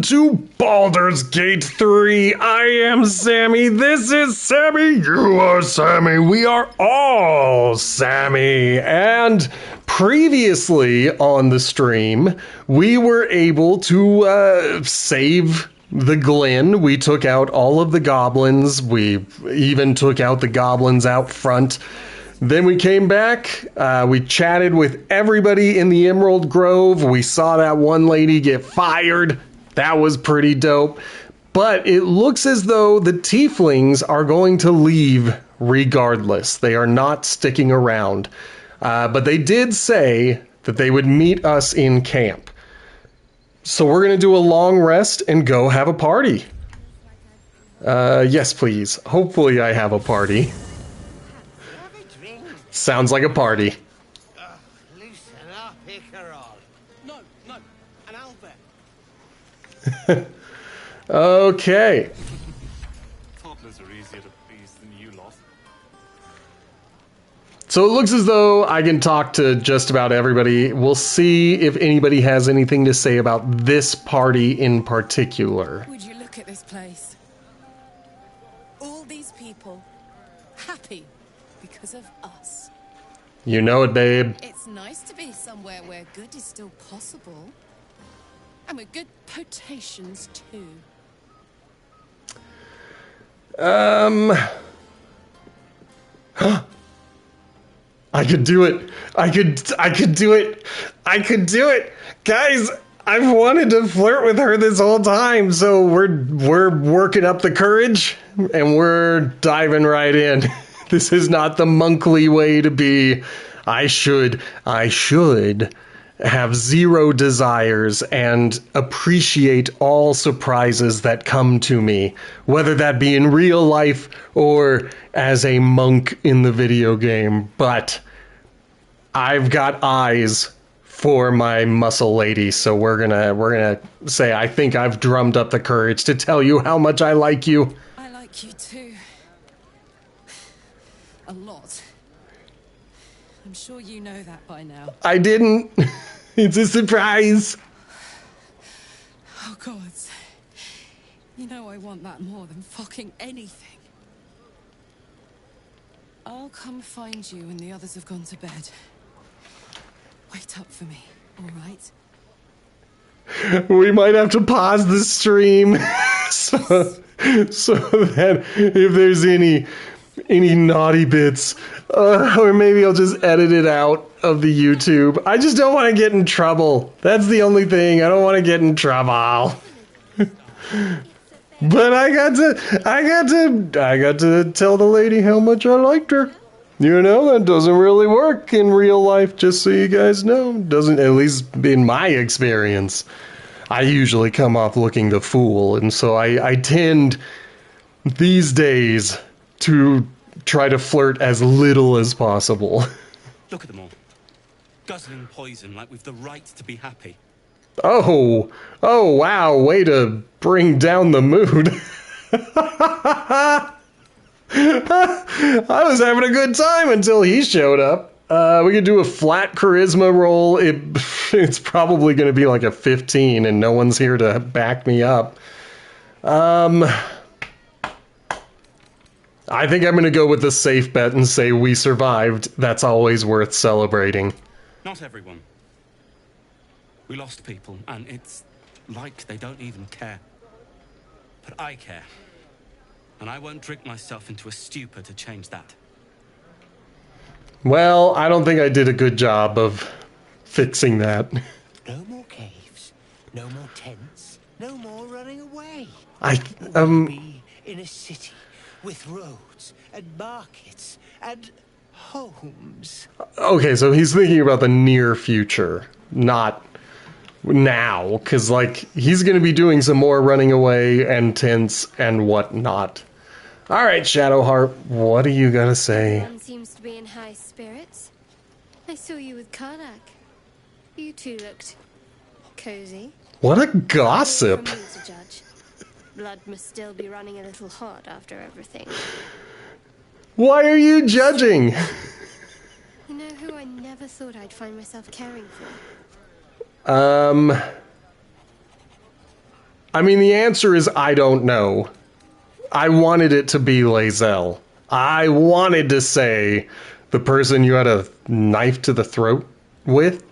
to Baldur's Gate 3. I am Sammy. This is Sammy. You are Sammy. We are all Sammy. And previously on the stream, we were able to save the Glen. We took out all of the goblins. We even took out the goblins out front. Then we came back, we chatted with everybody in the Emerald Grove. We saw that one lady get fired. That was pretty dope. But it looks as though the tieflings are going to leave regardless. They are not sticking around. But they did say that they would meet us in camp. So we're going to do a long rest and go have a party. Yes, please. Hopefully I have a party. Sounds like a party. Loosen up, Icarol. No, an owlbear. Okay. Toddlers are easier to please than you lot. So it looks as though I can talk to just about everybody. We'll see if anybody has anything to say about this party in particular. Would you look at this place? All these people happy because of us. You know it, babe. It's nice to be somewhere where good is still possible. And with good potations, too. I could do it. I could do it. I could do it. Guys, I've wanted to flirt with her this whole time, so we're working up the courage and we're diving right in. This is not the monkly way to be. I should have zero desires and appreciate all surprises that come to me, whether that be in real life or as a monk in the video game. But I've got eyes for my muscle lady, so we're gonna say I think I've drummed up the courage to tell you how much I like you. I like you too. A lot. I'm sure you know that by now. I didn't. It's a surprise. Oh, gods. You know I want that more than fucking anything. I'll come find you when the others have gone to bed. Wait up for me, all right? We might have to pause the stream so that if there's any naughty bits, or maybe I'll just edit it out of the YouTube. I just don't want to get in trouble. That's the only thing. I don't want to get in trouble. But I got to tell the lady how much I liked her. You know, that doesn't really work in real life, just so you guys know. Doesn't, at least in my experience. I usually come off looking the fool, and so I tend these days to try to flirt as little as possible. Look at them all. Guzzling poison like we've the right to be happy. Oh wow, way to bring down the mood. I was having a good time until he showed up. We could do a flat charisma roll. It's probably going to be like a 15 and no one's here to back me up. I think I'm going to go with the safe bet and say we survived. That's always worth celebrating. Not everyone. We lost people, and it's like they don't even care. But I care. And I won't drink myself into a stupor to change that. Well, I don't think I did a good job of fixing that. No more caves, no more tents, no more running away. We'll be in a city with roads and markets and homes. Okay, so he's thinking about the near future, not now, because, like, he's going to be doing some more running away and tents and whatnot. All right, Shadowheart, what are you going to say? Everyone seems to be in high spirits. I saw you with Karlach. You two looked cozy. What a gossip. From me to judge. Blood must still be running a little hot after everything. Why are you judging? You know who I never thought I'd find myself caring for? I mean, the answer is I don't know. I wanted it to be Lae'zel. I wanted to say the person you had a knife to the throat with.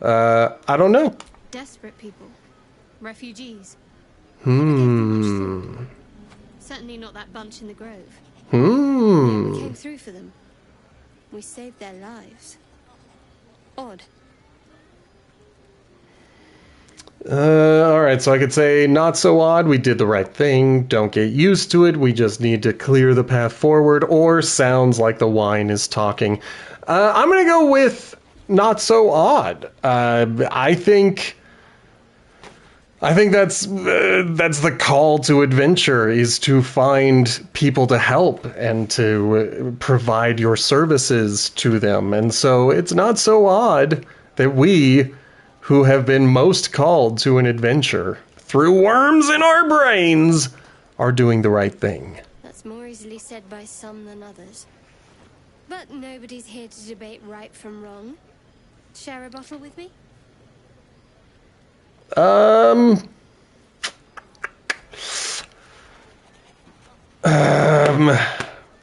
I don't know. Desperate people. Refugees. Hmm. Certainly not that bunch in the grove. Hmm. We came through for them. We saved their lives. Odd. Alright, so I could say, not so odd, we did the right thing, don't get used to it, we just need to clear the path forward, or sounds like the wine is talking. I'm gonna go with not so odd. I think that's the call to adventure, is to find people to help and to provide your services to them. And so it's not so odd that we, who have been most called to an adventure through worms in our brains, are doing the right thing. That's more easily said by some than others. But nobody's here to debate right from wrong. Share a bottle with me?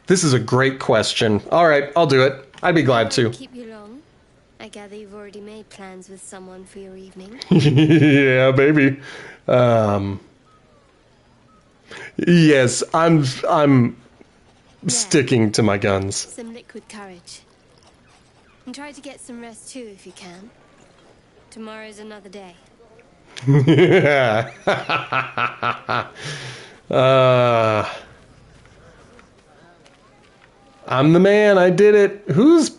This is a great question. All right, I'll do it. I'd be glad to. Keep you long. I gather you've already made plans with someone for your evening. Yeah, baby. Yes, I'm sticking to my guns. Some liquid courage. And try to get some rest too if you can. Tomorrow's another day. I'm the man, I did it. Whose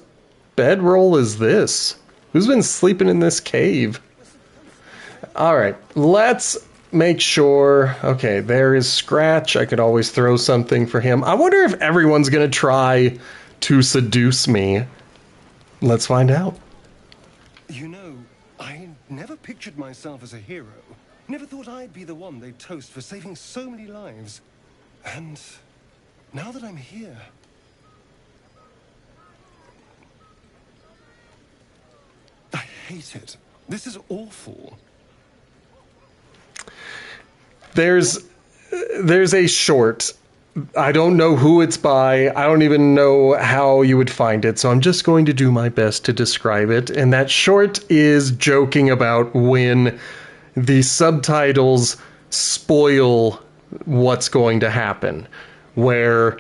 bedroll is this? Who's been sleeping in this cave? Alright, let's make sure. Okay, there is Scratch. I could always throw something for him. I wonder if everyone's gonna try to seduce me. Let's find out. You know, I never pictured myself as a hero. Never thought I'd be the one they'd toast for saving so many lives. And now that I'm here... I hate it. This is awful. There's a short. I don't know who it's by. I don't even know how you would find it. So I'm just going to do my best to describe it. And that short is joking about when the subtitles spoil what's going to happen. Where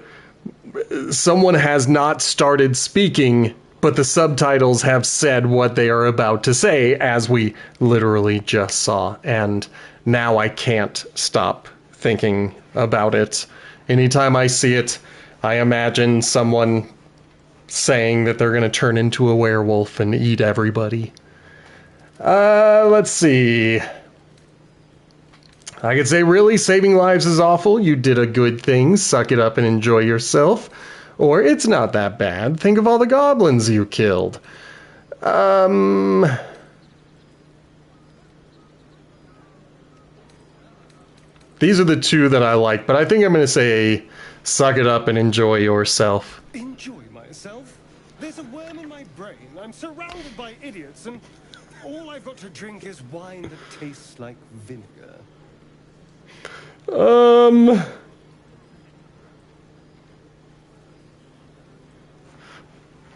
someone has not started speaking, but the subtitles have said what they are about to say, as we literally just saw. And now I can't stop thinking about it. Anytime I see it, I imagine someone saying that they're going to turn into a werewolf and eat everybody. Let's see. I could say, really, saving lives is awful. You did a good thing. Suck it up and enjoy yourself. Or, it's not that bad. Think of all the goblins you killed. These are the two that I like, but I think I'm going to say, suck it up and enjoy yourself. Enjoy myself? There's a worm in my brain. I'm surrounded by idiots, and all I've got to drink is wine that tastes like vinegar.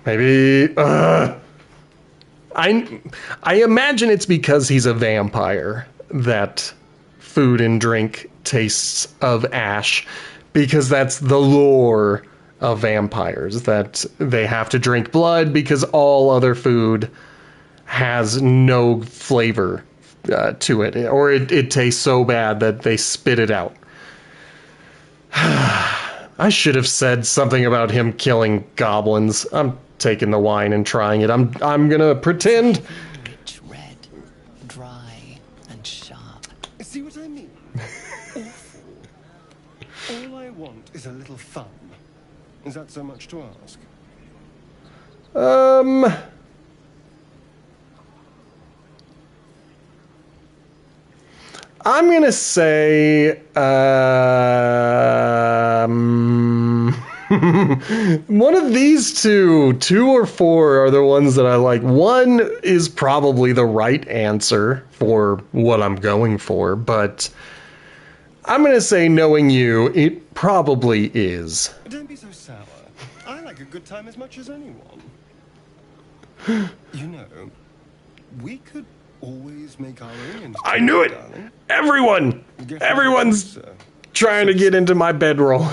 Maybe, I imagine it's because he's a vampire that food and drink tastes of ash, because that's the lore of vampires, that they have to drink blood because all other food has no flavor to it, or it tastes so bad that they spit it out. I should have said something about him killing goblins. I'm taking the wine and trying it. I'm gonna pretend. It's red, dry, and sharp. See what I mean? Awful. All I want is a little fun. Is that so much to ask? I'm gonna say, one of these two or four are the ones that I like. One is probably the right answer for what I'm going for, but I'm gonna say, knowing you, it probably is. Don't be so sour. I like a good time as much as anyone. You know, we could always make our own. I knew it! Darling. Everyone's trying to get into my bedroll.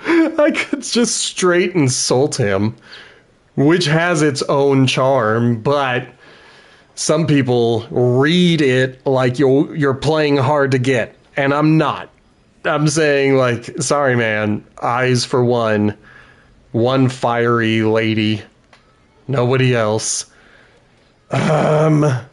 I could just straight insult him, which has its own charm, but some people read it like you're playing hard to get, and I'm not. I'm saying, like, sorry, man, eyes for one fiery lady, nobody else. But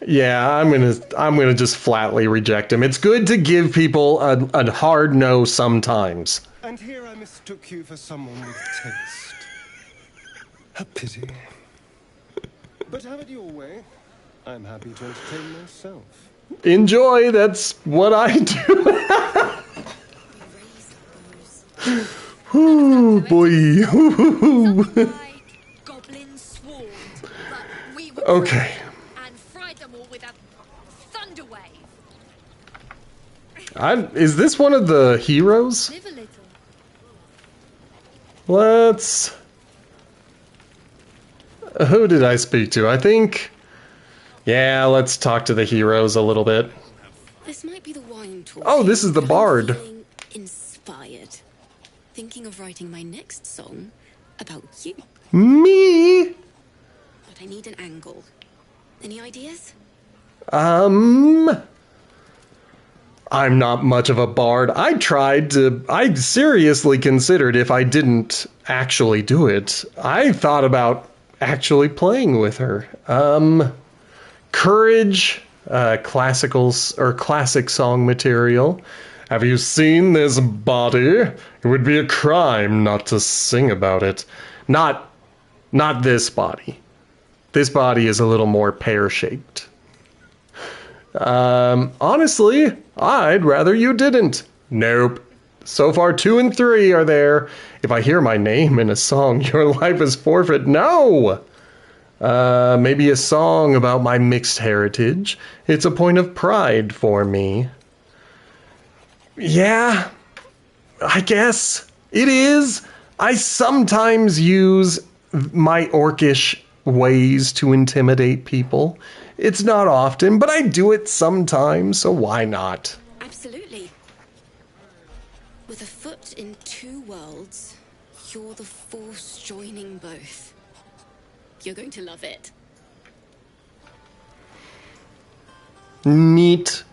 yeah, I'm gonna just flatly reject him. It's good to give people a hard no sometimes. And here I mistook you for someone with taste. A pity. But have it your way. I'm happy to entertain myself. Enjoy, that's what I do. Ooh, boy. Goblins swarmed, but we were Okay. and fried them all with a thunder wave. Is this one of the heroes? Live a little. Let's... Who did I speak to? I think... Yeah, let's talk to the heroes a little bit. This might be the wine talk. Oh, this is the bard. I'm feeling inspired. Thinking of writing my next song about you. Me? But I need an angle. Any ideas? I'm not much of a bard. I seriously considered if I didn't actually do it. I thought about actually playing with her. Courage, classic song material. Have you seen this body? It would be a crime not to sing about it. Not this body. This body is a little more pear-shaped. Honestly, I'd rather you didn't. Nope. So far, 2 and 3 are there. If I hear my name in a song, your life is forfeit. No! Maybe a song about my mixed heritage. It's a point of pride for me. Yeah, I guess it is. I sometimes use my orcish ways to intimidate people. It's not often, but I do it sometimes, so why not? Absolutely. With a foot in 2 worlds, you're the force joining both. You're going to love it. Neat.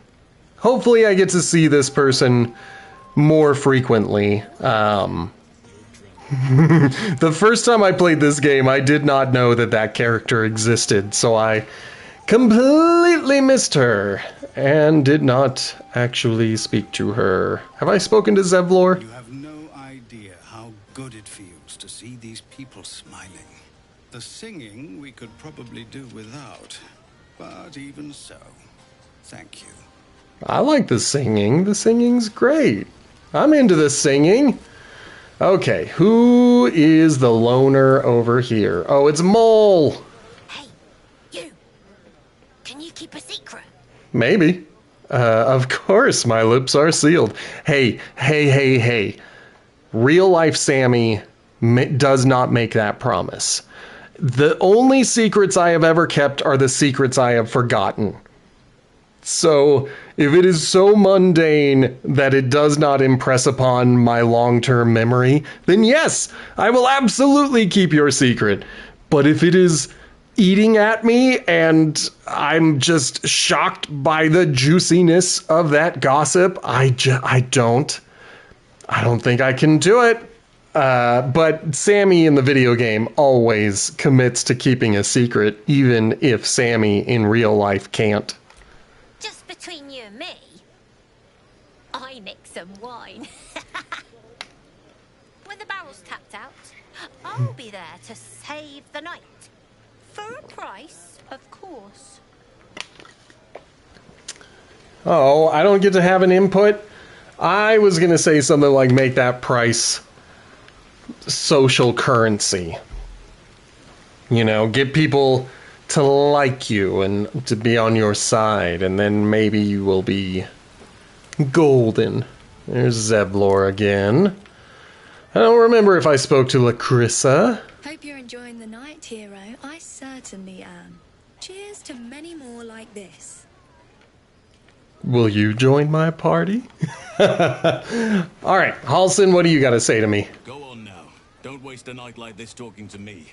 Hopefully I get to see this person more frequently. The first time I played this game, I did not know that character existed, so I completely missed her and did not actually speak to her. Have I spoken to Zevlor? You have no idea how good it feels to see these people smiling. The singing we could probably do without, but even so, thank you. I like the singing. The singing's great. I'm into the singing. Okay, who is the loner over here? Oh, it's Mole. Hey, you. Can you keep a secret? Maybe. Of course, my lips are sealed. Hey. Real life Sammy does not make that promise. The only secrets I have ever kept are the secrets I have forgotten. So, if it is so mundane that it does not impress upon my long-term memory, then yes, I will absolutely keep your secret. But if it is eating at me and I'm just shocked by the juiciness of that gossip, I don't think I can do it. But Sammy in the video game always commits to keeping a secret, even if Sammy in real life can't. Just between you and me, I nicked some wine. When the barrel's tapped out, I'll be there to save the night. For a price, of course. Oh, I don't get to have an input? I was going to say something like make that price social currency. You know, get people to like you and to be on your side, and then maybe you will be golden. There's Zevlor again. I don't remember if I spoke to Lacrissa. Hope you're enjoying the night, hero. I certainly am. Cheers to many more like this. Will you join my party? All right, Halson, what do you got to say to me? Go on now. Don't waste a night like this talking to me.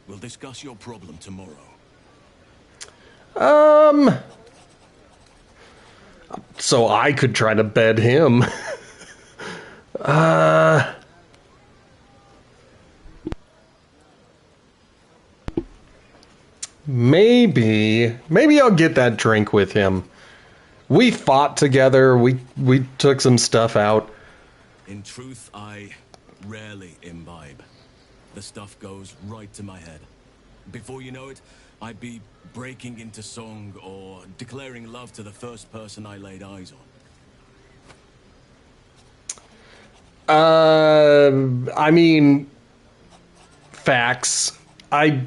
We'll discuss your problem tomorrow. So I could try to bed him. Maybe I'll get that drink with him. We fought together. We took some stuff out. In truth, I rarely imbibe. The stuff goes right to my head. Before you know it, I'd be breaking into song or declaring love to the first person I laid eyes on. I mean, facts. I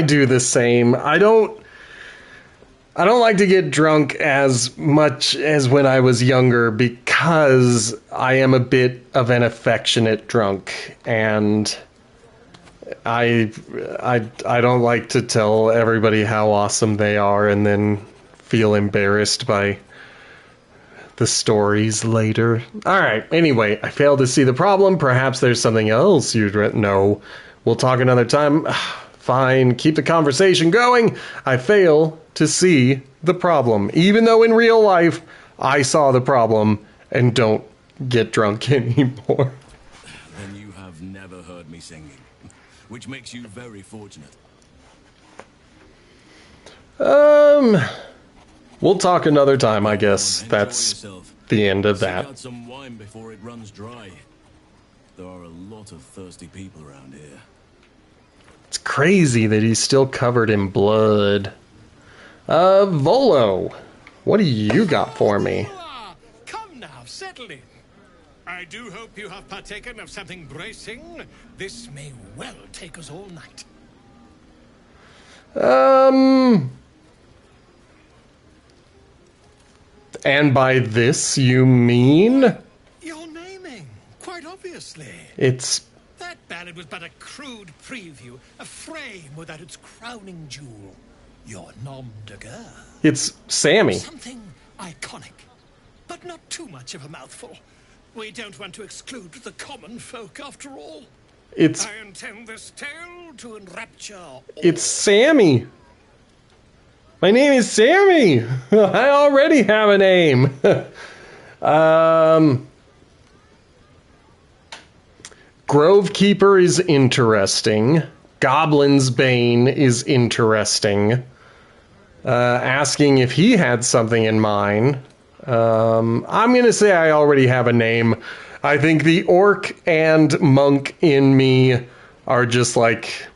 do the same. I don't like to get drunk as much as when I was younger because I am a bit of an affectionate drunk, and I don't like to tell everybody how awesome they are and then feel embarrassed by the stories later. All right. Anyway, I failed to see the problem. Perhaps there's something else you'd know. We'll talk another time. Fine. Keep the conversation going. I fail to see the problem, even though in real life I saw the problem and don't get drunk anymore. Then you have never heard me singing, which makes you very fortunate. We'll talk another time, I guess. That's the end of that. Out some wine before it runs dry. There are a lot of thirsty people around here. It's crazy that he's still covered in blood. Volo, what do you got for me? Come now, settle in. I do hope you have partaken of something bracing. This may well take us all night. And by this you mean? Your naming, quite obviously. It's... That ballad was but a crude preview, a frame without its crowning jewel. Your nom de guerre. It's Sammy. Something iconic, but not too much of a mouthful. We don't want to exclude the common folk, after all. It's... I intend this tale to enrapture all. It's Sammy. My name is Sammy. I already have a name. Grovekeeper is interesting. Goblin's Bane is interesting. Asking if he had something in mind. I'm going to say I already have a name. I think the orc and monk in me are just like,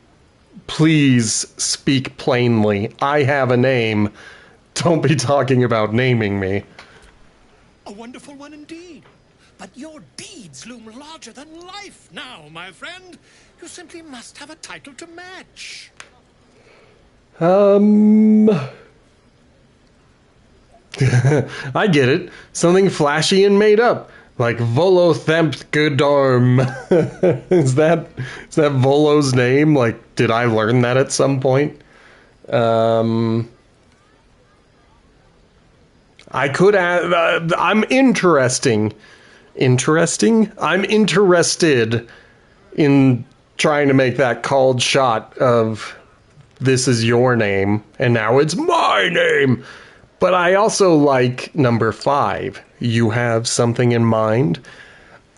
please speak plainly. I have a name. Don't be talking about naming me. A wonderful one indeed. But your deeds loom larger than life now, my friend. You simply must have a title to match. I get it. Something flashy and made up. Like Volothempt Godarm. Is that Volo's name? Like, did I learn that at some point? I could add... I'm interesting. Interesting? I'm interested in trying to make that called shot of this is your name, and now it's my name. But I also like number 5. You have something in mind.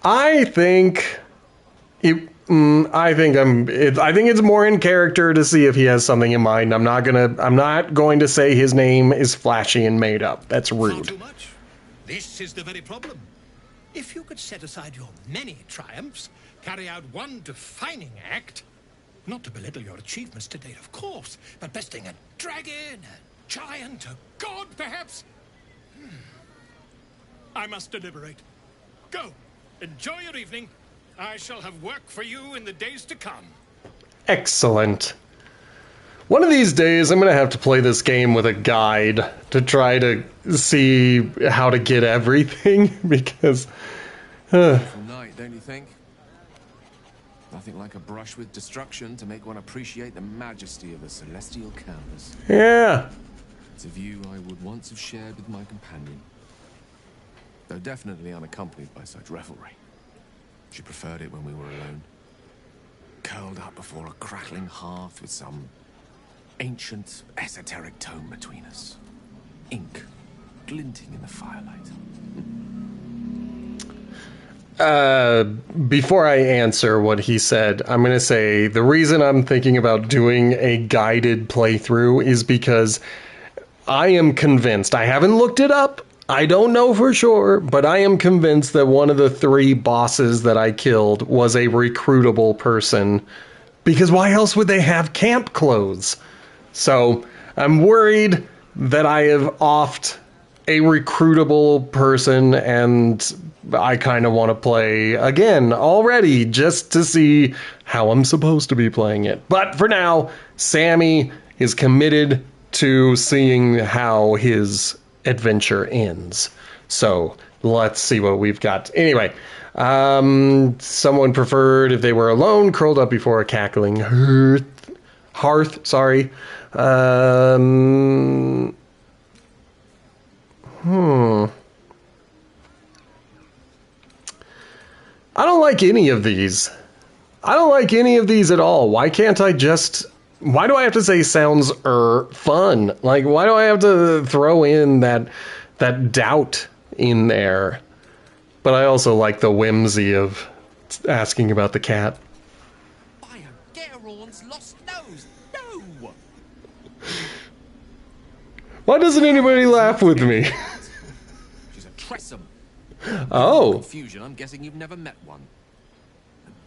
I think it's more in character to see if he has something in mind. I'm not going to say his name is flashy and made up. That's rude. Far too much. This is the very problem. If you could set aside your many triumphs, carry out one defining act, not to belittle your achievements to date, of course, but besting a dragon, a giant, a god, perhaps, I must deliberate. Go. Enjoy your evening. I shall have work for you in the days to come. Excellent. One of these days, I'm going to have to play this game with a guide to try to see how to get everything, because... Beautiful night, don't you think? Nothing like a brush with destruction to make one appreciate the majesty of a celestial canvas. Yeah. It's a view I would once have shared with my companion, though definitely unaccompanied by such revelry. She preferred it when we were alone, curled up before a crackling hearth with some ancient, esoteric tome between us. Ink glinting in the firelight. Before I answer what he said, I'm going to say the reason I'm thinking about doing a guided playthrough is because I am convinced, I haven't looked it up, I don't know for sure, but I am convinced that one of the 3 bosses that I killed was a recruitable person, because why else would they have camp clothes? So I'm worried that I have offed a recruitable person, and I kind of want to play again already just to see how I'm supposed to be playing it. But for now, Sammy is committed to seeing how his adventure ends. So let's see what we've got. Anyway, someone preferred if they were alone, curled up before a cackling hearth. Sorry. I don't like any of these. I don't like any of these at all. Why can't I just... Why do I have to say sounds fun? Like, why do I have to throw in that doubt in there? But I also like the whimsy of asking about the cat. By a Gerorn's lost nose! No! Why doesn't anybody laugh with me? She's a Tressum. Oh. Confusion, I'm guessing you've never met one.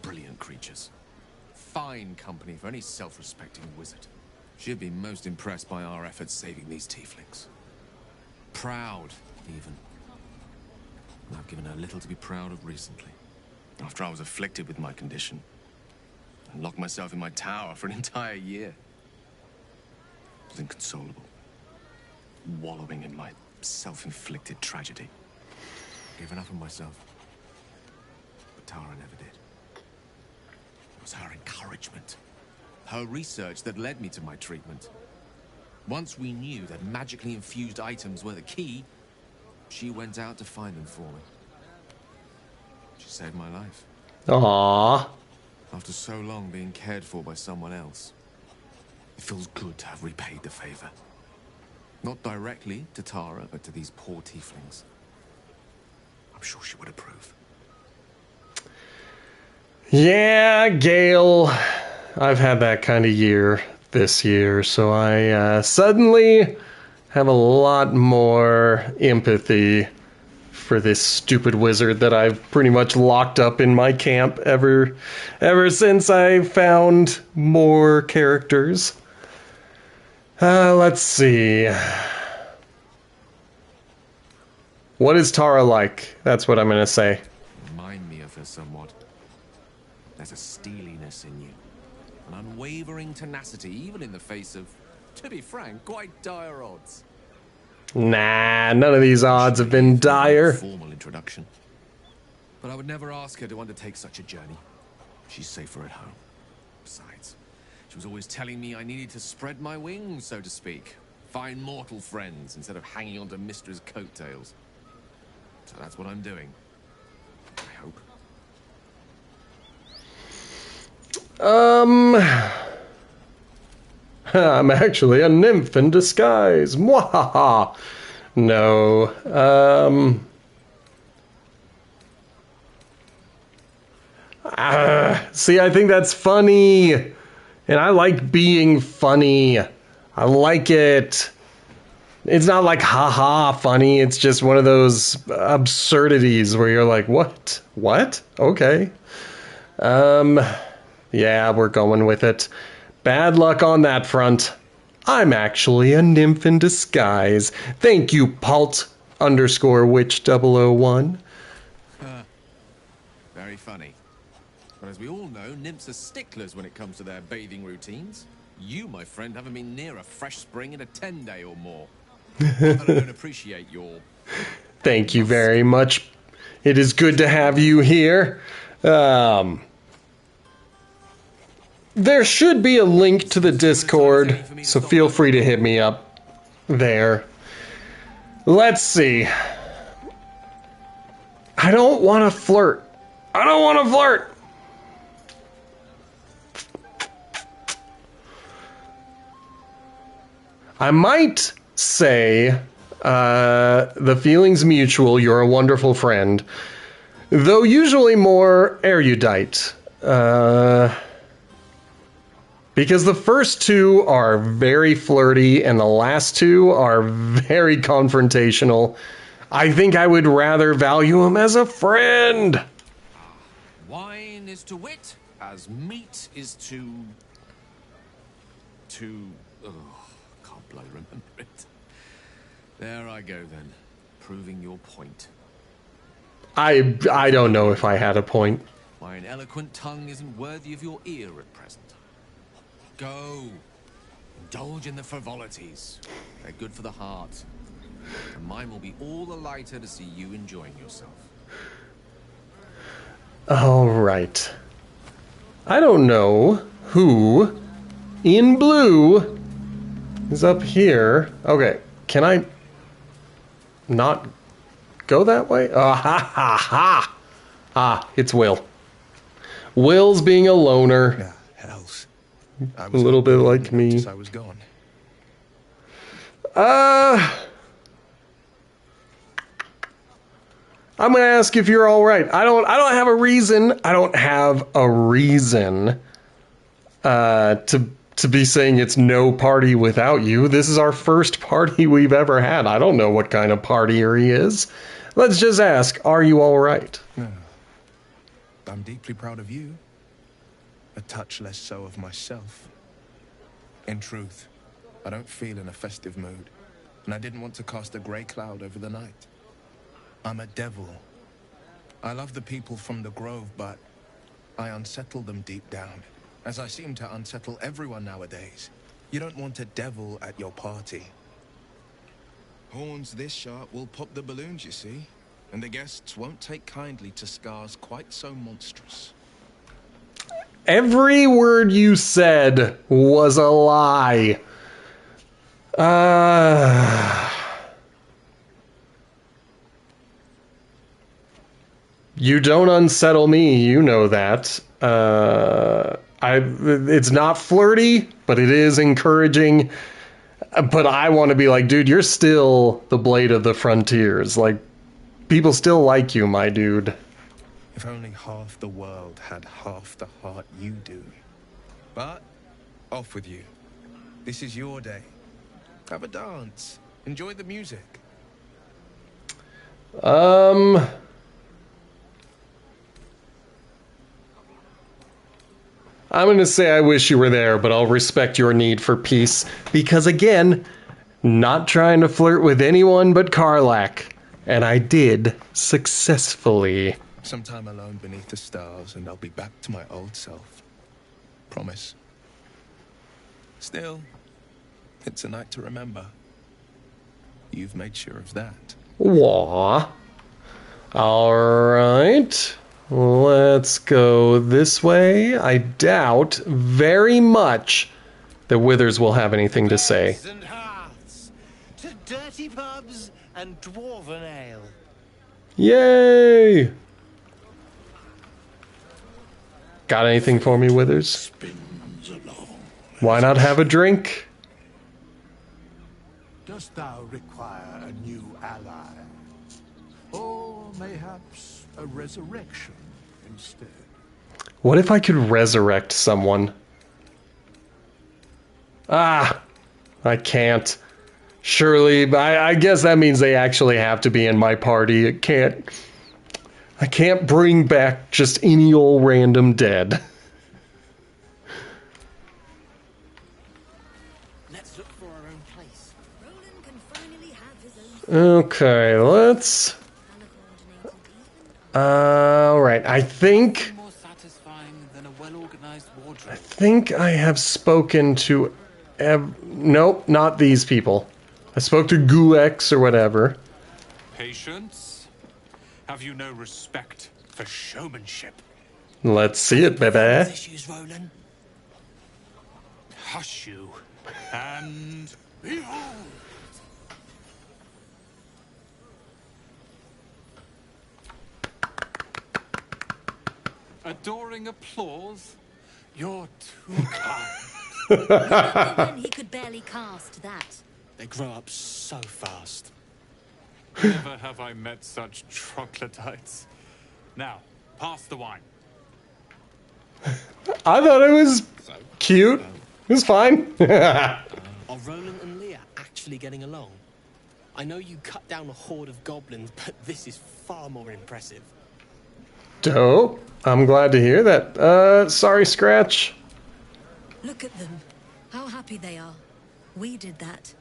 Brilliant creatures. Fine company for any self-respecting wizard. She'd be most impressed by our efforts saving these tieflings. Proud, even. And I've given her little to be proud of recently. After I was afflicted with my condition. And locked myself in my tower for an entire year. I was inconsolable. Wallowing in my self-inflicted tragedy. Given up on myself. But Tara never did. It was her encouragement. Her research that led me to my treatment. Once we knew that magically infused items were the key, she went out to find them for me. She saved my life. Aww. After so long being cared for by someone else, it feels good to have repaid the favor. Not directly to Tara, but to these poor tieflings. I'm sure she would approve. Yeah, Gale. I've had that kind of year this year, so I suddenly have a lot more empathy for this stupid wizard that I've pretty much locked up in my camp ever since I found more characters. Let's see. What is Tara like? That's what I'm going to say. Remind me of her somewhat. There's a steeliness in you. An unwavering tenacity, even in the face of, to be frank, quite dire odds. Nah, none of these odds have been dire. Formal introduction. But I would never ask her to undertake such a journey. She's safer at home. Besides, she was always telling me I needed to spread my wings, so to speak. Find mortal friends instead of hanging onto Mistra's coattails. So that's what I'm doing. I hope. I'm actually a nymph in disguise. Mwahaha. No. See, I think that's funny. And I like being funny. I like it. It's not like haha funny. It's just one of those absurdities where you're like, what? What? Okay. Yeah, we're going with it. Bad luck on that front. I'm actually a nymph in disguise. Thank you, Palt _witch001. Very funny. But as we all know, nymphs are sticklers when it comes to their bathing routines. You, my friend, haven't been near a fresh spring in a 10-day or more. Not that I don't appreciate your... Thank you very much. It is good to have you here. There should be a link to the Discord, so feel free to hit me up there. Let's see. I don't want to flirt. I don't want to flirt. I might say, the feeling's mutual, you're a wonderful friend, though usually more erudite. Because the first two are very flirty and the last two are very confrontational. I think I would rather value him as a friend. Wine is to wit, as meat is to... Oh, can't bloody remember it. There I go then, proving your point. I don't know if I had a point. My eloquent tongue isn't worthy of your ear at present. Go. Indulge in the frivolities. They're good for the heart. And mine will be all the lighter to see you enjoying yourself. All right. I don't know who in blue is up here. Okay, can I not go that way? Ha ha ha! Ah, it's Will. Will's being a loner. Yeah, hells. A little bit like me. I was gone. I'm gonna ask if you're all right. I don't have a reason. I don't have a reason to be saying it's no party without you. This is our first party we've ever had. I don't know what kind of partier he is. Let's just ask, are you all right? No. I'm deeply proud of you. A touch less so of myself. In truth, I don't feel in a festive mood, and I didn't want to cast a grey cloud over the night. I'm a devil. I love the people from the grove, but I unsettle them deep down, as I seem to unsettle everyone nowadays. You don't want a devil at your party. Horns this sharp will pop the balloons, you see, and the guests won't take kindly to scars quite so monstrous. Every word you said was a lie. You don't unsettle me, you know that. It's not flirty, but it is encouraging. But I want to be like, dude, you're still the blade of the frontiers. Like, people still like you, my dude. If only half the world had half the heart you do. But, off with you. This is your day. Have a dance. Enjoy the music. I'm going to say I wish you were there, but I'll respect your need for peace. Because again, not trying to flirt with anyone but Karlach. And I did successfully. Sometime alone beneath the stars, and I'll be back to my old self. Promise. Still, it's a night to remember. You've made sure of that. Wah. All right. Let's go this way. I doubt very much that Withers will have anything to say. And hearths, to dirty pubs and dwarven ale. Yay! Got anything for me, Withers? Why not have a drink? Dost thou require a new ally? Or mayhaps a resurrection instead? What if I could resurrect someone? Ah! I can't. Surely, I guess that means they actually have to be in my party. I can't bring back just any old random dead. Let's look for our own place. Roland can finally have his own Okay, let's... Alright, I think I have spoken to... Nope, not these people. I spoke to Gulex or whatever. Patience? Have you no respect for showmanship? Let's see it, baby. Issues, Roland. Hush you. And behold! Adoring applause? You're too kind. He could barely cast that. They grow up so fast. Never have I met such troglodytes. Now, pass the wine. I thought it was cute. It was fine. Are Roland and Leah actually getting along? I know you cut down a horde of goblins, but this is far more impressive. Dope. I'm glad to hear that. Sorry, Scratch. Look at them. How happy they are. We did that.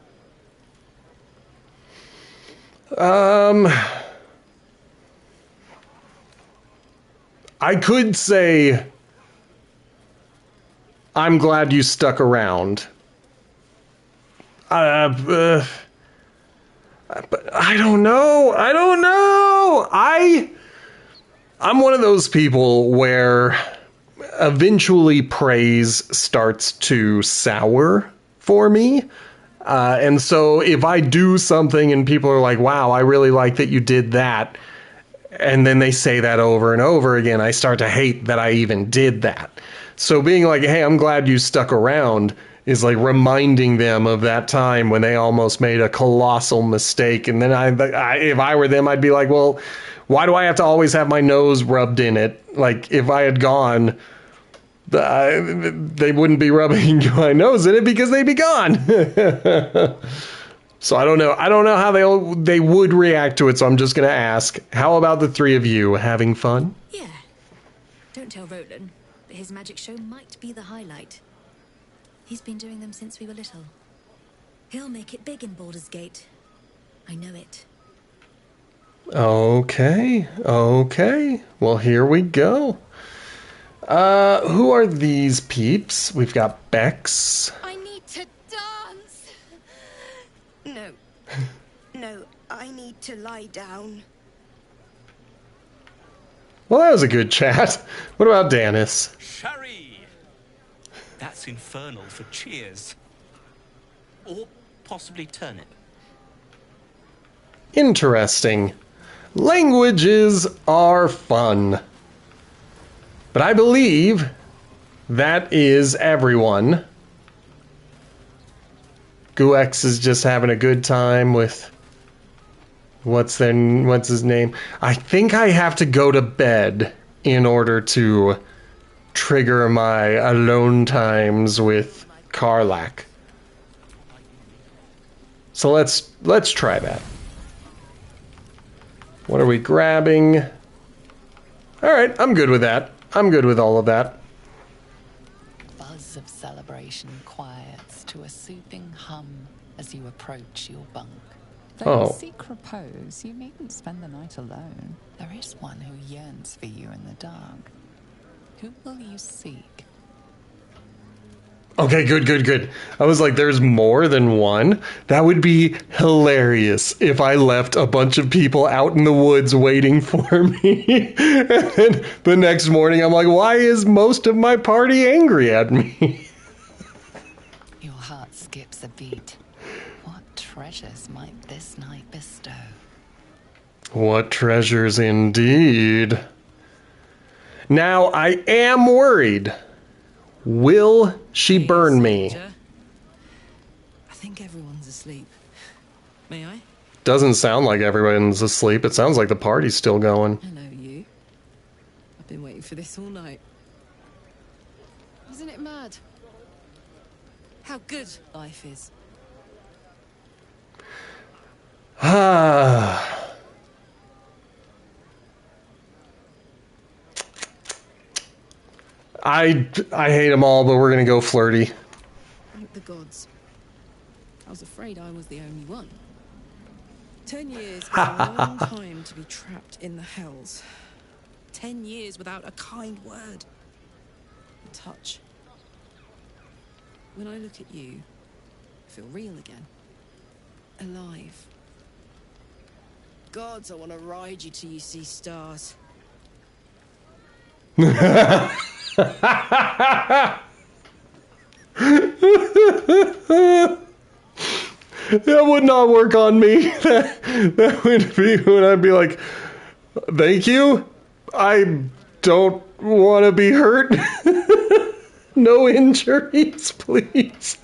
I could say I'm glad you stuck around. But I don't know. I'm one of those people where eventually praise starts to sour for me. And so if I do something and people are like, wow, I really like that you did that, and then they say that over and over again, I start to hate that I even did that. So being like, hey, I'm glad you stuck around is like reminding them of that time when they almost made a colossal mistake. And then if I were them, I'd be like, well, why do I have to always have my nose rubbed in it? Like, if I had gone, they wouldn't be rubbing my nose in it because they'd be gone. So I don't know. I don't know how they would react to it, so I'm just going to ask, how about the three of you having fun? Yeah. Don't tell Roland, but his magic show might be the highlight. He's been doing them since we were little. He'll make it big in Baldur's Gate. I know it. Okay. Well, here we go. Who are these peeps? We've got Bex. I need to dance. No, I need to lie down. Well, that was a good chat. What about Danis? Sherry! That's infernal for cheers. Or possibly turnip. Interesting. Languages are fun. But I believe that is everyone. Gulex is just having a good time with... What's his name? I think I have to go to bed in order to trigger my alone times with Karlach. So let's try that. What are we grabbing? Alright, I'm good with that. I'm good with all of that. Buzz of celebration quiets to a soothing hum as you approach your bunk. Though you seek repose, you needn't spend the night alone. There is one who yearns for you in the dark. Who will you seek? Okay, good. I was like, there's more than one? That would be hilarious if I left a bunch of people out in the woods waiting for me. And the next morning, I'm like, why is most of my party angry at me? Your heart skips a beat. What treasures might this night bestow? What treasures indeed. Now, I am worried. Will she burn me? I think everyone's asleep. May I? Doesn't sound like everyone's asleep. It sounds like the party's still going. Hello, you. I've been waiting for this all night. Isn't it mad? How good life is. I hate them all, but we're gonna go flirty. Thank the gods. I was afraid I was the only one. 10 years is a long time to be trapped in the hells. 10 years without a kind word. A touch. When I look at you, I feel real again. Alive. Gods, I want to ride you till you see stars. That would not work on me. That would be when I'd be like, thank you. I don't want to be hurt. No injuries, please.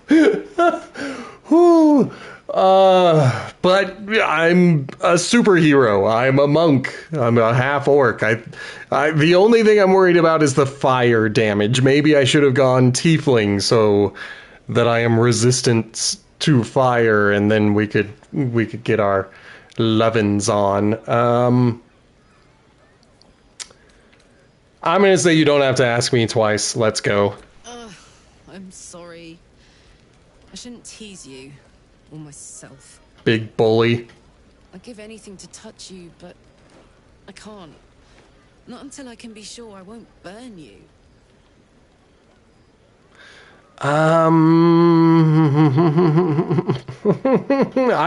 Whew. But I'm a superhero. I'm a monk. I'm a half-orc. The only thing I'm worried about is the fire damage. Maybe I should have gone tiefling so that I am resistant to fire, and then we could get our lovin's on. I'm gonna say you don't have to ask me twice. Let's go. I'm sorry. I shouldn't tease you. Or myself. Big bully. I'd give anything to touch you, but I can't. Not until I can be sure I won't burn you. I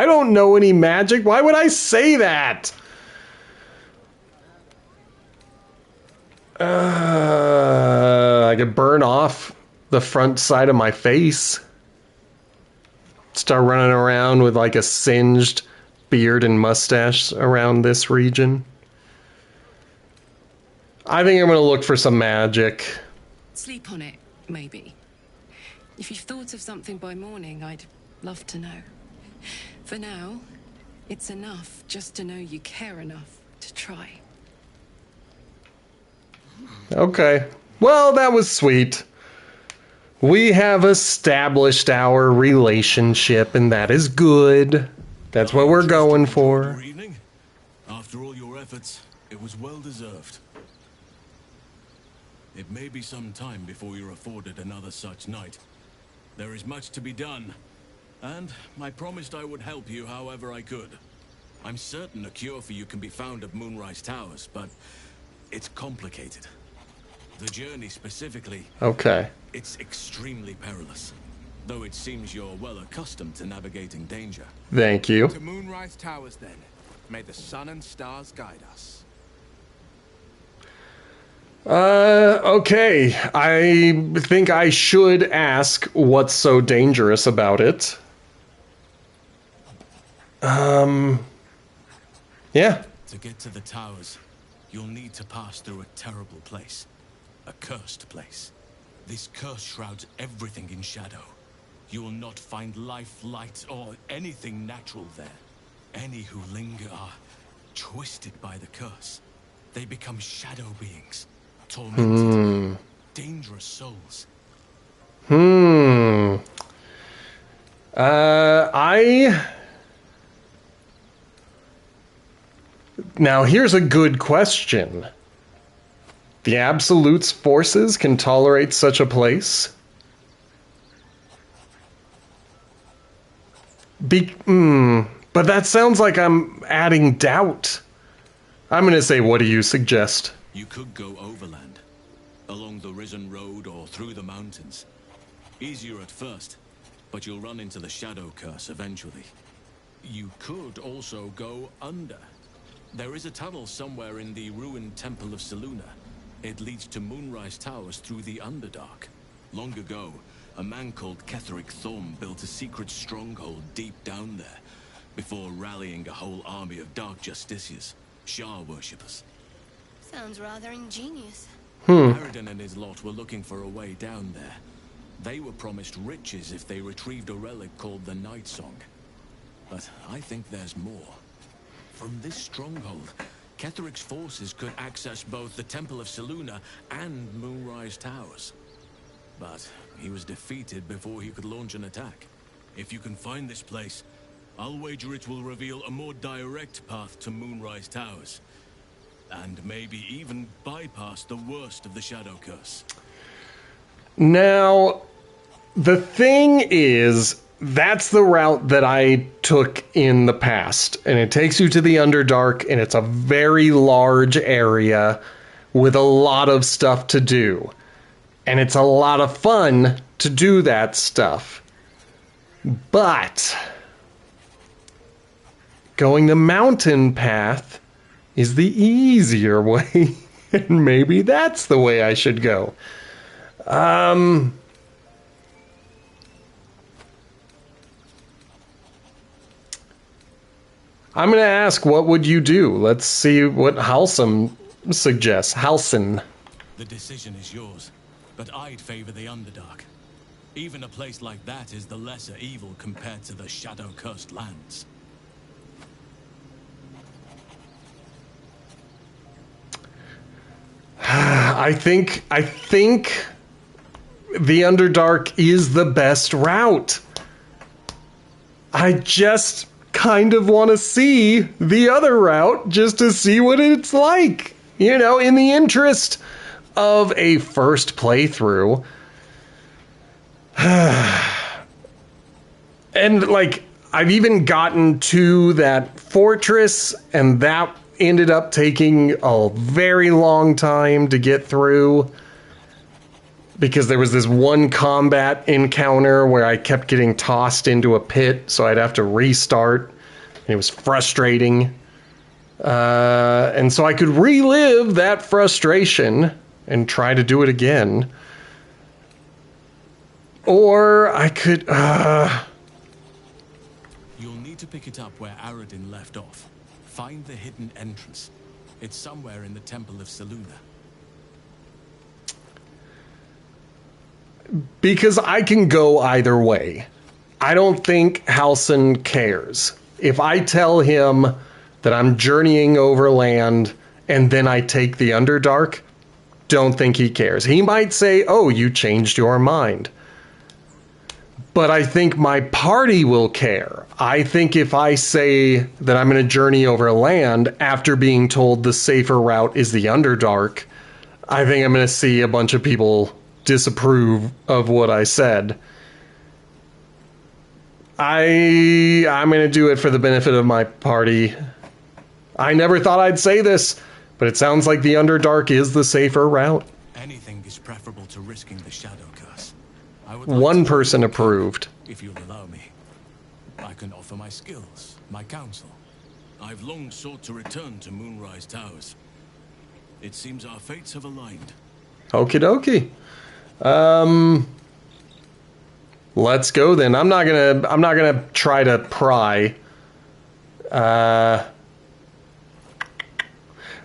don't know any magic. Why would I say that? I could burn off the front side of my face. Start running around with like a singed beard and mustache around this region. I think I'm going to look for some magic. Sleep on it, maybe. If you've thought of something by morning, I'd love to know. For now, it's enough just to know you care enough to try. Okay. Well, that was sweet. We have established our relationship, and that is good. That's what we're going for. Good evening. After all your efforts, it was well deserved. It may be some time before you're afforded another such night. There is much to be done, and I promised I would help you however I could. I'm certain a cure for you can be found at Moonrise Towers, but it's complicated. The journey specifically. Okay. It's extremely perilous, though it seems you're well accustomed to navigating danger. Thank you. To Moonrise Towers, then. May the sun and stars guide us. Okay. I think I should ask what's so dangerous about it. Yeah. To get to the towers, you'll need to pass through a terrible place. A cursed place. This curse shrouds everything in shadow. You will not find life, light, or anything natural there. Any who linger are twisted by the curse. They become shadow beings, tormented, dangerous souls. Now here's a good question. The Absolute's forces can tolerate such a place? But that sounds like I'm adding doubt. I'm gonna say, what do you suggest? You could go overland, along the Risen Road or through the mountains. Easier at first, but you'll run into the Shadow Curse eventually. You could also go under. There is a tunnel somewhere in the ruined Temple of Selûne. It leads to Moonrise Towers through the Underdark. Long ago, a man called Ketheric Thorm built a secret stronghold deep down there, before rallying a whole army of Dark Justiciars, Shah worshippers. Sounds rather ingenious. Harridan and his lot were looking for a way down there. They were promised riches if they retrieved a relic called the Night Song. But I think there's more. From this stronghold, Ketheric's forces could access both the Temple of Selûne and Moonrise Towers. But he was defeated before he could launch an attack. If you can find this place, I'll wager it will reveal a more direct path to Moonrise Towers. And maybe even bypass the worst of the Shadow Curse. Now, the thing is, that's the route that I took in the past. And it takes you to the Underdark, and it's a very large area with a lot of stuff to do. And it's a lot of fun to do that stuff. But going the mountain path is the easier way. And maybe that's the way I should go. I'm going to ask, what would you do? Let's see what Halsam suggests. Halson. The decision is yours, but I'd favor the Underdark. Even a place like that is the lesser evil compared to the shadow-cursed lands. I think the Underdark is the best route. I just kind of want to see the other route just to see what it's like. You know, in the interest of a first playthrough. And, like, I've even gotten to that fortress, and that ended up taking a very long time to get through. Because there was this one combat encounter where I kept getting tossed into a pit, so I'd have to restart. And it was frustrating. And so I could relive that frustration and try to do it again. Or I could... You'll need to pick it up where Aradin left off. Find the hidden entrance. It's somewhere in the Temple of Seluna. Because I can go either way. I don't think Halson cares. If I tell him that I'm journeying overland and then I take the Underdark, don't think he cares. He might say, oh, you changed your mind. But I think my party will care. I think if I say that I'm going to journey overland after being told the safer route is the Underdark, I think I'm going to see a bunch of people disapprove of what I said. I'm going to do it for the benefit of my party. I never thought I'd say this, but it sounds like the Underdark is the safer route. Anything is preferable to risking the shadow curse. One person approved. If you'll allow me, I can offer my skills, my counsel. I've long sought to return to Moonrise Towers. It seems our fates have aligned. Okie dokie. Let's go then. I'm not gonna try to pry. The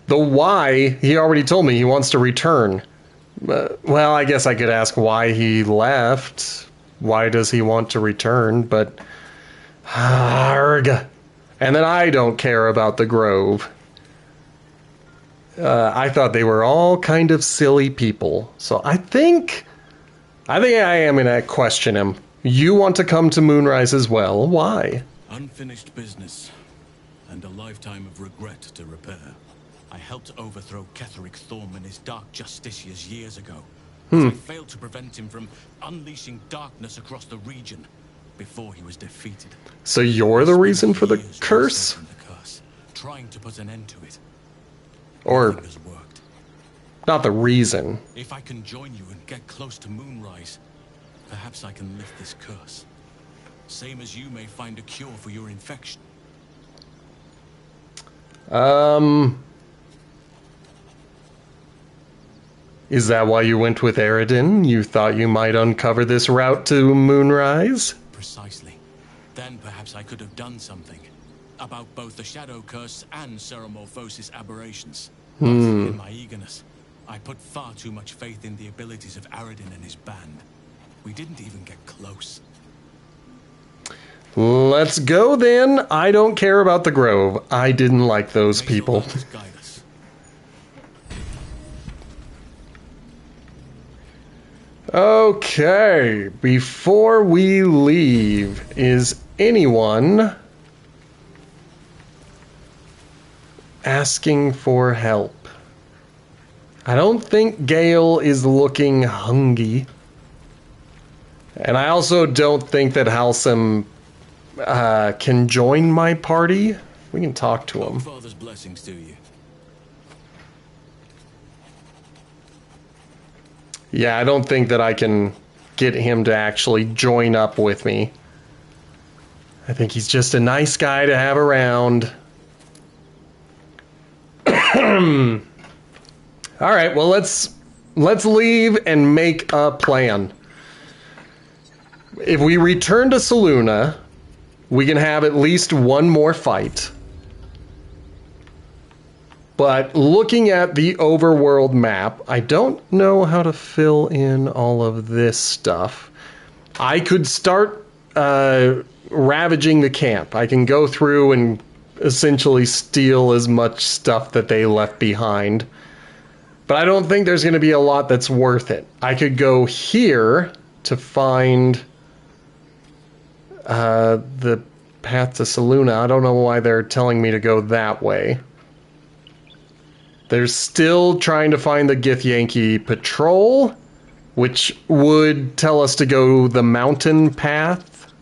why, he already told me he wants to return. Well, I guess I could ask why he left. Why does he want to return? But arg. And then I don't care about the Grove. I thought they were all kind of silly people. So I think I am going to question him. You want to come to Moonrise as well. Why? Unfinished business and a lifetime of regret to repair. I helped overthrow Ketheric Thorm and his Dark Justiciars years ago. I failed to prevent him from unleashing darkness across the region before he was defeated. So you're the reason for the curse? Trying to put an end to it. Or not the reason. If I can join you and get close to Moonrise, perhaps I can lift this curse. Same as you may find a cure for your infection. Is that why you went with Aradin? You thought you might uncover this route to Moonrise? Precisely. Then perhaps I could have done something about both the Shadow Curse and Ceramorphosis aberrations. But in my eagerness, I put far too much faith in the abilities of Aradin and his band. We didn't even get close. Let's go then. I don't care about the Grove. I didn't like those people. Okay, before we leave, is anyone asking for help? I don't think Gale is looking hungry. And I also don't think that Halsem can join my party. We can talk to him. Father's blessings to you. Yeah, I don't think that I can get him to actually join up with me. I think he's just a nice guy to have around. All right, well, let's leave and make a plan. If we return to Saluna, we can have at least one more fight. But looking at the overworld map, I don't know how to fill in all of this stuff. I could start ravaging the camp. I can go through and essentially steal as much stuff that they left behind. But I don't think there's going to be a lot that's worth it. I could go here to find the path to Saluna. I don't know why they're telling me to go that way. They're still trying to find the Githyanki patrol, which would tell us to go the mountain path.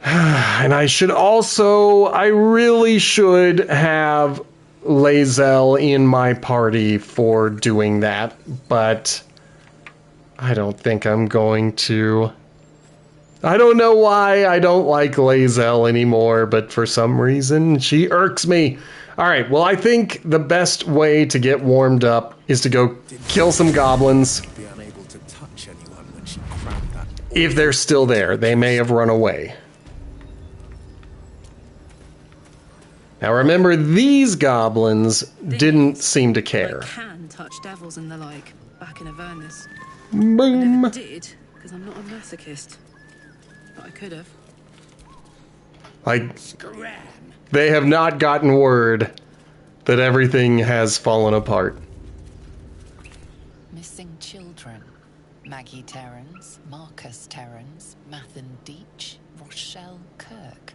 And I really should have Lae'zel in my party for doing that, but I don't think I'm going to. I don't know why I don't like Lae'zel anymore, but for some reason she irks me. Alright, well, I think the best way to get warmed up is to go kill some goblins. If they're still there, they may have run away. Now remember, these goblins didn't seem to care. I can touch devils and the like back in Avernus. Boom. I never did, because I'm not a masochist. But I could have. They have not gotten word that everything has fallen apart. Missing children. Maggie Terrans, Marcus Terrans, Mathan Deach, Rochelle Kirk.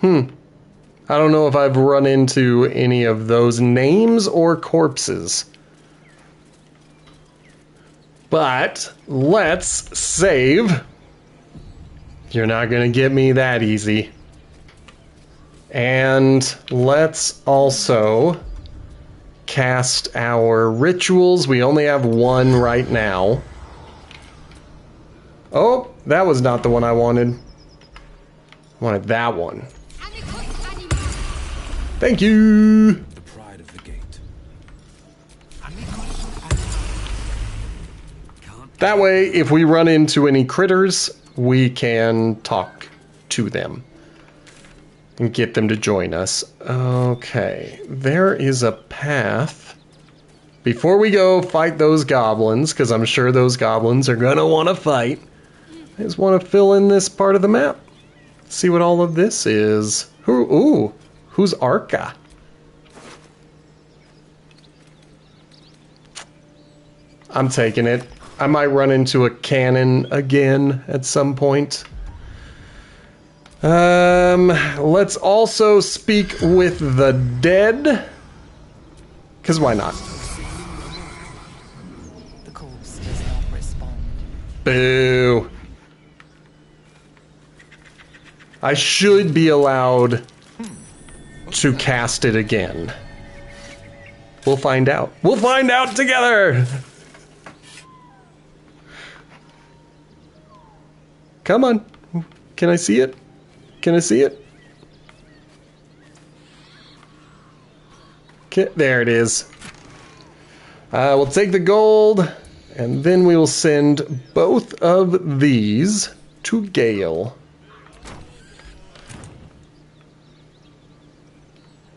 I don't know if I've run into any of those names or corpses. But let's save. You're not going to get me that easy. And let's also cast our rituals. We only have one right now. Oh, that was not the one I wanted. I wanted that one. Thank you. The pride of the gate. That way, if we run into any critters, we can talk to them and get them to join us. Okay, there is a path. Before we go fight those goblins, because I'm sure those goblins are going to want to fight, I just want to fill in this part of the map. See what all of this is. Who's Arca? I'm taking it. I might run into a cannon again at some point. Let's also speak with the dead. Because why not? The corpse does not respond. Boo. I should be allowed to cast it again. We'll find out. We'll find out together! Come on. Can I see it? Can I see it? Okay, there it is. We'll take the gold, and then we will send both of these to Gale.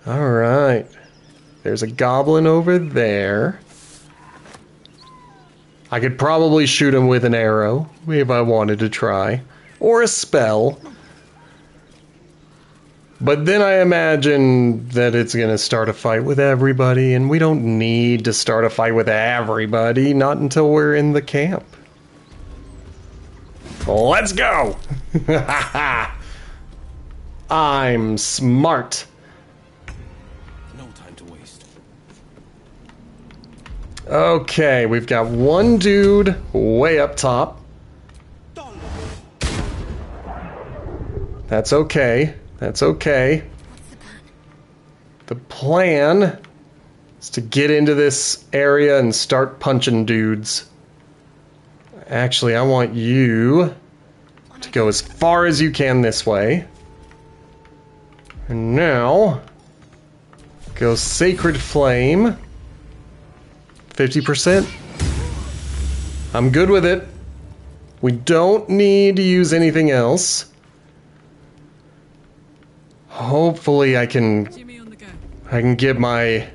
Alright. There's a goblin over there. I could probably shoot him with an arrow, if I wanted to try. Or a spell. But then I imagine that it's going to start a fight with everybody, and we don't need to start a fight with everybody, not until we're in the camp. Let's go! I'm smart. No time to waste. Okay, we've got one dude way up top. That's okay. That's okay. The plan is to get into this area and start punching dudes. Actually, I want you to go as far as you can this way. And now, go Sacred Flame. 50%. I'm good with it. We don't need to use anything else. Hopefully I can get my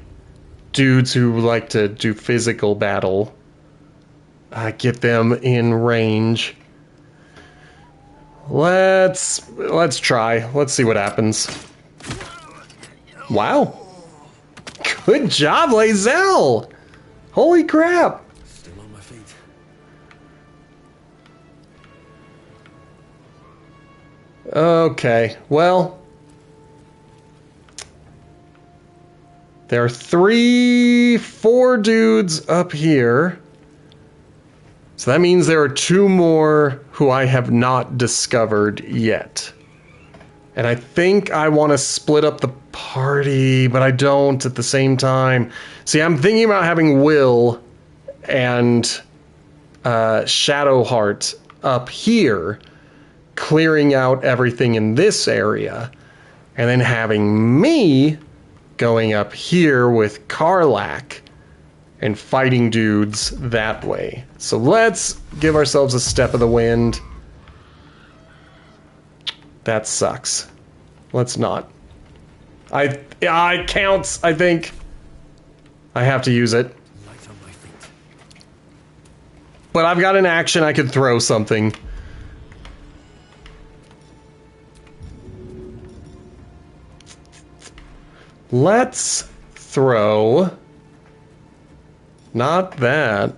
dudes who like to do physical battle. Get them in range. Let's try. Let's see what happens. Wow. Good job, Lae'zel! Holy crap! Still on my feet. Okay, well, there are 4 dudes up here. So that means there are 2 more who I have not discovered yet. And I think I want to split up the party, but I don't at the same time. See, I'm thinking about having Will and Shadowheart up here, clearing out everything in this area, and then having me going up here with Karlach and fighting dudes that way. So let's give ourselves a step of the wind. That sucks. Let's not. It counts, I think. I have to use it. But I've got an action, I could throw something. Let's throw... Not that.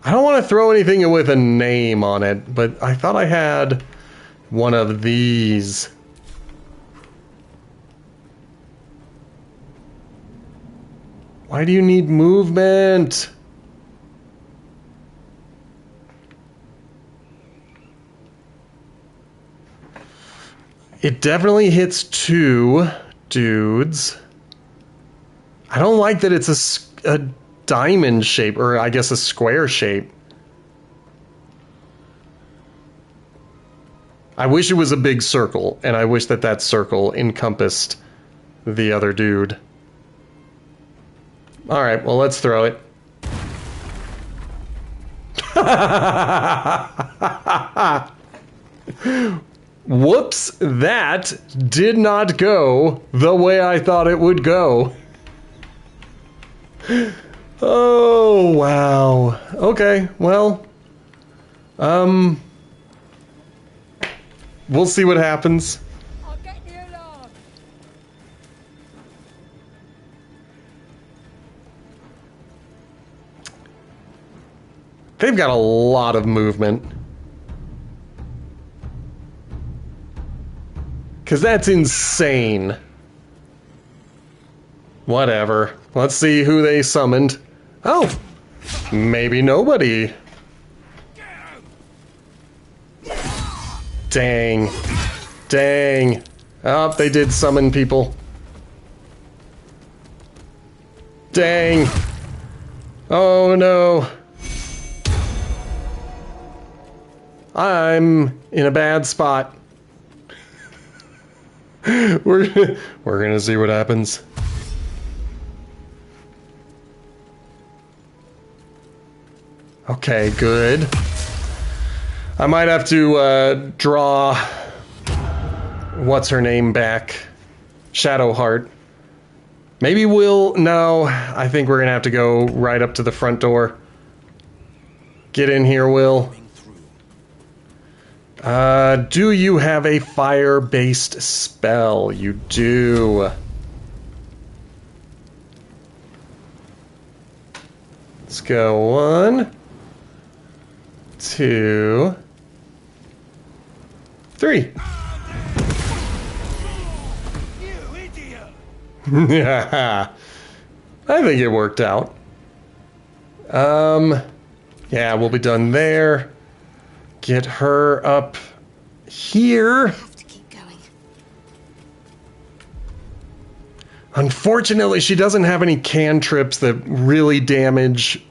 I don't want to throw anything with a name on it, but I thought I had one of these. Why do you need movement? It definitely hits 2 dudes. I don't like that it's a diamond shape, or I guess a square shape. I wish it was a big circle, and I wish that that circle encompassed the other dude. Alright, well, let's throw it. Whoops, that did not go the way I thought it would go. Oh, wow. Okay, well, we'll see what happens. I'll get the alarm. They've got a lot of movement. Because that's insane. Whatever. Let's see who they summoned. Oh, maybe nobody. Dang. Dang. Oh, they did summon people. Dang. Oh no. I'm in a bad spot. We're gonna see what happens. Okay, good. I might have to draw what's her name back. Shadowheart. Maybe we'll... No, I think we're gonna have to go right up to the front door. Get in here, Will. Do you have a fire-based spell? You do. Let's go 1, 2, 3. Yeah, I think it worked out. Yeah, we'll be done there. Get her up here. Unfortunately, she doesn't have any cantrips that really damage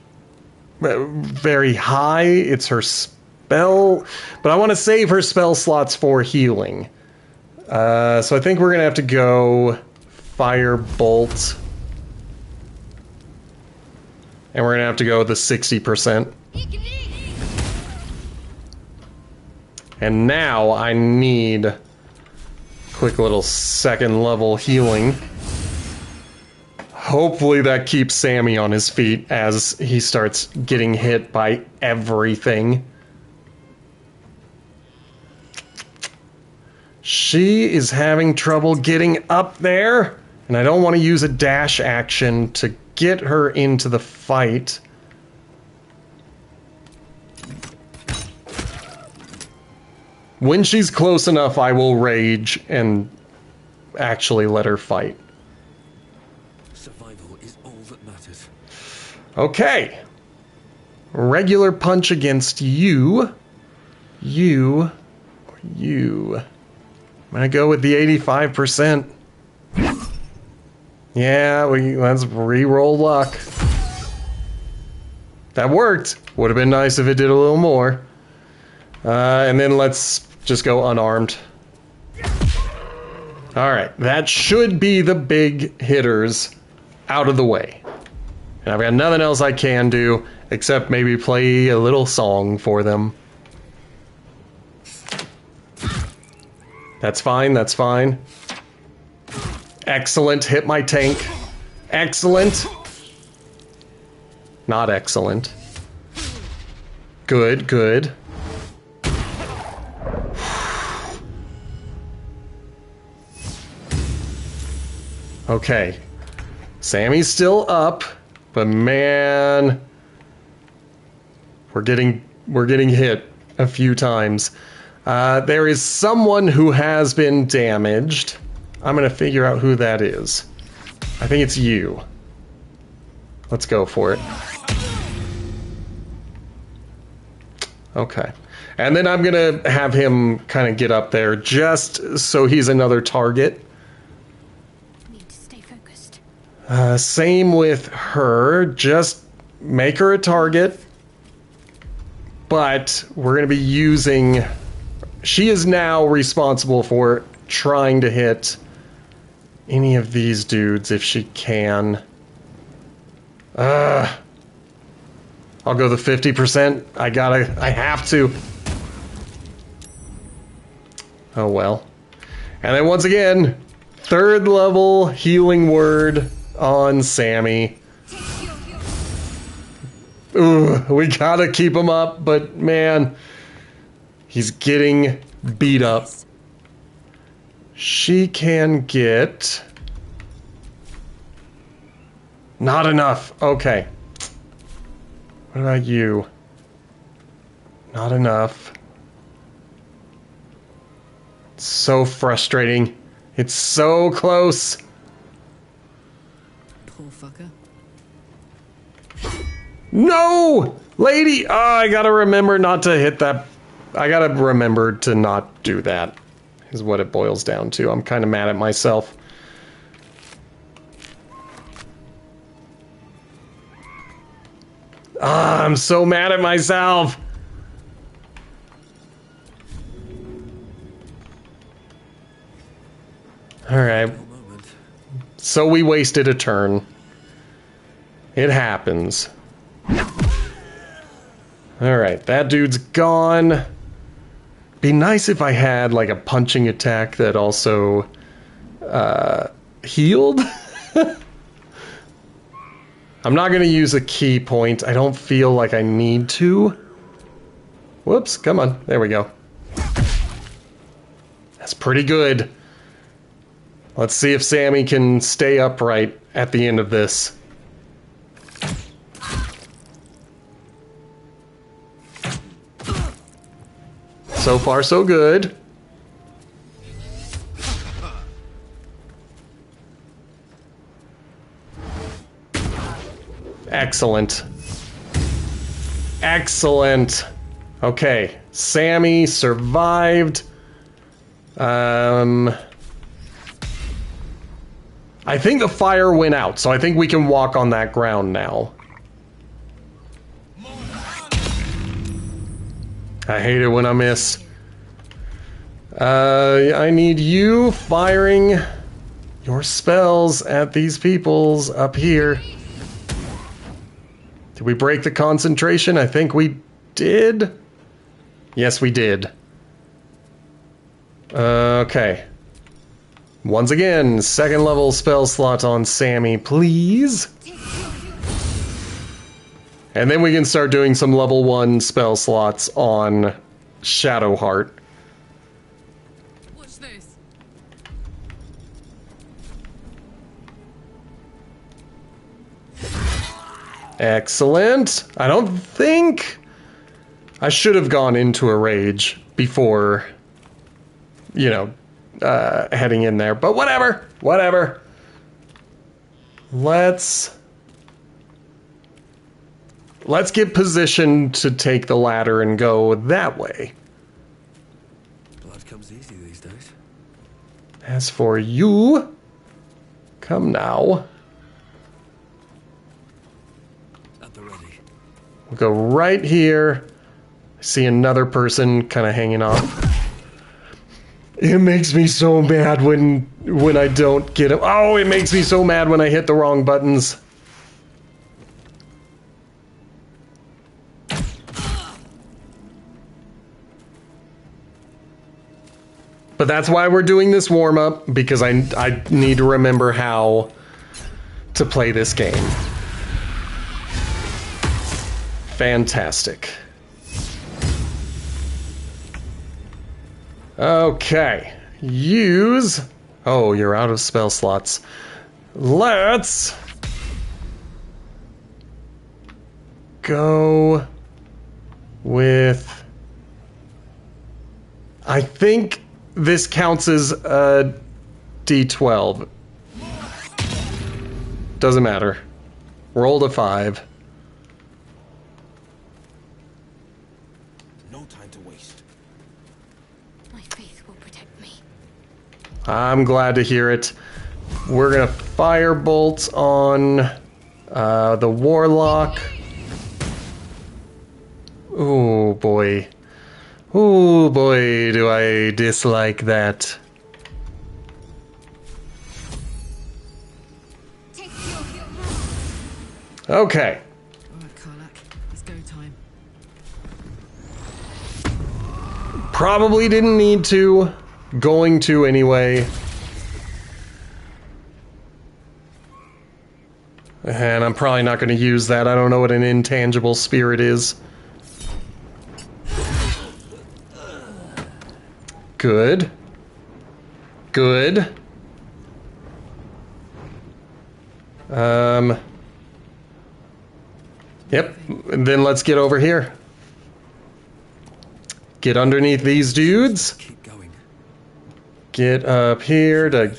very high. It's her spell, but I want to save her spell slots for healing. So I think we're gonna have to go Firebolt, and we're gonna have to go with the 60%. And now I need quick little second level healing. Hopefully that keeps Sammy on his feet as he starts getting hit by everything. She is having trouble getting up there, and I don't want to use a dash action to get her into the fight. When she's close enough, I will rage and actually let her fight. Survival is all that matters. Okay. Regular punch against you. You. I'm gonna go with the 85%. Yeah, let's re-roll luck. That worked. Would have been nice if it did a little more. And then let's just go unarmed. Alright, that should be the big hitters out of the way. And I've got nothing else I can do except maybe play a little song for them. That's fine, that's fine. Excellent, hit my tank. Excellent. Not excellent. Good, good. Okay. Sammy's still up, but man, we're getting hit a few times. There is someone who has been damaged. I'm gonna figure out who that is. I think it's you. Let's go for it. Okay. And then I'm gonna have him kind of get up there just so he's another target. Same with her. Just make her a target. But we're going to be using... She is now responsible for trying to hit any of these dudes if she can. I'll go the 50%. I have to. Oh well. And then once again, third level healing word on Sammy. Ooh, we gotta keep him up, but man, he's getting beat up. She can get... Not enough. Okay. What about you? Not enough. It's so frustrating. It's so close. Poor fucker. No! Lady! Oh, I gotta remember not to hit that. I gotta remember to not do that, is what it boils down to. I'm kind of mad at myself. Ah, I'm so mad at myself! Alright. So we wasted a turn. It happens. Alright, that dude's gone. Be nice if I had like a punching attack that also healed. I'm not going to use a key point. I don't feel like I need to. Whoops, come on. There we go. That's pretty good. Let's see if Sammy can stay upright at the end of this. So far, so good. Excellent. Excellent. Okay, Sammy survived. I think the fire went out, so I think we can walk on that ground now. I hate it when I miss. I need you firing your spells at these peoples up here. Did we break the concentration? I think we did. Yes, we did. Okay. Once again, second level spell slot on Sammy, please. And then we can start doing some level 1 spell slots on Shadowheart. What's this? Excellent. I don't think I should have gone into a rage before, you know, heading in there, but whatever, whatever. Let's get positioned to take the ladder and go that way. Blood comes easy these days. As for you, come now. At the ready. We'll go right here. I see another person kind of hanging off. It makes me so mad when I don't get it. Oh, it makes me so mad when I hit the wrong buttons. But that's why we're doing this warm-up, because I need to remember how to play this game. Fantastic. Okay. Use... Oh, you're out of spell slots. Let's... go with... I think this counts as a D12. Doesn't matter. Rolled a 5. No time to waste. My faith will protect me. I'm glad to hear it. We're gonna firebolt on the warlock. Oh boy. Oh boy, do I dislike that. Okay. Alright, Karlach, it's go time. Probably didn't need to. Going to anyway. And I'm probably not going to use that. I don't know what an intangible spirit is. Good. Good. Yep. And then let's get over here. Get underneath these dudes. Get up here to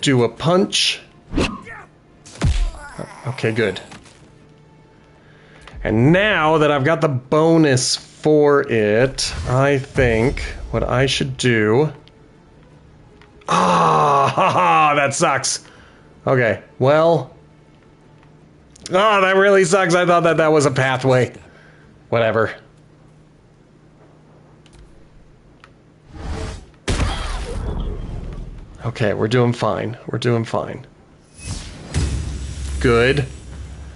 do a punch. Okay, good. And now that I've got the bonus for it, I think what I should do... Ah, haha, that sucks. Okay, well... Oh, that really sucks. I thought that was a pathway. Whatever. Okay, we're doing fine. We're doing fine. Good.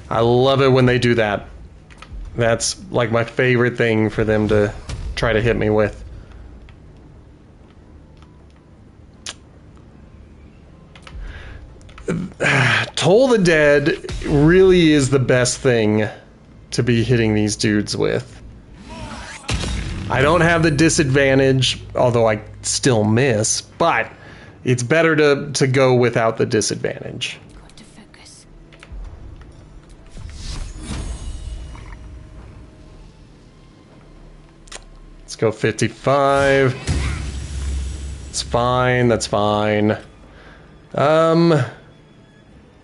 I love it when they do that. That's like my favorite thing for them to try to hit me with. Toll the Dead really is the best thing to be hitting these dudes with. I don't have the disadvantage, although I still miss, but it's better to go without the disadvantage. Let's go 55. It's fine, that's fine.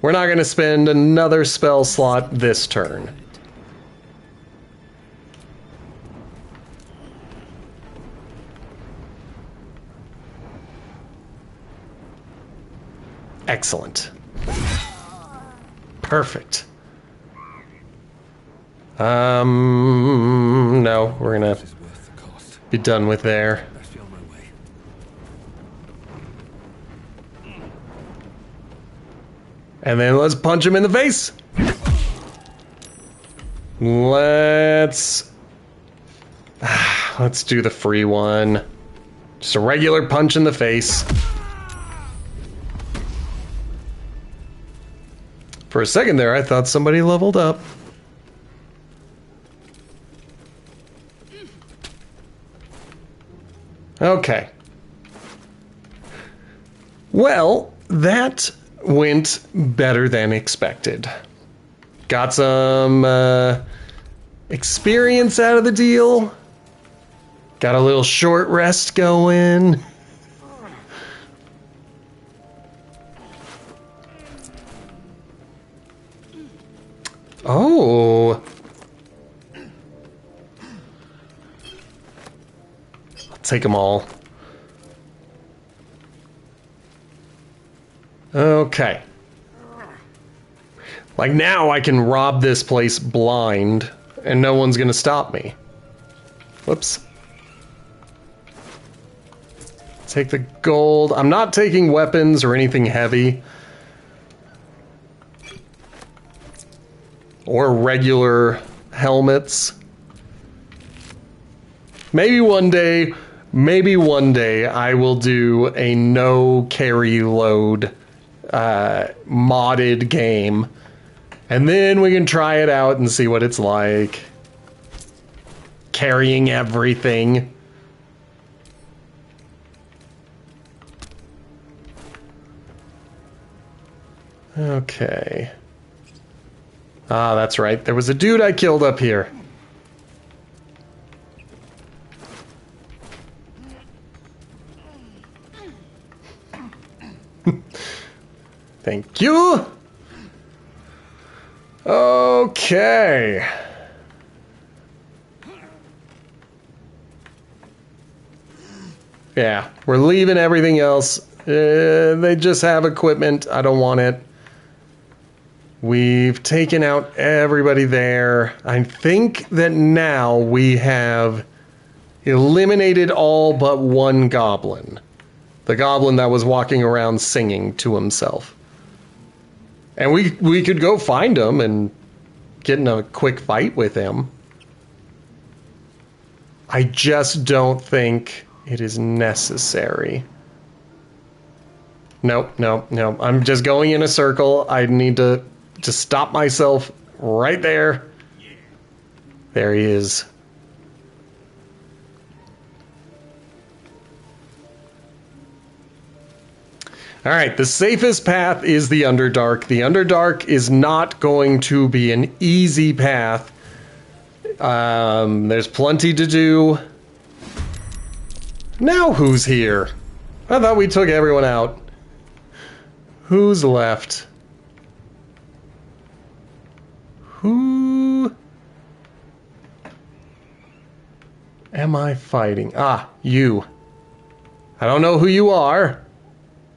We're not going to spend another spell slot this turn. Excellent. Perfect. No, we're gonna be done with there. And then let's punch him in the face. Let's do the free one. Just a regular punch in the face. For a second there, I thought somebody leveled up. Okay. Well, that went better than expected. Got some experience out of the deal. Got a little short rest going. Oh. I'll take them all. Okay. Like now I can rob this place blind and no one's gonna stop me. Whoops. Take the gold. I'm not taking weapons or anything heavy. Or regular helmets. Maybe one day I will do a no carry load modded game. And then we can try it out and see what it's like. Carrying everything. Okay. Ah, that's right. There was a dude I killed up here. Thank you. Okay. Yeah, we're leaving everything else. They just have equipment. I don't want it. We've taken out everybody there. I think that now we have eliminated all but one goblin. The goblin that was walking around singing to himself. And we could go find him and get in a quick fight with him. I just don't think it is necessary. Nope. I'm just going in a circle. I need to stop myself right there. There he is. All right, the safest path is the Underdark. The Underdark is not going to be an easy path. There's plenty to do. Now who's here? I thought we took everyone out. Who's left? Who am I fighting? Ah, you. I don't know who you are,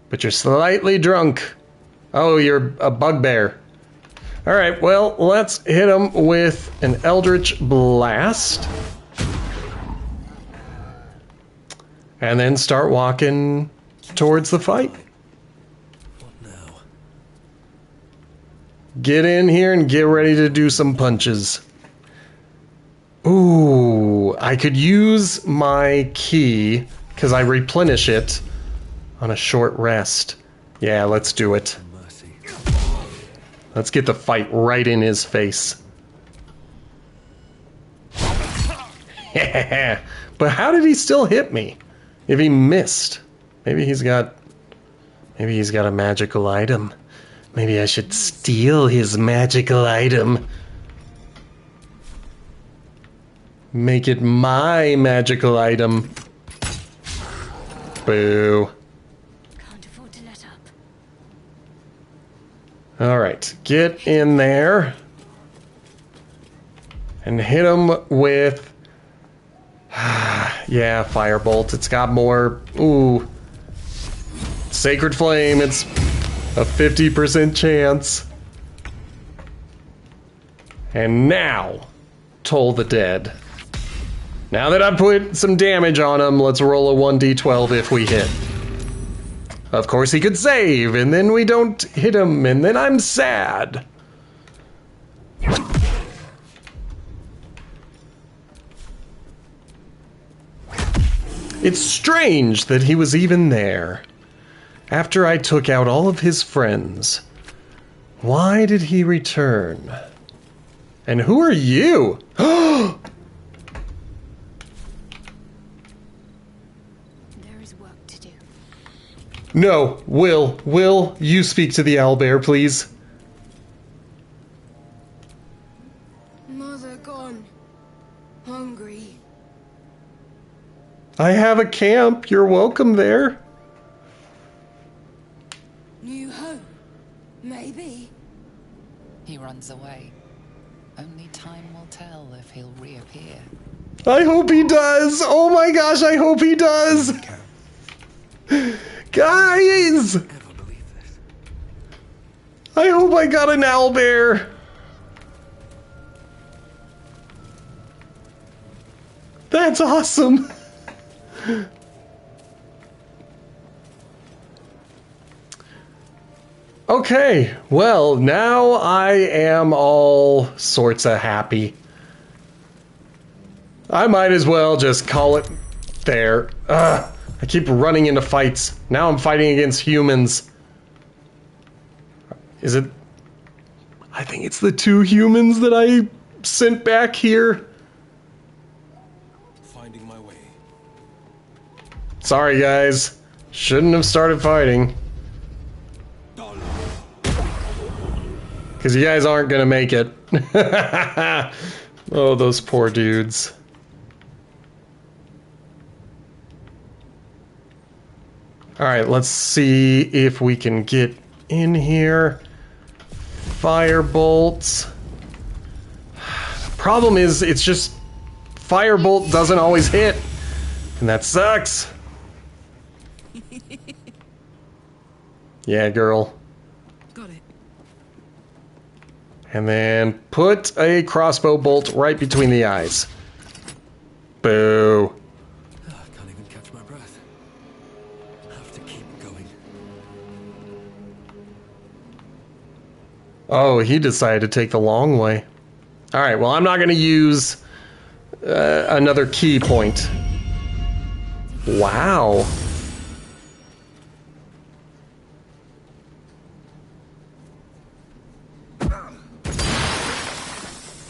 but you're slightly drunk. Oh, you're a bugbear. Alright, well, let's hit him with an Eldritch Blast. And then start walking towards the fight. Get in here and get ready to do some punches. Ooh, I could use my key, because I replenish it on a short rest. Yeah, let's do it. Let's get the fight right in his face. But how did he still hit me? If he missed. Maybe he's got a magical item. Maybe I should steal his magical item. Make it my magical item. Boo. Can't afford to let up. Alright, get in there. And hit him with... yeah, Firebolt. It's got more... Ooh. Sacred Flame. It's... A 50% chance. And now, Toll the Dead. Now that I've put some damage on him, let's roll a 1d12 if we hit. Of course he could save, and then we don't hit him, and then I'm sad. It's strange that he was even there. After I took out all of his friends, why did he return? And who are you? There is work to do. No, Will, you speak to the owlbear, please. Mother gone. Hungry. I have a camp. You're welcome there. New home. Maybe. He runs away. Only time will tell if he'll reappear. I hope he does. Oh my gosh, I hope he does. Guys! I hope I got an owlbear. That's awesome. Okay, well, now I am all sorts of happy. I might as well just call it there. I keep running into fights. Now I'm fighting against humans. Is it... I think it's the 2 humans that I sent back here. Finding my way. Sorry, guys. Shouldn't have started fighting. Because you guys aren't going to make it. Oh, those poor dudes. Alright, let's see if we can get in here. Firebolt. Problem is, it's just... Firebolt doesn't always hit. And that sucks. Yeah, girl. Got it. And then put a crossbow bolt right between the eyes. Boo. I can't even catch my breath. Have to keep going. Oh, he decided to take the long way. Alright, well, I'm not going to use another key point. Wow.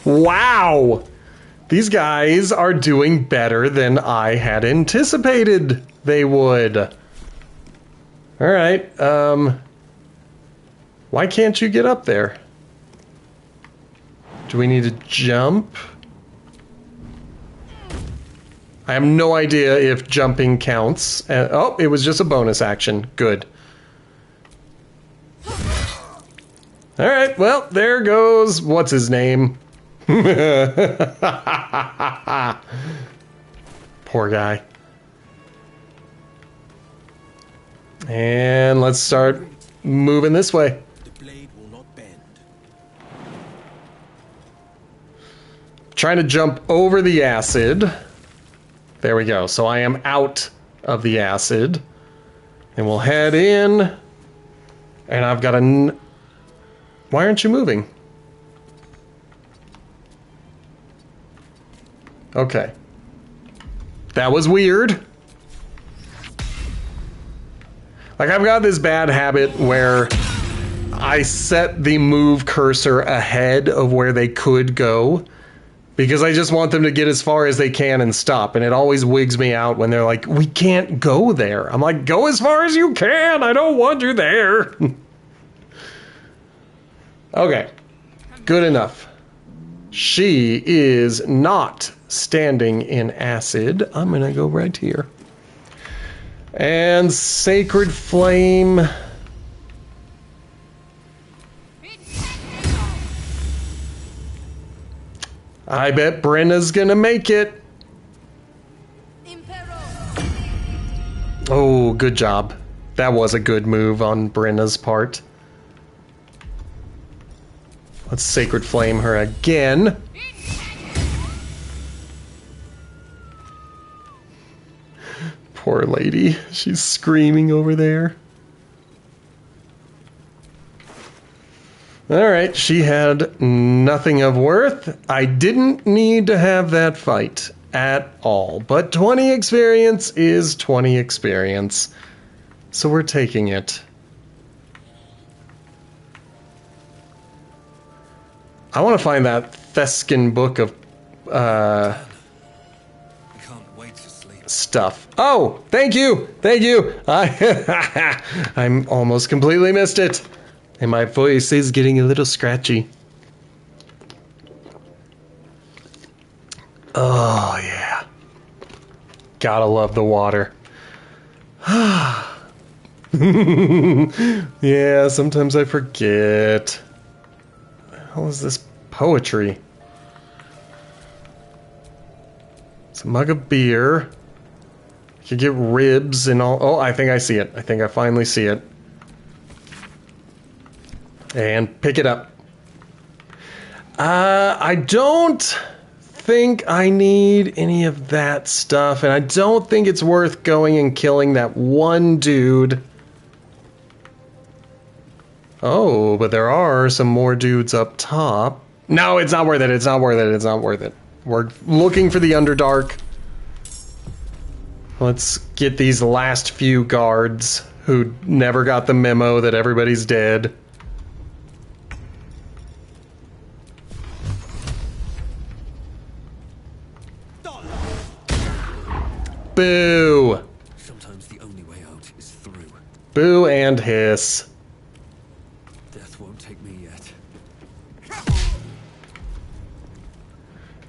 Wow! These guys are doing better than I had anticipated they would. Alright, why can't you get up there? Do we need to jump? I have no idea if jumping counts. Oh, it was just a bonus action. Good. Alright, well, there goes... What's his name? Poor guy. And let's start moving this way. The blade will not bend. Trying to jump over the acid. There we go. So I am out of the acid. And we'll head in. And I've got a... Why aren't you moving? Okay. That was weird. Like, I've got this bad habit where I set the move cursor ahead of where they could go because I just want them to get as far as they can and stop. And it always wigs me out when they're like, we can't go there. I'm like, go as far as you can. I don't want you there. Okay. Good enough. She is not standing in acid. I'm gonna go right here. And Sacred Flame. I bet Brenna's gonna make it. Oh, good job. That was a good move on Brenna's part. Let's Sacred Flame her again. Poor lady. She's screaming over there. Alright, she had nothing of worth. I didn't need to have that fight at all. But 20 experience is 20 experience. So we're taking it. I want to find that Theskin book of stuff. Oh, thank you. Thank you. I'm almost completely missed it. And my voice is getting a little scratchy. Oh, yeah. Gotta love the water. Yeah, sometimes I forget. What the hell is this poetry? It's a mug of beer. You could get ribs and all. Oh, I think I see it. I think I finally see it. And pick it up. I don't think I need any of that stuff, and I don't think it's worth going and killing that one dude. Oh, but there are some more dudes up top. No, it's not worth it. It's not worth it. It's not worth it. We're looking for the Underdark. Let's get these last few guards who never got the memo that everybody's dead. Boo! Sometimes the only way out is through. Boo and hiss. Death won't take me yet.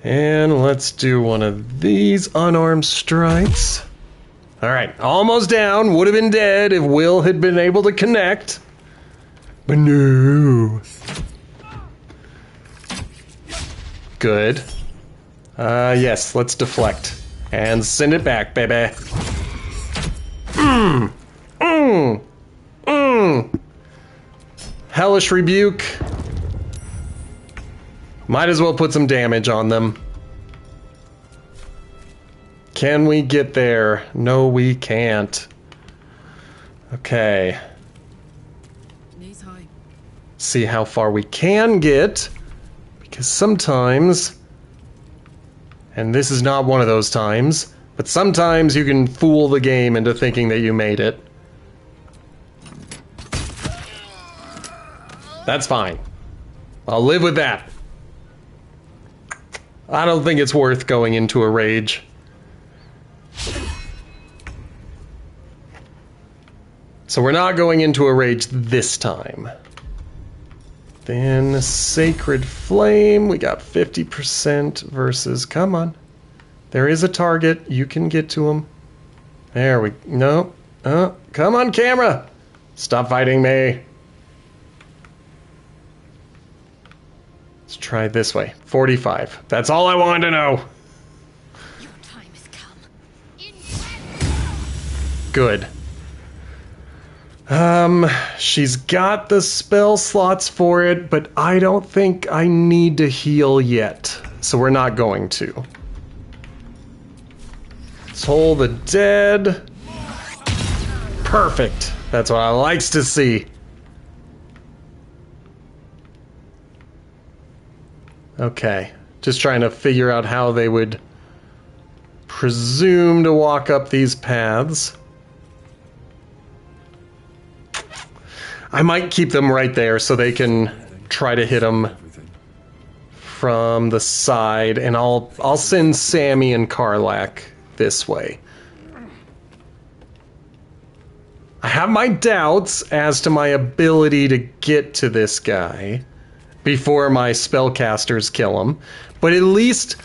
And let's do one of these unarmed strikes. Alright, almost down. Would have been dead if Will had been able to connect. But no. Good. Yes, let's deflect. And send it back, baby. Hellish Rebuke. Might as well put some damage on them. Can we get there? No, we can't. Okay. Knees high. See how far we can get. Because sometimes... And this is not one of those times, but sometimes you can fool the game into thinking that you made it. That's fine. I'll live with that. I don't think it's worth going into a rage. So we're not going into a rage this time. Then Sacred Flame, we got 50% versus, come on. There is a target, you can get to him. There we, no. Come on camera! Stop fighting me. Let's try this way, 45. That's all I wanted to know. Your time has come. Good. She's got the spell slots for it, but I don't think I need to heal yet. So we're not going to. Toll the dead. Perfect. That's what I likes to see. Okay. Just trying to figure out how they would presume to walk up these paths. I might keep them right there so they can try to hit them from the side, and I'll send Sammy and Karlach this way. I have my doubts as to my ability to get to this guy before my spellcasters kill him, but at least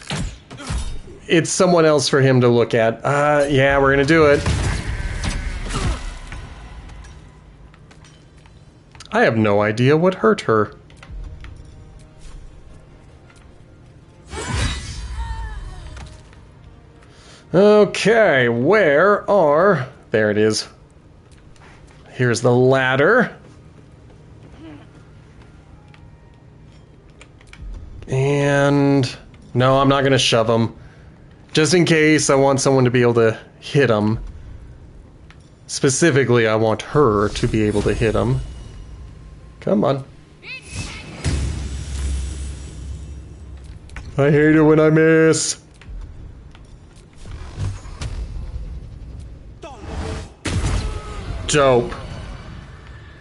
it's someone else for him to look at. Yeah, we're gonna do it. I have no idea what hurt her. Okay, where are... There it is. Here's the ladder. And no, I'm not going to shove him. Just in case I want someone to be able to hit him. Specifically, I want her to be able to hit him. Come on. I hate it when I miss. Dope.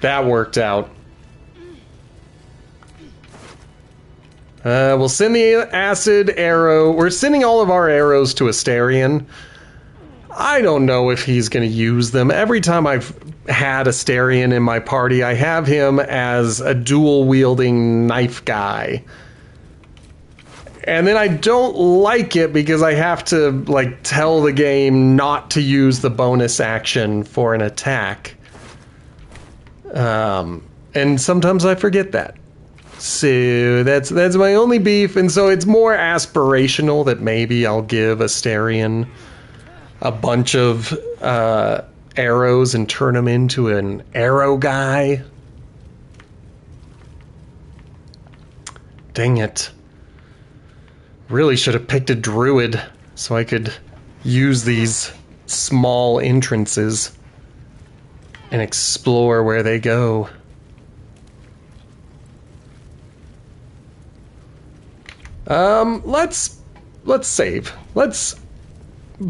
That worked out. We'll send the acid arrow. We're sending all of our arrows to Asterion. I don't know if he's going to use them. Every time I've had Asterion in my party, I have him as a dual-wielding knife guy. And then I don't like it because I have to, like, tell the game not to use the bonus action for an attack. And sometimes I forget that. So that's my only beef, and so it's more aspirational that maybe I'll give Asterion a bunch of arrows and turn him into an arrow guy. Dang it. Really should have picked a druid so I could use these small entrances and explore where they go. Let's save. Let's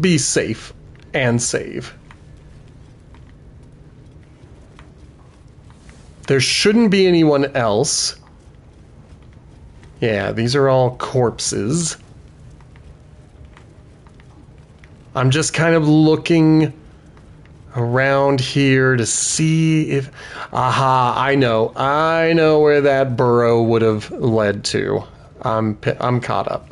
be safe and save. There shouldn't be anyone else. Yeah, these are all corpses. I'm just kind of looking around here to see if... Aha, I know where that burrow would have led to. I'm caught up.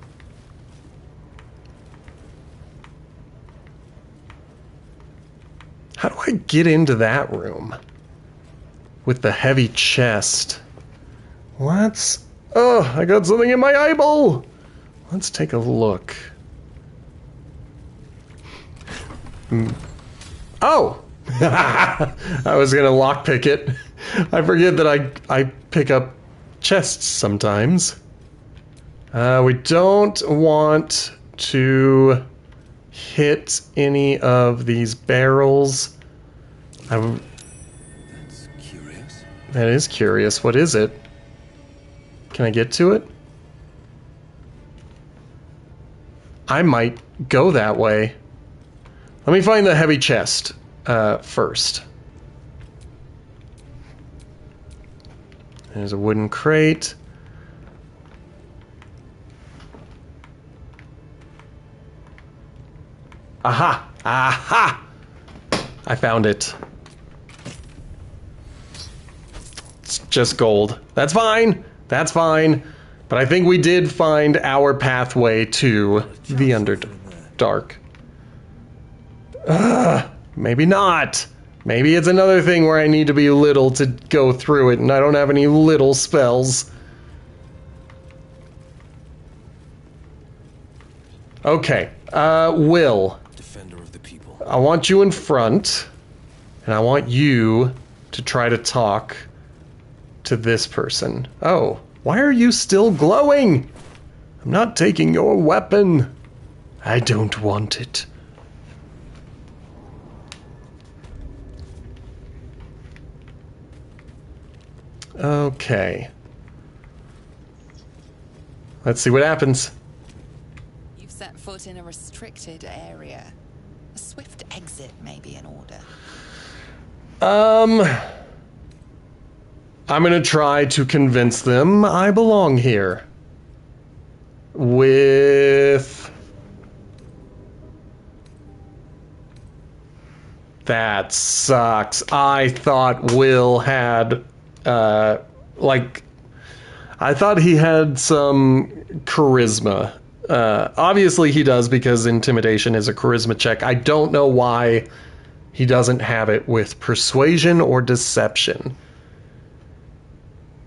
How do I get into that room? With the heavy chest. What? Oh, I got something in my eyeball! Let's take a look. Oh! I was gonna lockpick it. I forget that I pick up chests sometimes. We don't want to hit any of these barrels. That's curious. That is curious. What is it? Can I get to it? I might go that way. Let me find the heavy chest first. There's a wooden crate. Aha! Aha! I found it. It's just gold. That's fine. That's fine. But I think we did find our pathway to the Underdark. Maybe not. Maybe it's another thing where I need to be little to go through it, and I don't have any little spells. Okay. Will. Defender of the people. I want you in front, and I want you to try to talk to this person. Oh, why are you still glowing? I'm not taking your weapon. I don't want it. Okay. Let's see what happens. You've set foot in a restricted area. A swift exit may be in order. I'm gonna try to convince them I belong here. With... That sucks. I thought Will had, I thought he had some charisma. Obviously he does because intimidation is a charisma check. I don't know why he doesn't have it with persuasion or deception.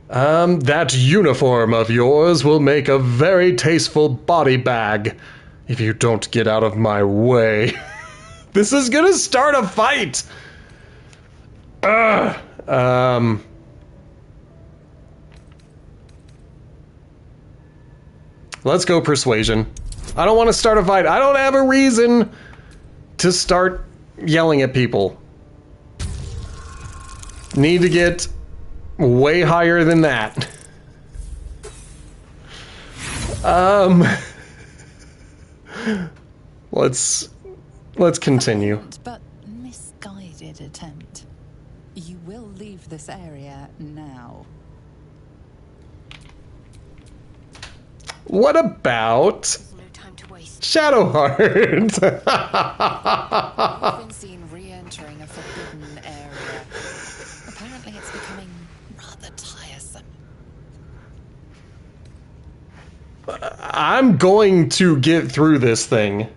That uniform of yours will make a very tasteful body bag if you don't get out of my way. This is gonna start a fight! let's go persuasion. I don't want to start a fight. I don't have a reason to start yelling at people. Need to get way higher than that. Let's continue. But misguided attempt. You will leave this area now. What about Shadowheart? I've been seen re-entering a forbidden area. Apparently it's becoming rather tiresome. I'm going to get through this thing.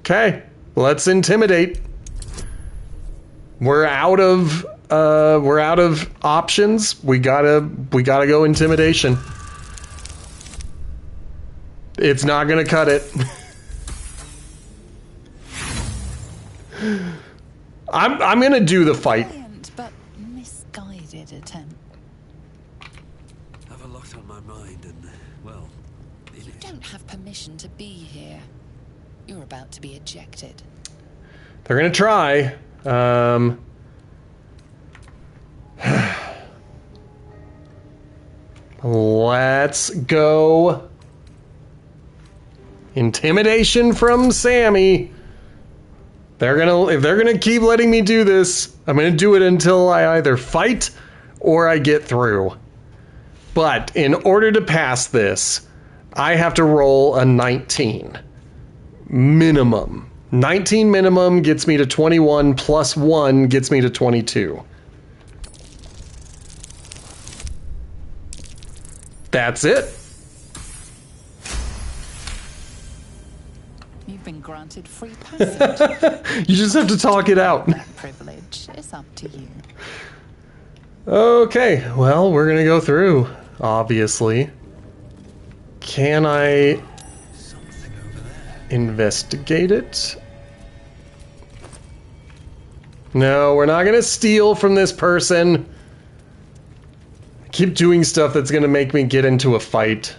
Okay, let's intimidate. We're out of options. We gotta go intimidation. It's not gonna cut it. I'm gonna do the fight. Brilliant, but misguided attempt. Have a lot on my mind, and well, You don't have permission to be here. You're about to be ejected. They're gonna try. Let's go. Intimidation from Sammy. If they're gonna keep letting me do this, I'm gonna do it until I either fight or I get through. But in order to pass this, I have to roll a 19. Minimum. 19 minimum gets me to 21, plus 1 gets me to 22. That's it. You've been granted free passage. You just have to talk it out. That privilege is up to you. Okay, well, we're gonna go through, obviously. Can I investigate it? No, we're not gonna steal from this person. Keep doing stuff that's gonna make me get into a fight.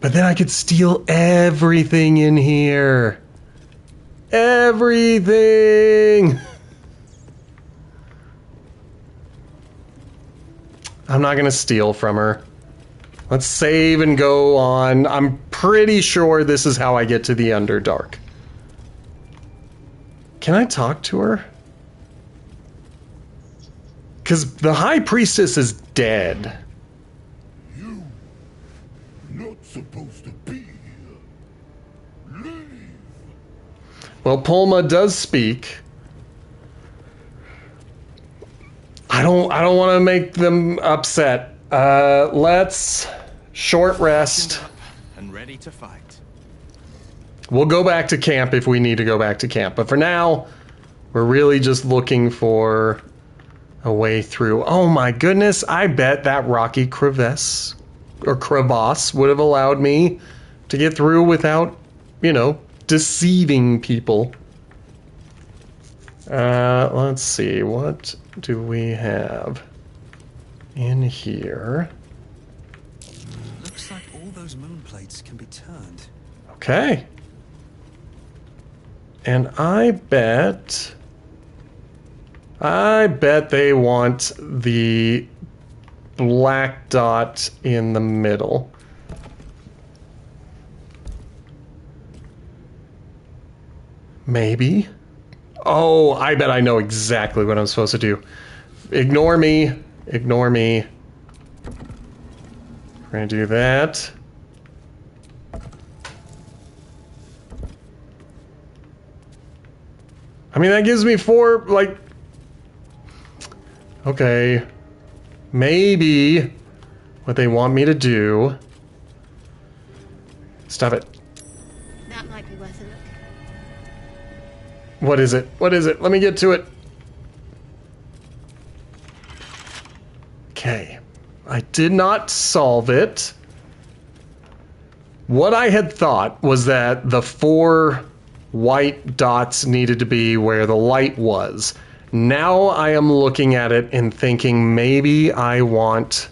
But then I could steal everything in here. Everything! I'm not gonna steal from her. Let's save and go on. I'm pretty sure this is how I get to the Underdark. Can I talk to her? Because the High Priestess is dead. You not supposed to be here. Leave. Well, Pulma does speak. I don't want to make them upset. Let's short rest. And ready to fight. We'll go back to camp if we need to go back to camp. But for now, we're really just looking for a way through. Oh my goodness, I bet that rocky crevasse would have allowed me to get through without, deceiving people. Let's see, what do we have in here? looks like all those moon plates can be turned. Okay. And I bet they want the black dot in the middle. Maybe. Oh, I bet I know exactly what I'm supposed to do. Ignore me. Ignore me. We're gonna do that. I mean, that gives me 4, like... Okay. Maybe what they want me to do... Stop it. That might be worth a look. What is it? What is it? Let me get to it. Okay. I did not solve it. What I had thought was that the 4 white dots needed to be where the light was, Now I am looking at it and thinking maybe I want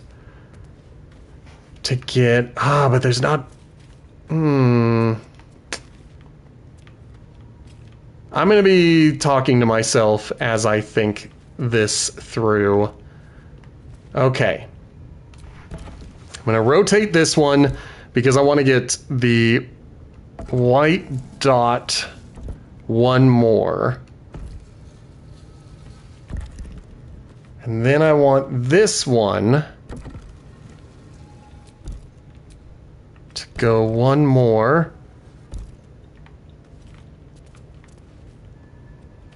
to get... but there's not... I'm going to be talking to myself as I think this through. Okay. I'm going to rotate this one because I want to get the white dot one more. And then I want this one to go one more.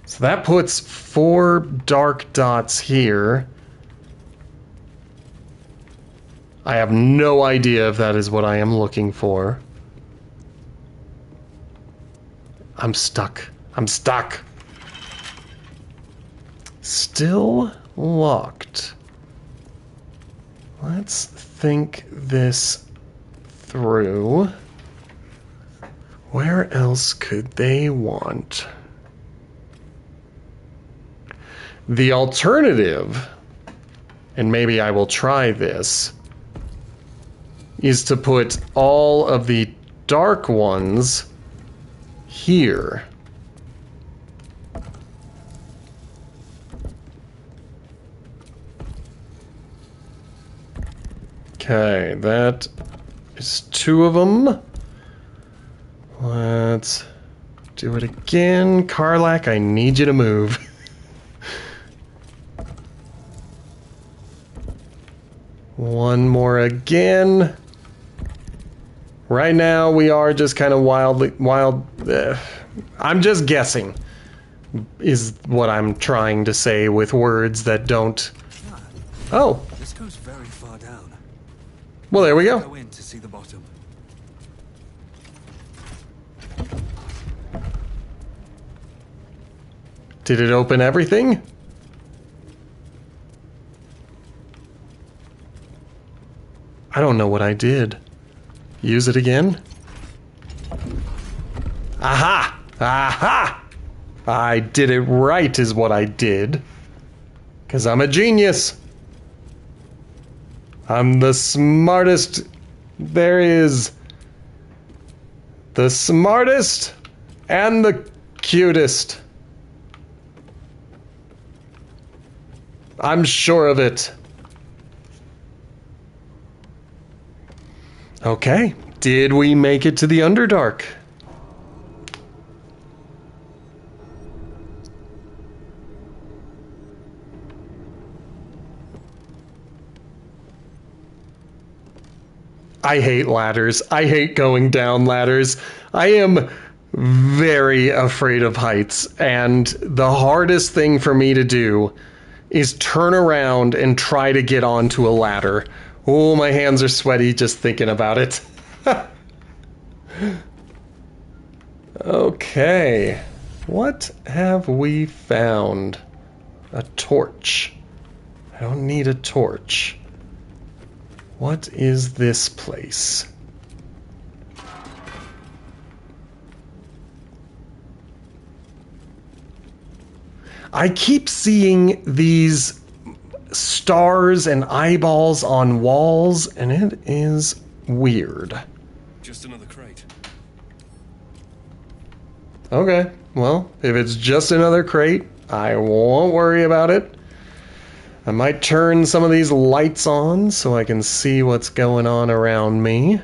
So that puts 4 dark dots here. I have no idea if that is what I am looking for. I'm stuck. I'm stuck. Still locked. Let's think this through. Where else could they want? The alternative, and maybe I will try this, is to put all of the dark ones here. Okay, that is 2 of them. Let's do it again. Karlach, I need you to move. One more again. Right now we are just kind of I'm just guessing is what I'm trying to say with words that don't... Oh. This goes very far down. Well, there we go. Go in to see the bottom. Did it open everything? I don't know what I did. Use it again? Aha! Aha! I did it right is what I did. 'Cause I'm a genius. I'm the smartest there is. The smartest and the cutest. I'm sure of it. Okay, did we make it to the Underdark? I hate ladders. I hate going down ladders. I am very afraid of heights, and the hardest thing for me to do is turn around and try to get onto a ladder. Oh, my hands are sweaty just thinking about it. Okay. What have we found? A torch. I don't need a torch. What is this place? I keep seeing these stars and eyeballs on walls, and it is weird. Just another crate. Okay, well, if it's just another crate, I won't worry about it. I might turn some of these lights on so I can see what's going on around me.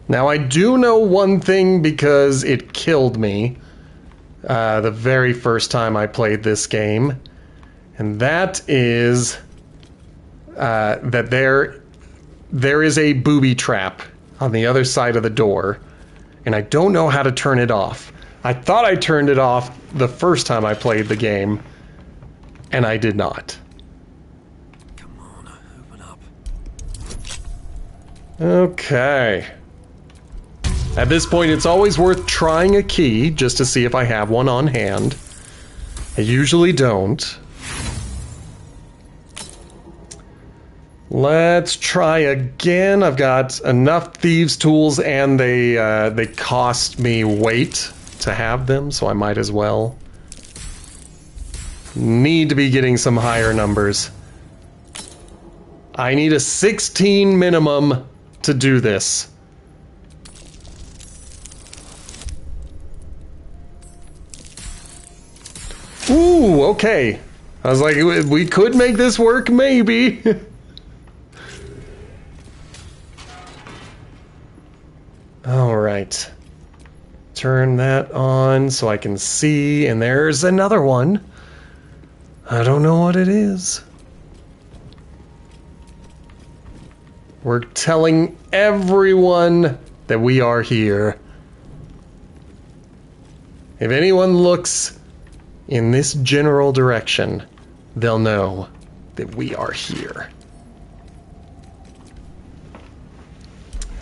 Now, I do know one thing because it killed me the very first time I played this game, and that is that there is a booby trap on the other side of the door, and I don't know how to turn it off. I thought I turned it off the first time I played the game, and I did not. Come on, open up. Okay. At this point, it's always worth trying a key just to see if I have one on hand. I usually don't. Let's try again. I've got enough thieves' tools, and they cost me weight to have them, so I might as well. Need to be getting some higher numbers. I need a 16 minimum to do this. Ooh, okay. I was like, we could make this work, maybe. All right. Turn that on so I can see, and there's another one. I don't know what it is. We're telling everyone that we are here. If anyone looks in this general direction, they'll know that we are here.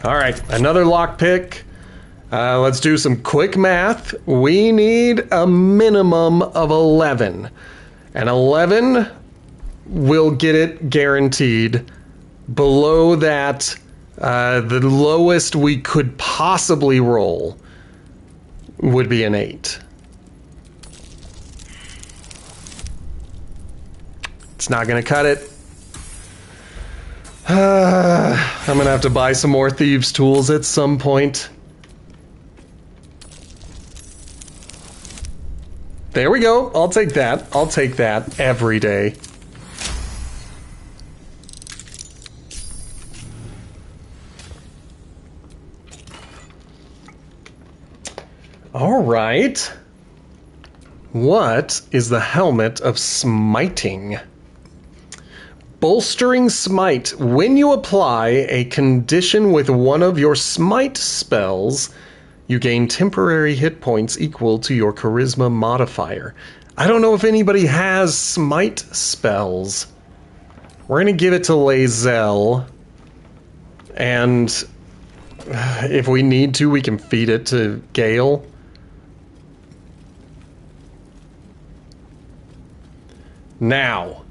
All right, another lockpick. Let's do some quick math. We need a minimum of 11. And 11 will get it guaranteed. Below that, the lowest we could possibly roll would be an 8. It's not going to cut it. I'm going to have to buy some more thieves' tools at some point. There we go. I'll take that. I'll take that every day. All right. What is the Helmet of Smiting? Bolstering Smite. When you apply a condition with one of your Smite spells, you gain temporary hit points equal to your Charisma modifier. I don't know if anybody has Smite spells. We're going to give it to Lae'zel. And if we need to, we can feed it to Gale. Now,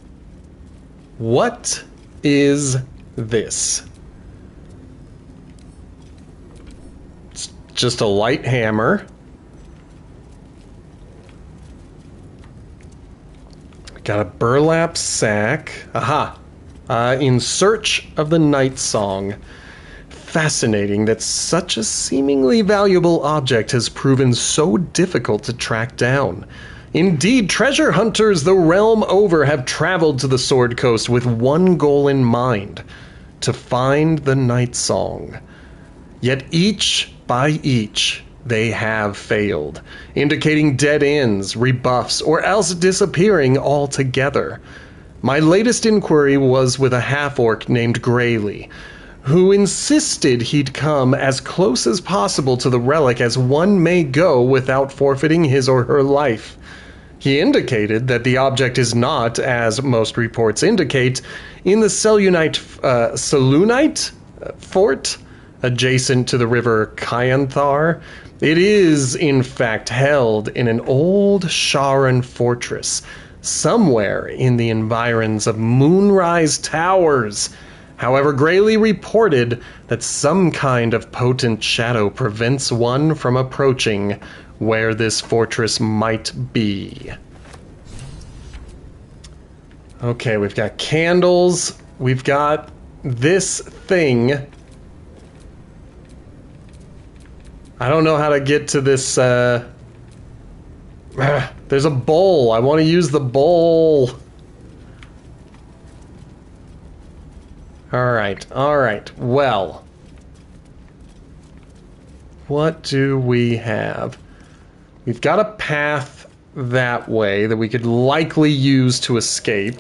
what is this? It's just a light hammer. Got a burlap sack. Aha! In Search of the Night Song. Fascinating that such a seemingly valuable object has proven so difficult to track down. Indeed, treasure hunters the realm over have traveled to the Sword Coast with one goal in mind: to find the Night Song. Yet each by each, they have failed, indicating dead ends, rebuffs, or else disappearing altogether. My latest inquiry was with a half-orc named Greylee, who insisted he'd come as close as possible to the relic as one may go without forfeiting his or her life. He indicated that the object is not, as most reports indicate, in the Selunite fort adjacent to the river Kyanthar. It is, in fact, held in an old Sharan fortress, somewhere in the environs of Moonrise Towers. However, Greylee reported that some kind of potent shadow prevents one from approaching where this fortress might be. Okay, we've got candles. We've got this thing. I don't know how to get to this. There's a bowl. I want to use the bowl. All right. Well, what do we have? We've got a path that way that we could likely use to escape.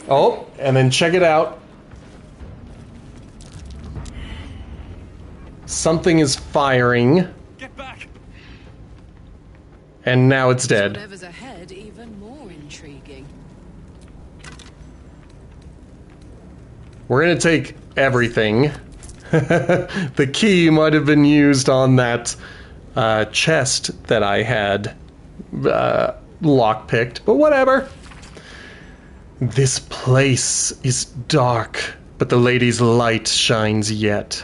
Oh, and then check it out. Something is firing. Get back. And now it's dead. Whatever's ahead, even more intriguing. We're gonna take everything. The key might have been used on that chest that I had lockpicked, but whatever. This place is dark, but the lady's light shines yet.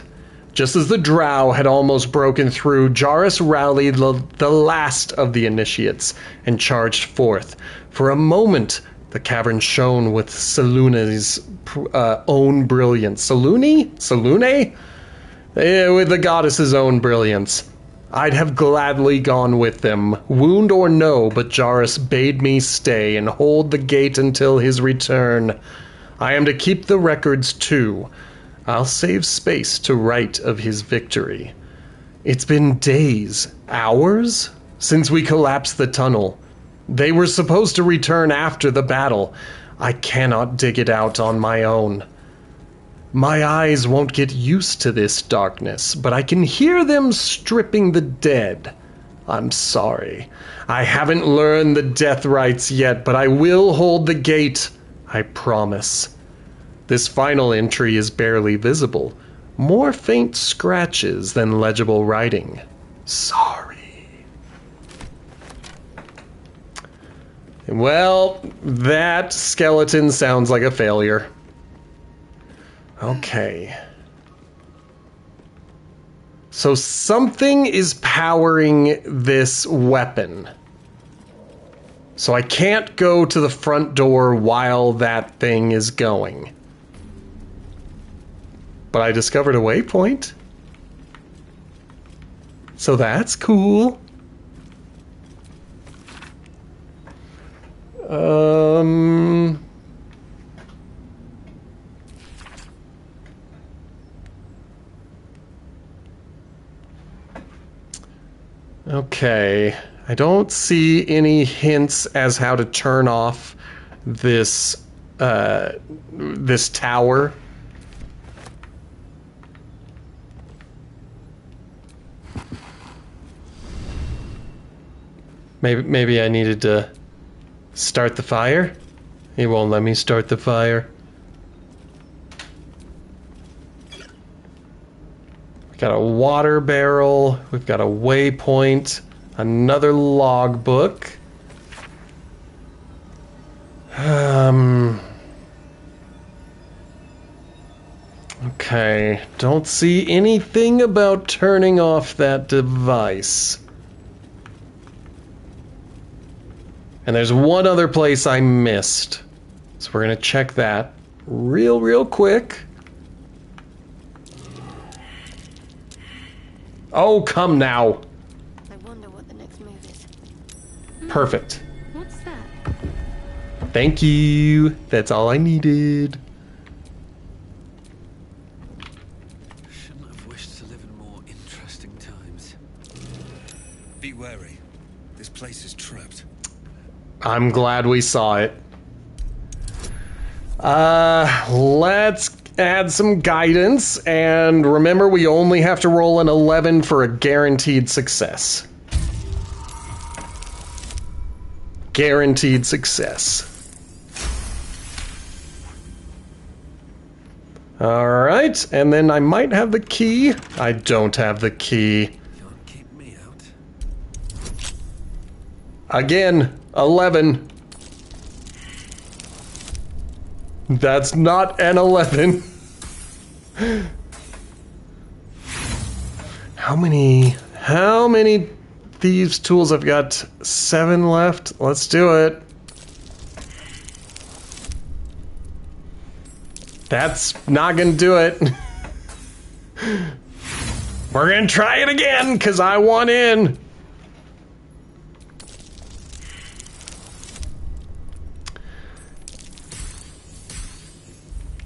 Just as the drow had almost broken through, Jarrus rallied the last of the initiates and charged forth. For a moment, the cavern shone with Saluna's own brilliance. Salune? With the goddess's own brilliance. I'd have gladly gone with them, wound or no, but Jarrus bade me stay and hold the gate until his return. I am to keep the records too. I'll save space to write of his victory. It's been days, hours, since we collapsed the tunnel. They were supposed to return after the battle. I cannot dig it out on my own. My eyes won't get used to this darkness, but I can hear them stripping the dead. I'm sorry. I haven't learned the death rites yet, but I will hold the gate. I promise. This final entry is barely visible. More faint scratches than legible writing. Sorry. Well, that skeleton sounds like a failure. Okay. So something is powering this weapon. So I can't go to the front door while that thing is going. But I discovered a waypoint. So that's cool. Okay. I don't see any hints as how to turn off this this tower. Maybe I needed to start the fire? He won't let me start the fire. We got a water barrel. We've got a waypoint. Another logbook. Okay. Don't see anything about turning off that device. And there's one other place I missed. So we're going to check that real quick. Oh, come now. I wonder what the next move is. Perfect. What's that? Thank you. That's all I needed. Shouldn't have wished to live in more interesting times. Be wary. This place is trapped. I'm glad we saw it. Let's add some guidance, and remember we only have to roll an 11 for a guaranteed success. Guaranteed success. Alright, and then I might have the key. I don't have the key. Can't keep me out. Again, 11. That's not an 11. How many thieves' tools? I've got 7 left. Let's do it. That's not gonna do it. We're gonna try it again, because I want in.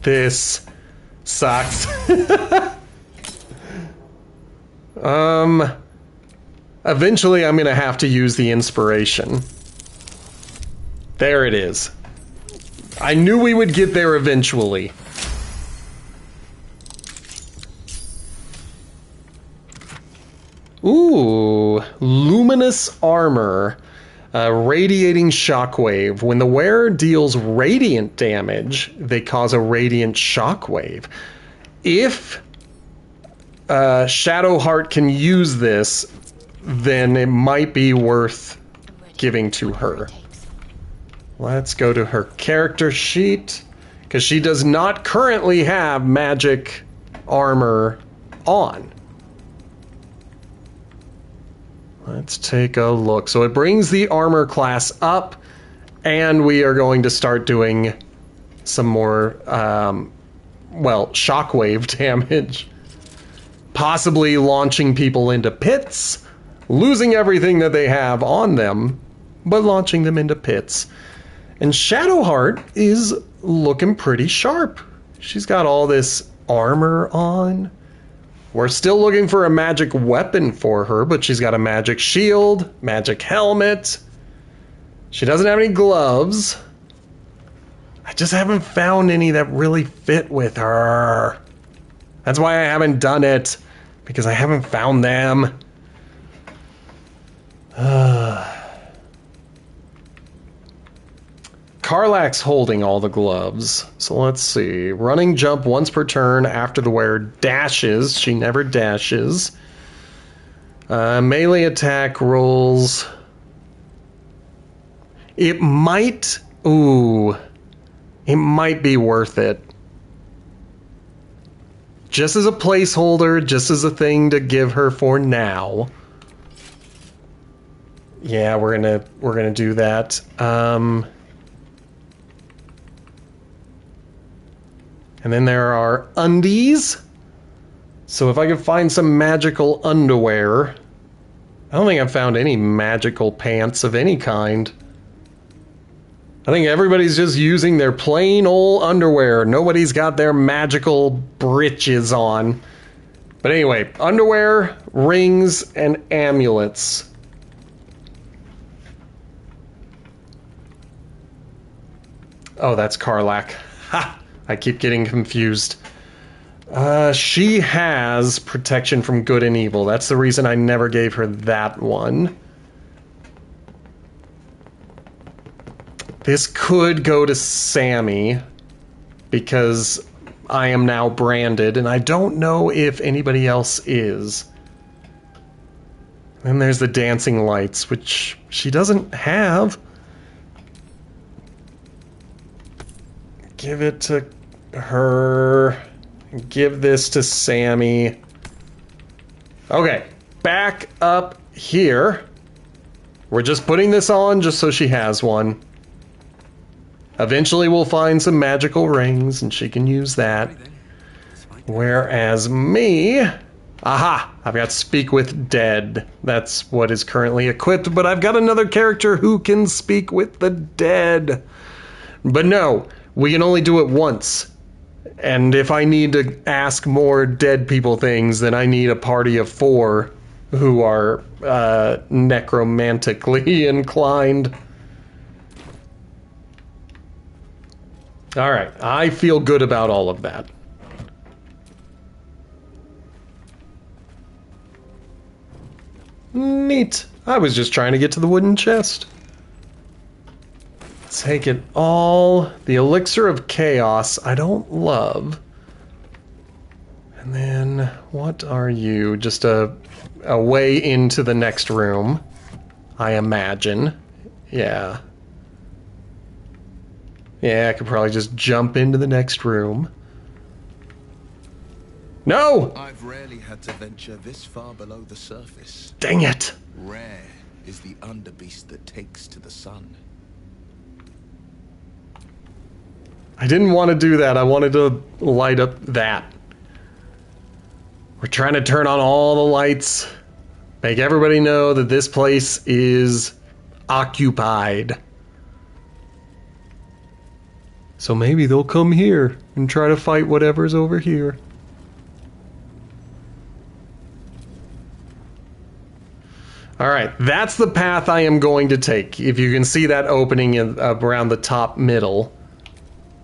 This sucks. Eventually I'm gonna have to use the inspiration. There it is. I knew we would get there eventually. Ooh, luminous armor. Radiating shockwave. When the wearer deals radiant damage, they cause a radiant shockwave. If Shadowheart can use this, then it might be worth giving to her. Let's go to her character sheet, because she does not currently have magic armor on. Let's take a look. So it brings the armor class up, and we are going to start doing some more, shockwave damage. Possibly launching people into pits, losing everything that they have on them, but launching them into pits. And Shadowheart is looking pretty sharp. She's got all this armor on. We're still looking for a magic weapon for her, but she's got a magic shield, magic helmet. She doesn't have any gloves. I just haven't found any that really fit with her. That's why I haven't done it, because I haven't found them. Karlach's holding all the gloves. So let's see. Running jump once per turn after the wearer dashes. She never dashes. Melee attack rolls. It might... Ooh. It might be worth it. Just as a placeholder, just as a thing to give her for now. Yeah, we're gonna do that. And then there are undies. So if I could find some magical underwear. I don't think I've found any magical pants of any kind. I think everybody's just using their plain old underwear. Nobody's got their magical breeches on. But anyway, underwear, rings, and amulets. Oh, that's Karlach. Ha! I keep getting confused. She has protection from good and evil. That's the reason I never gave her that one. This could go to Sammy, because I am now branded, and I don't know if anybody else is. Then there's the dancing lights, which she doesn't have. Give it to her. Give this to Sammy. Okay, back up here. We're just putting this on just so she has one. Eventually we'll find some magical rings and she can use that. Whereas me... Aha! I've got Speak with Dead. That's what is currently equipped, but I've got another character who can speak with the dead. But no, we can only do it once. And if I need to ask more dead people things, then I need a party of 4 who are necromantically inclined. Alright, I feel good about all of that. Neat. I was just trying to get to the wooden chest. Take it all. The elixir of chaos I don't love. And then, what are you? Just a way into the next room, I imagine. Yeah. Yeah, I could probably just jump into the next room. No! I've rarely had to venture this far below the surface. Dang it! Rare is the underbeast that takes to the sun. I didn't want to do that. I wanted to light up that. We're trying to turn on all the lights. Make everybody know that this place is occupied. So maybe they'll come here and try to fight whatever's over here. Alright, that's the path I am going to take. If you can see that opening around the top middle.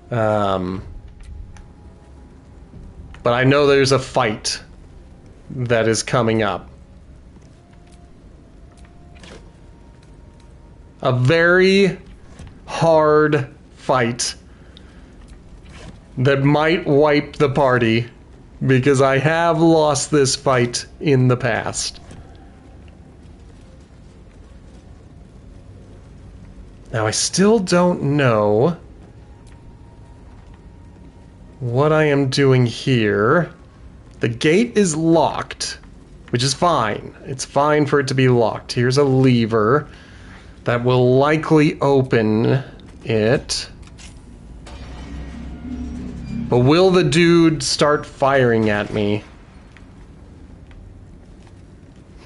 But I know there's a fight that is coming up. A very hard fight that might wipe the party, because I have lost this fight in the past. Now, I still don't know what I am doing here. The gate is locked, which is fine. It's fine for it to be locked. Here's a lever that will likely open it. But will the dude start firing at me?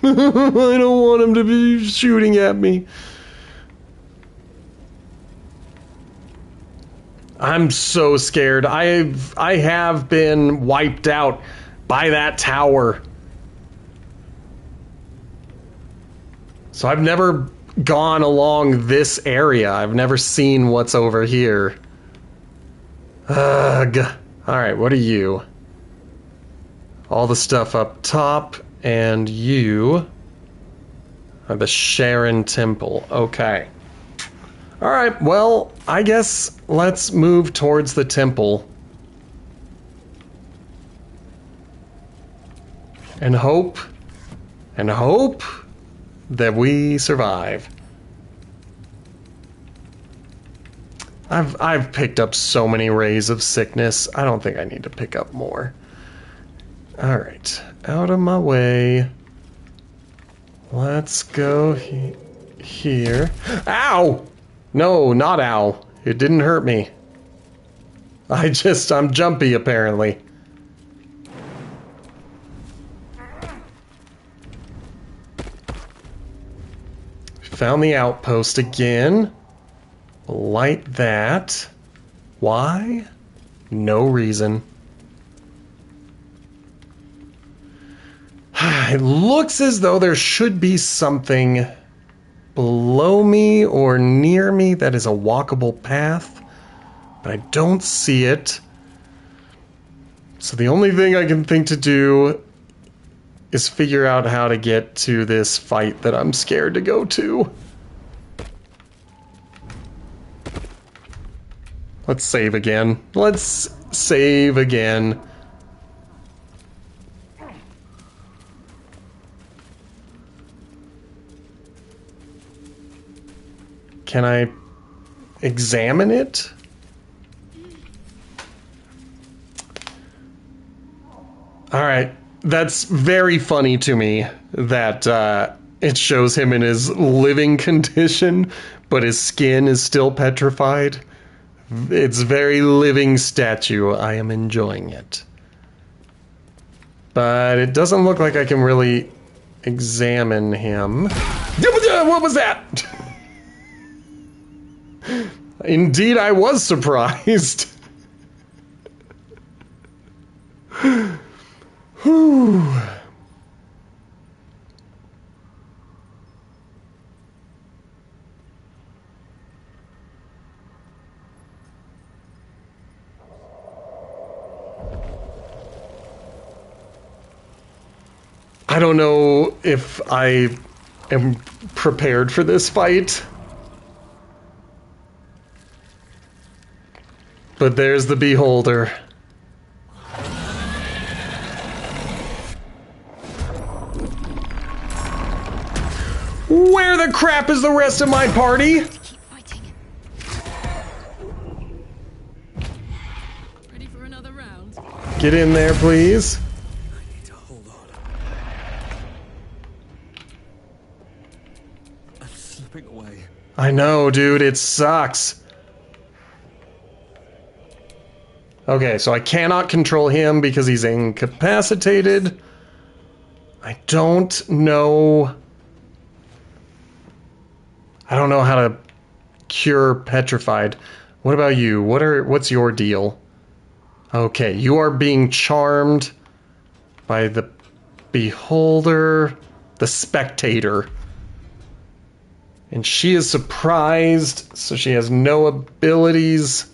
I don't want him to be shooting at me. I'm so scared. I have been wiped out by that tower. So I've never gone along this area. I've never seen what's over here. Ugh. Alright, what are you? All the stuff up top, and you are the Sharon Temple. Okay. Alright, well, I guess let's move towards the temple. And hope that we survive. I've picked up so many rays of sickness. I don't think I need to pick up more. Alright, out of my way. Let's go here. Ow! No, not ow. It didn't hurt me. I'm jumpy apparently. Found the outpost again. Light that. Why? No reason. It looks as though there should be something below me or near me that is a walkable path, but I don't see it. So the only thing I can think to do is figure out how to get to this fight that I'm scared to go to. Let's save again. Let's save again. Can I examine it? Alright, that's very funny to me that it shows him in his living condition, but his skin is still petrified. It's very living statue. I am enjoying it. But it doesn't look like I can really examine him. What was that? Indeed, I was surprised. Whew. I don't know if I am prepared for this fight. But there's the beholder. Where the crap is the rest of my party? Ready for another round? Get in there, please. I need to hold on. I'm slipping away. I know, dude, it sucks. Okay, so I cannot control him because he's incapacitated. I don't know how to cure petrified. What about you? What's your deal? Okay, you are being charmed by the beholder, the spectator. And she is surprised, so she has no abilities.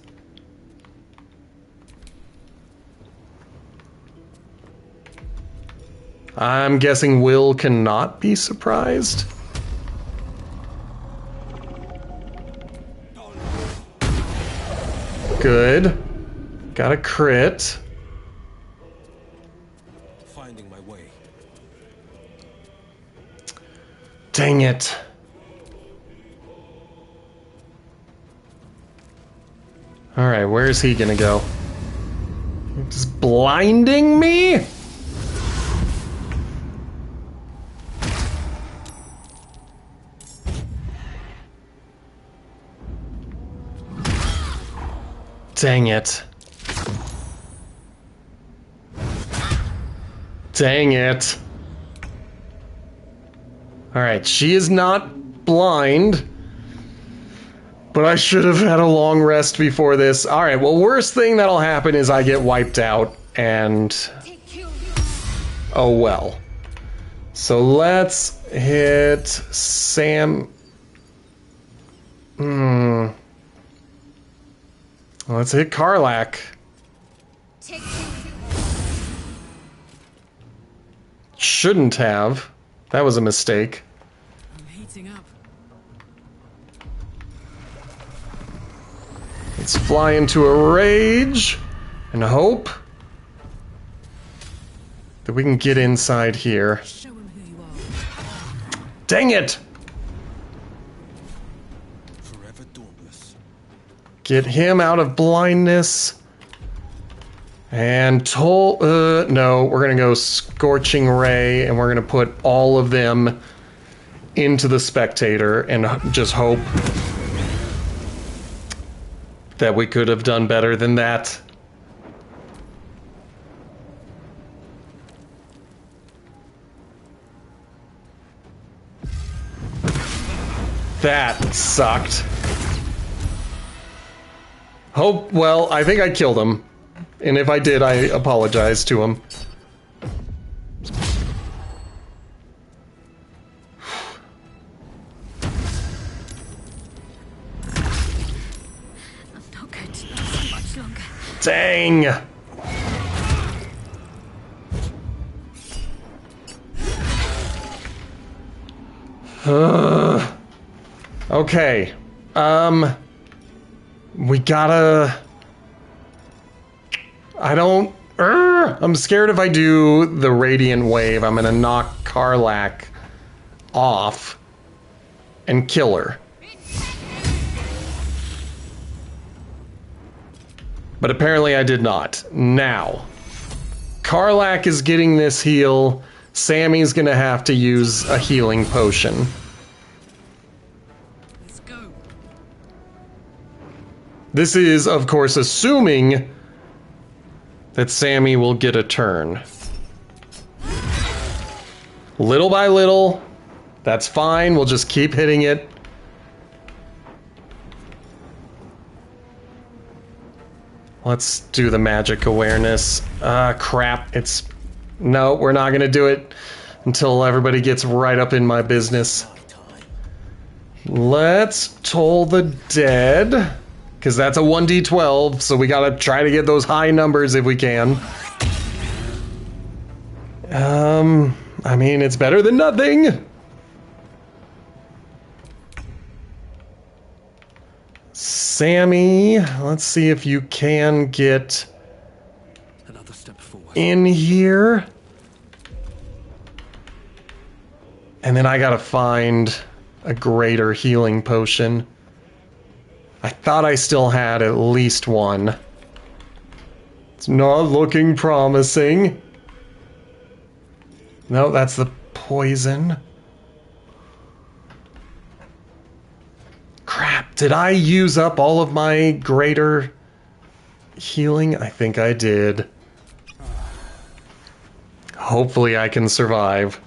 I'm guessing Will cannot be surprised. Good. Got a crit. Finding my way. Dang it. Alright, where is he gonna go? Just blinding me? Dang it. Dang it. Alright, she is not blind. But I should have had a long rest before this. Alright, well, worst thing that'll happen is I get wiped out, and... oh well. So let's hit Sam... Let's hit Karlach. Shouldn't have. That was a mistake. I'm heating up. Let's fly into a rage and hope that we can get inside here. Show him who you are. Dang it! Forever dauntless. Get him out of blindness. And no, we're gonna go Scorching Ray, and we're gonna put all of them into the Spectator and just hope that we could have done better than that. That sucked. Well, I think I killed him. And if I did, I apologize to him. I'm not going to last much longer. Dang! Okay. We gotta... I'm scared if I do the Radiant Wave, I'm gonna knock Karlach off and kill her. But apparently I did not. Now, Karlach is getting this heal. Sammy's gonna have to use a healing potion. Let's go. This is, of course, assuming that Sammy will get a turn. Little by little, that's fine, we'll just keep hitting it. Let's do the magic awareness. Crap, no, we're not gonna do it until everybody gets right up in my business. Let's Toll the Dead. Because that's a 1d12, so we gotta try to get those high numbers if we can. I mean, it's better than nothing! Sammy, let's see if you can get Another step forward. in here. And then I gotta find a greater healing potion. I thought I still had at least one. It's not looking promising. No, that's the poison. Crap, did I use up all of my greater healing? I think I did. Hopefully I can survive.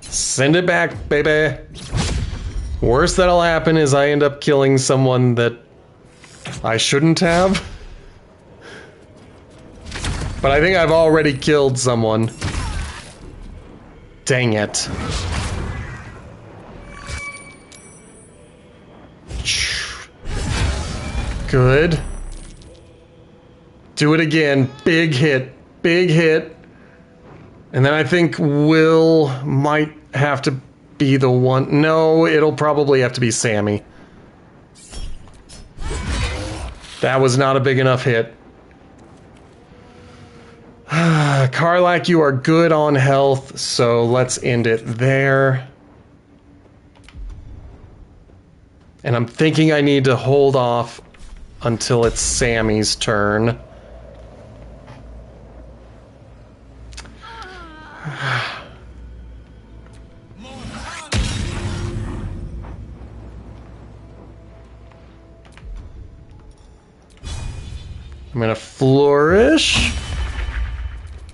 Send it back, baby. Worst that'll happen is I end up killing someone that I shouldn't have. But I think I've already killed someone. Dang it. Good. Do it again. Big hit. Big hit. And then I think Will might have to be the one. No, it'll probably have to be Sammy. That was not a big enough hit. Karlach, you are good on health, so let's end it there. And I'm thinking I need to hold off until it's Sammy's turn. I'm gonna flourish.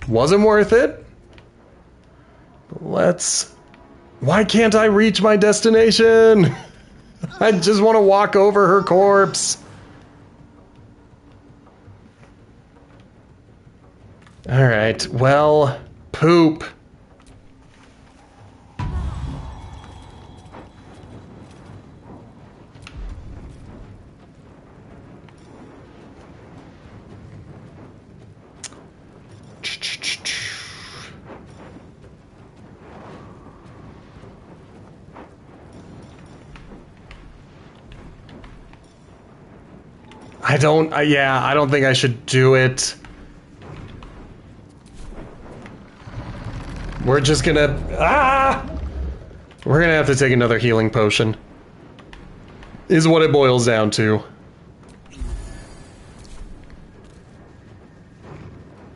Wasn't worth it. Let's... Why can't I reach my destination? I just want to walk over her corpse. Alright, well, poop. I don't think I should do it. We're just gonna... We're gonna have to take another healing potion. Is what it boils down to.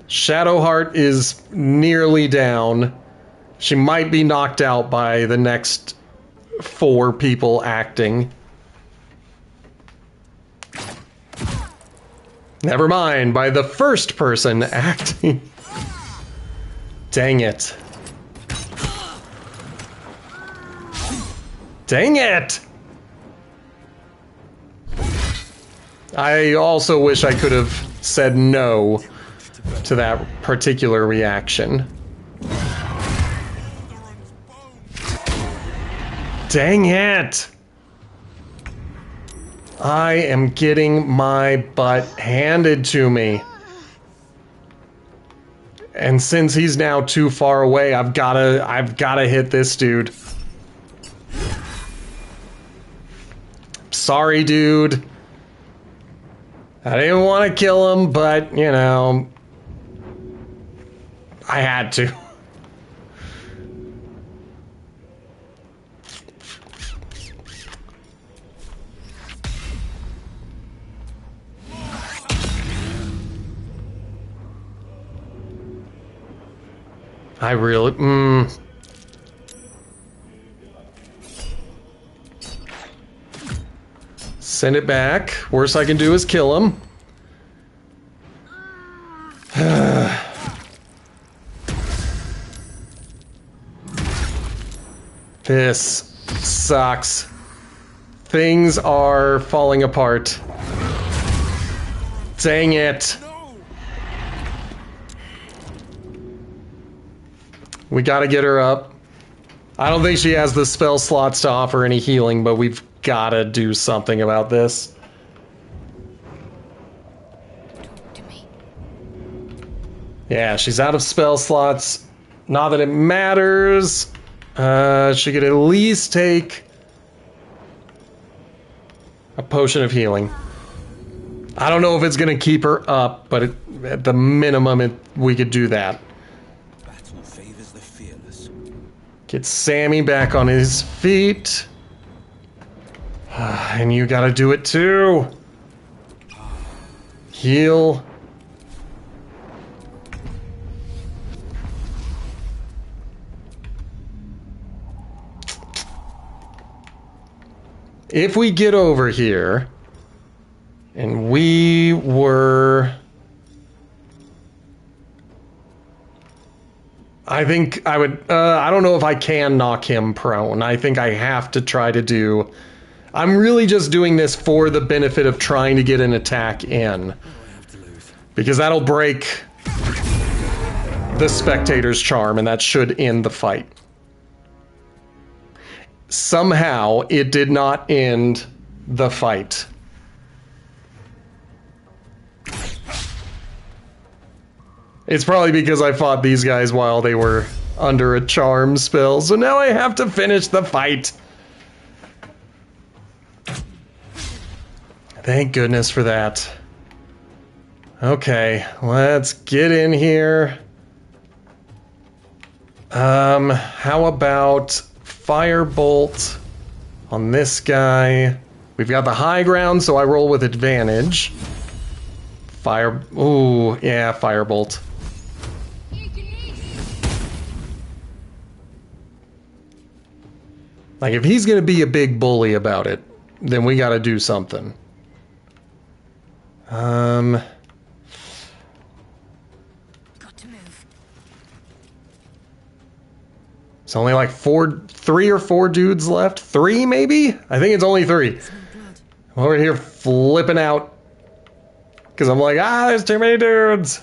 Shadowheart is nearly down. She might be knocked out by the next 4 people acting. Never mind, by the first person acting. Dang it. Dang it! I also wish I could have said no to that particular reaction. Dang it! I am getting my butt handed to me. And since he's now too far away, I've gotta hit this dude. Sorry, dude. I didn't want to kill him, but, you know, I had to. I really... Send it back. Worst I can do is kill him. This sucks. Things are falling apart. Dang it. We gotta get her up. I don't think she has the spell slots to offer any healing, but we've gotta do something about this. Yeah, she's out of spell slots. Not that it matters. She could at least take a potion of healing. I don't know if it's gonna keep her up, but at the minimum, we could do that. Get Sammy back on his feet. And you gotta do it too. Heal. If we get over here, and we were... I think I would... I don't know if I can knock him prone. I think I have to try to do... I'm really just doing this for the benefit of trying to get an attack in. Because that'll break the spectator's charm, and that should end the fight. Somehow, it did not end the fight. It's probably because I fought these guys while they were under a charm spell, so now I have to finish the fight. Thank goodness for that. Okay, let's get in here. How about firebolt on this guy? We've got the high ground, so I roll with advantage. Ooh, yeah, firebolt. Like, if he's gonna be a big bully about it, then we gotta do something. It's only like 3 or 4 dudes left. 3, maybe? I think it's only 3. I'm over here flipping out. Because I'm like, there's too many dudes.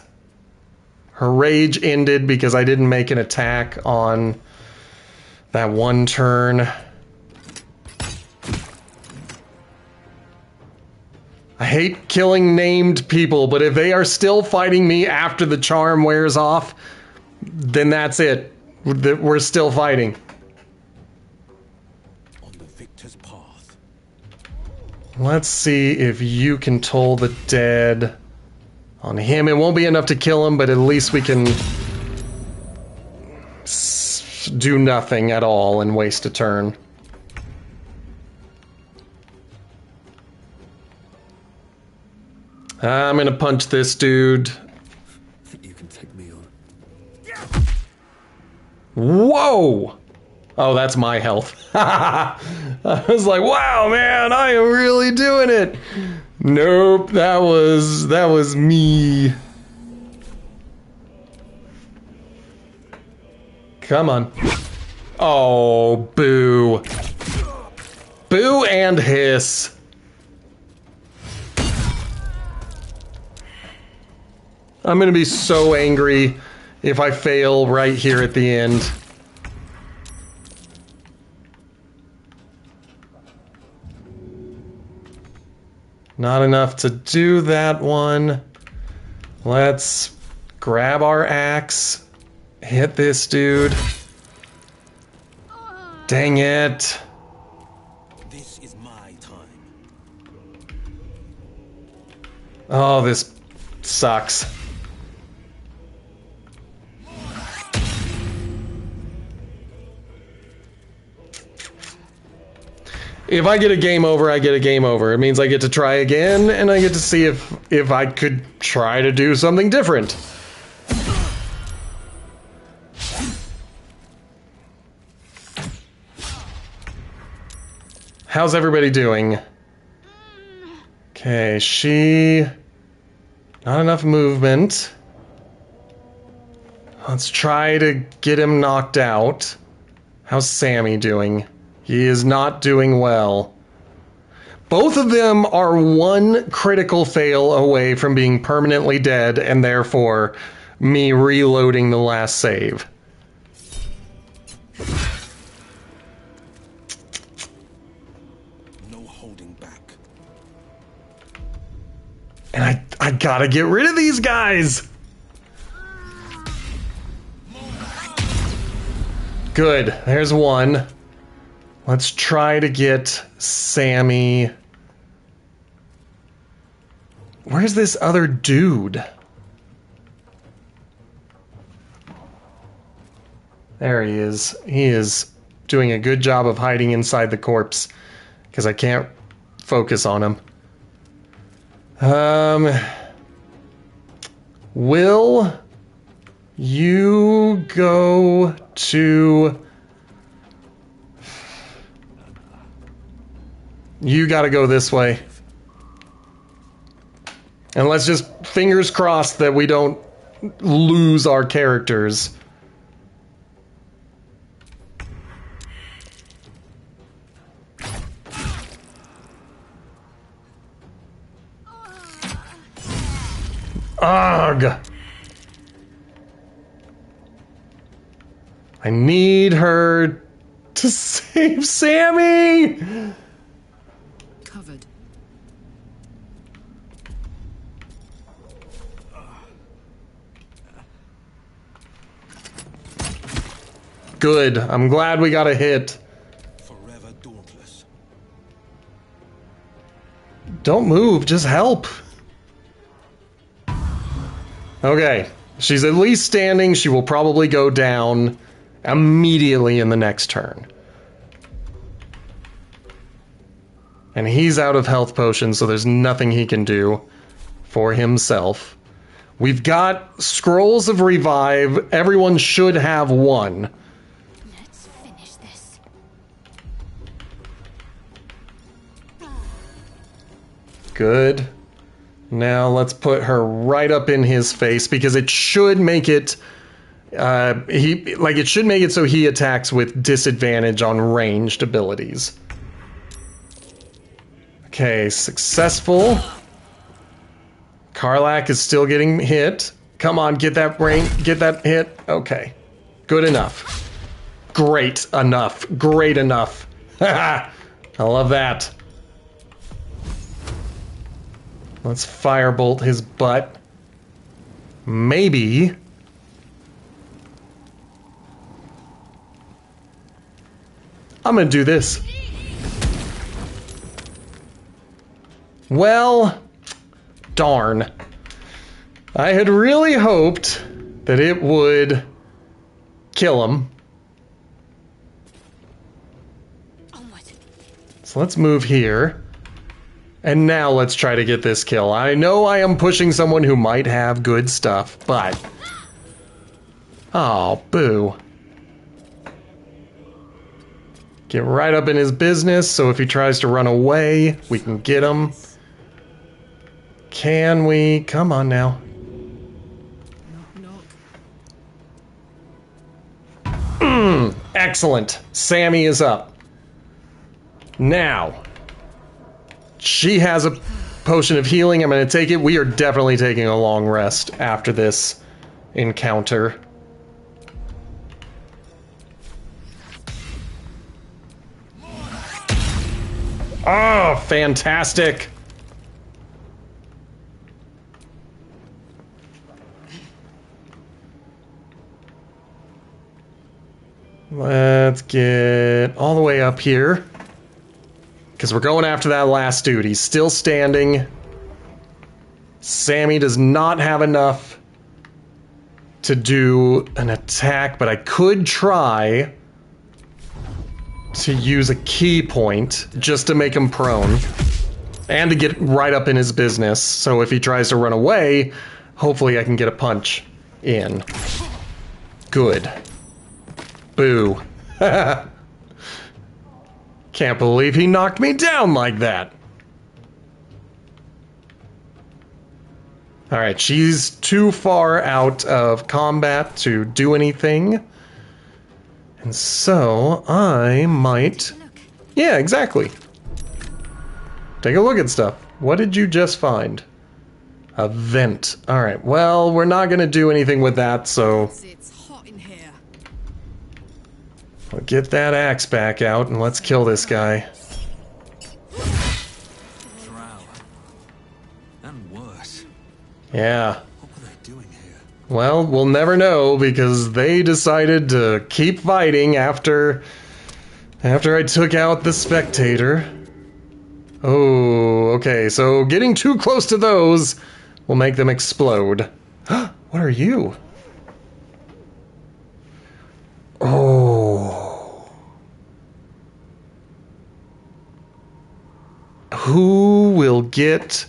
Her rage ended because I didn't make an attack on that one turn. I hate killing named people, but if they are still fighting me after the charm wears off, then that's it. We're still fighting. On the victor's path. Let's see if you can toll the dead on him. It won't be enough to kill him, but at least we can do nothing at all and waste a turn. I'm gonna punch this dude. Think you can take me on? Whoa! Oh, that's my health. I was like, wow, man, I am really doing it. Nope, that was me. Come on. Oh, boo. Boo and hiss. I'm gonna be so angry if I fail right here at the end. Not enough to do that one. Let's grab our axe. Hit this dude. Dang it. This is my time. Oh, this sucks. If I get a game over, I get a game over. It means I get to try again, and I get to see if I could try to do something different. How's everybody doing? Okay, not enough movement. Let's try to get him knocked out. How's Sammy doing? He is not doing well. Both of them are one critical fail away from being permanently dead, and therefore me reloading the last save. No holding back. And I gotta get rid of these guys! Good, there's one. Let's try to get Sammy. Where's this other dude? There he is. He is doing a good job of hiding inside the corpse because I can't focus on him. Will you go to... You gotta go this way. And let's just fingers crossed that we don't lose our characters. Ugh! I need her to save Sammy! Covered. Good. I'm glad we got a hit. Forever dauntless. Don't move, just help. Okay. She's at least standing. She will probably go down immediately in the next turn. And he's out of health potions, so there's nothing he can do for himself. We've got scrolls of revive. Everyone should have one. Let's finish this. Good. Now let's put her right up in his face because it should make it it should make it so he attacks with disadvantage on ranged abilities. Okay, successful. Karlach is still getting hit. Come on, get that hit. Okay. Good enough. Great enough. Great enough. I love that. Let's firebolt his butt. Maybe. I'm gonna do this. Well, darn. I had really hoped that it would kill him. So let's move here. And now let's try to get this kill. I know I am pushing someone who might have good stuff, but... Oh, boo. Get right up in his business, so if he tries to run away, we can get him. Can we? Come on now. Excellent. Sammy is up. Now... She has a potion of healing. I'm going to take it. We are definitely taking a long rest after this encounter. Oh, fantastic. Let's get all the way up here. Because we're going after that last dude. He's still standing. Sammy does not have enough to do an attack, but I could try to use a key point just to make him prone. And to get right up in his business. So if he tries to run away, hopefully I can get a punch in. Good. Boo. Can't believe he knocked me down like that. Alright, she's too far out of combat to do anything. And so, I might... Yeah, exactly. Take a look at stuff. What did you just find? A vent. Alright, well, we're not gonna do anything with that, so... We'll get that axe back out and let's kill this guy. And worse. Yeah. What were they doing here? Well, we'll never know because they decided to keep fighting after I took out the spectator. Oh, okay, so getting too close to those will make them explode. What are you? Oh. Who will get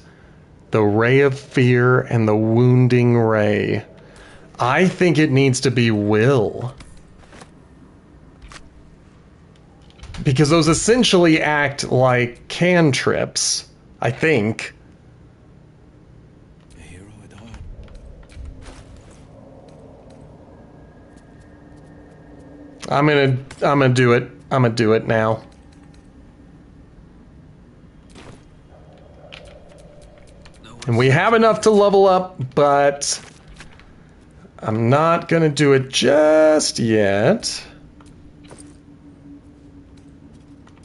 the Ray of Fear and the Wounding Ray? I think it needs to be Will. Because those essentially act like cantrips, I think. I'm gonna do it. I'm gonna do it now. And we have enough to level up, but I'm not gonna do it just yet.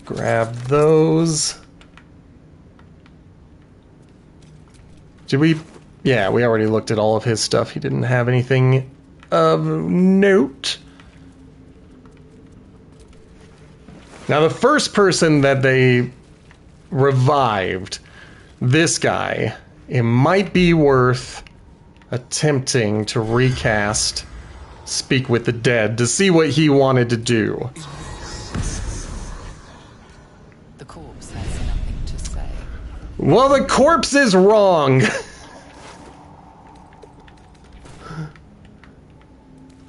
Grab those. Did we? Yeah, we already looked at all of his stuff. He didn't have anything of note. Now, the first person that they revived, this guy, it might be worth attempting to recast Speak with the Dead to see what he wanted to do. The corpse has nothing to say. Well, the corpse is wrong.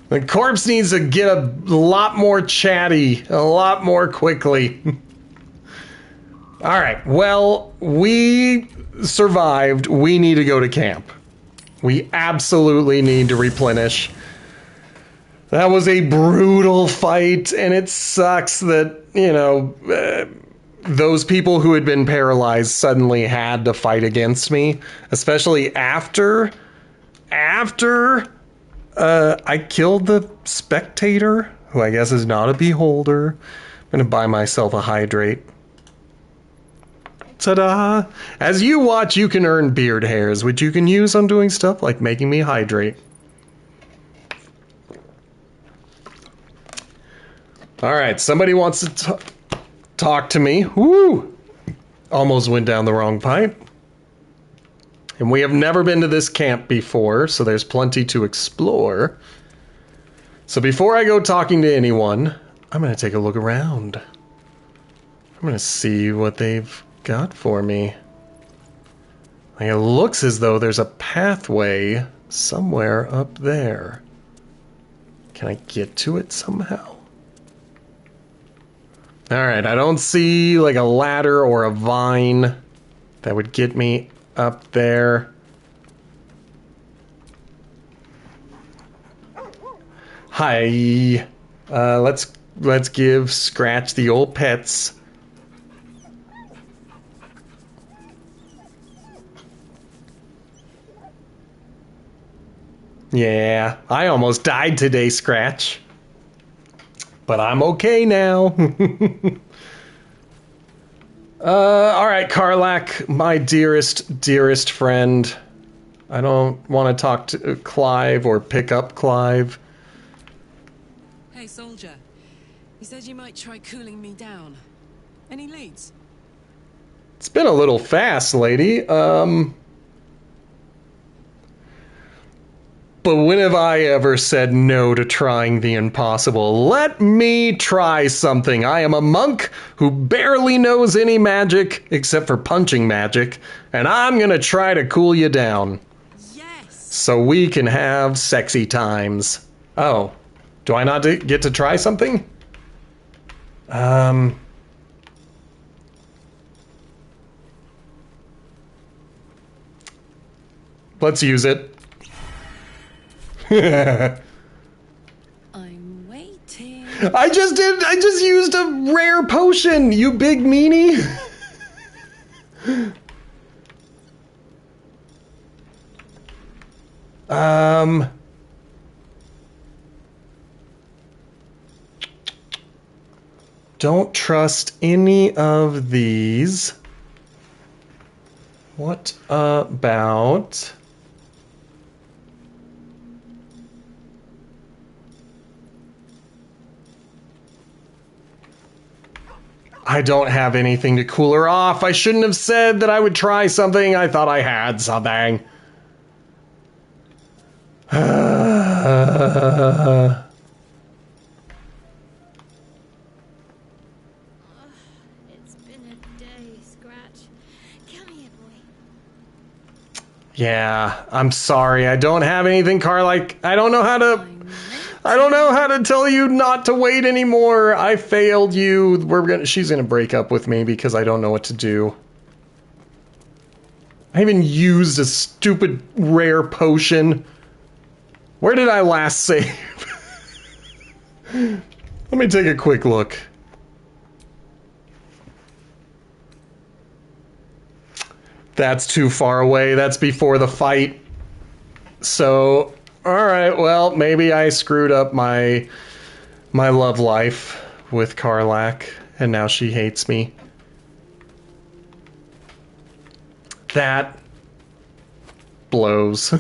The corpse needs to get a lot more chatty, a lot more quickly. Alright, well, we survived. We need to go to camp. We absolutely need to replenish. That was a brutal fight, and it sucks that, you know, those people who had been paralyzed suddenly had to fight against me, especially after I killed the spectator, who I guess is not a beholder. I'm gonna buy myself a hydrate. Ta-da! As you watch, you can earn beard hairs, which you can use on doing stuff like making me hydrate. Alright, somebody wants to talk to me. Woo! Almost went down the wrong pipe. And we have never been to this camp before, so there's plenty to explore. So before I go talking to anyone, I'm going to take a look around. I'm going to see what they've got for me. Like, it looks as though there's a pathway somewhere up there. Can I get to it somehow? Alright, I don't see like a ladder or a vine that would get me up there. Hi. Let's give Scratch the old pets. Yeah, I almost died today, Scratch. But I'm okay now. Alright, Karlach, my dearest friend. I don't want to talk to Clive or pick up Clive. Hey, soldier. You said you might try cooling me down. Any leads? It's been a little fast, lady. But when have I ever said no to trying the impossible? Let me try something. I am a monk who barely knows any magic except for punching magic, and I'm gonna try to cool you down. Yes. So we can have sexy times. Oh, do I not get to try something? Let's use it. I'm waiting. I just used a rare potion, you big meanie. Don't trust any of these. What about... I don't have anything to cool her off. I shouldn't have said that I would try something. I thought I had something. It's been a day, Scratch. Come here, boy. Yeah, I'm sorry. I don't have anything, Karlach. I don't know how to tell you not to wait anymore. I failed you. She's gonna break up with me because I don't know what to do. I even used a stupid rare potion. Where did I last save? Let me take a quick look. That's too far away. That's before the fight. So, alright, well, maybe I screwed up my love life with Karlach, and now she hates me. That blows.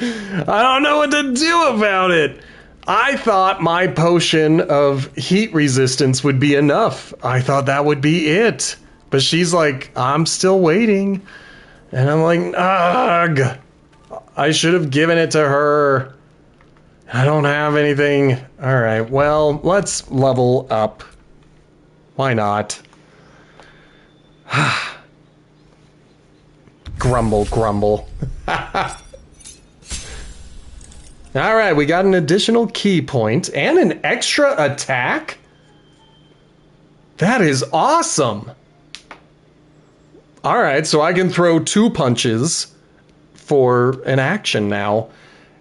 I don't know what to do about it. I thought my potion of heat resistance would be enough. I thought that would be it. But she's like, I'm still waiting. And I'm like, ugh! I should have given it to her. I don't have anything. Alright, well, let's level up. Why not? Grumble, grumble. Alright, we got an additional key point and an extra attack? That is awesome! Alright, so I can throw 2 punches for an action now.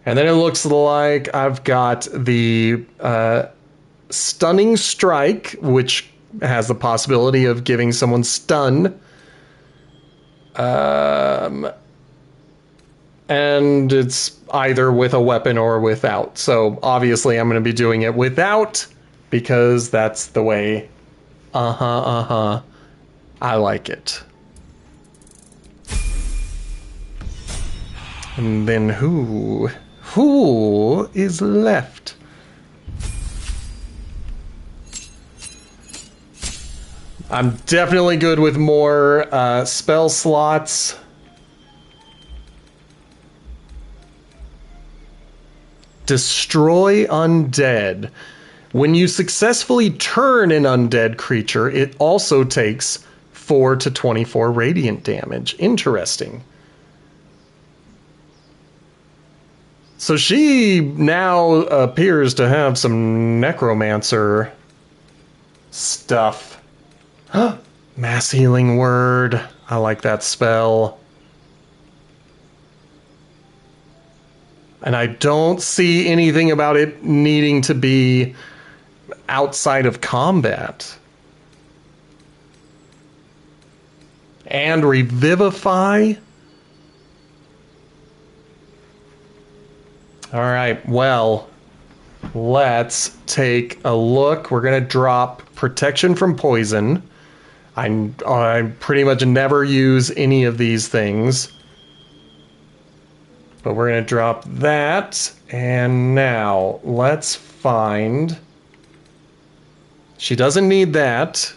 And then it looks like I've got the stunning strike, which has the possibility of giving someone stun. And it's either with a weapon or without. So obviously I'm going to be doing it without, because that's the way. I like it. And then who is left? I'm definitely good with more spell slots. Destroy undead. When you successfully turn an undead creature, it also takes 4 to 24 radiant damage. Interesting. So she now appears to have some necromancer stuff. Mass healing word. I like that spell. And I don't see anything about it needing to be outside of combat. And revivify. All right, well, let's take a look. We're going to drop protection from poison. I pretty much never use any of these things. But we're going to drop that. And now, let's find... She doesn't need that.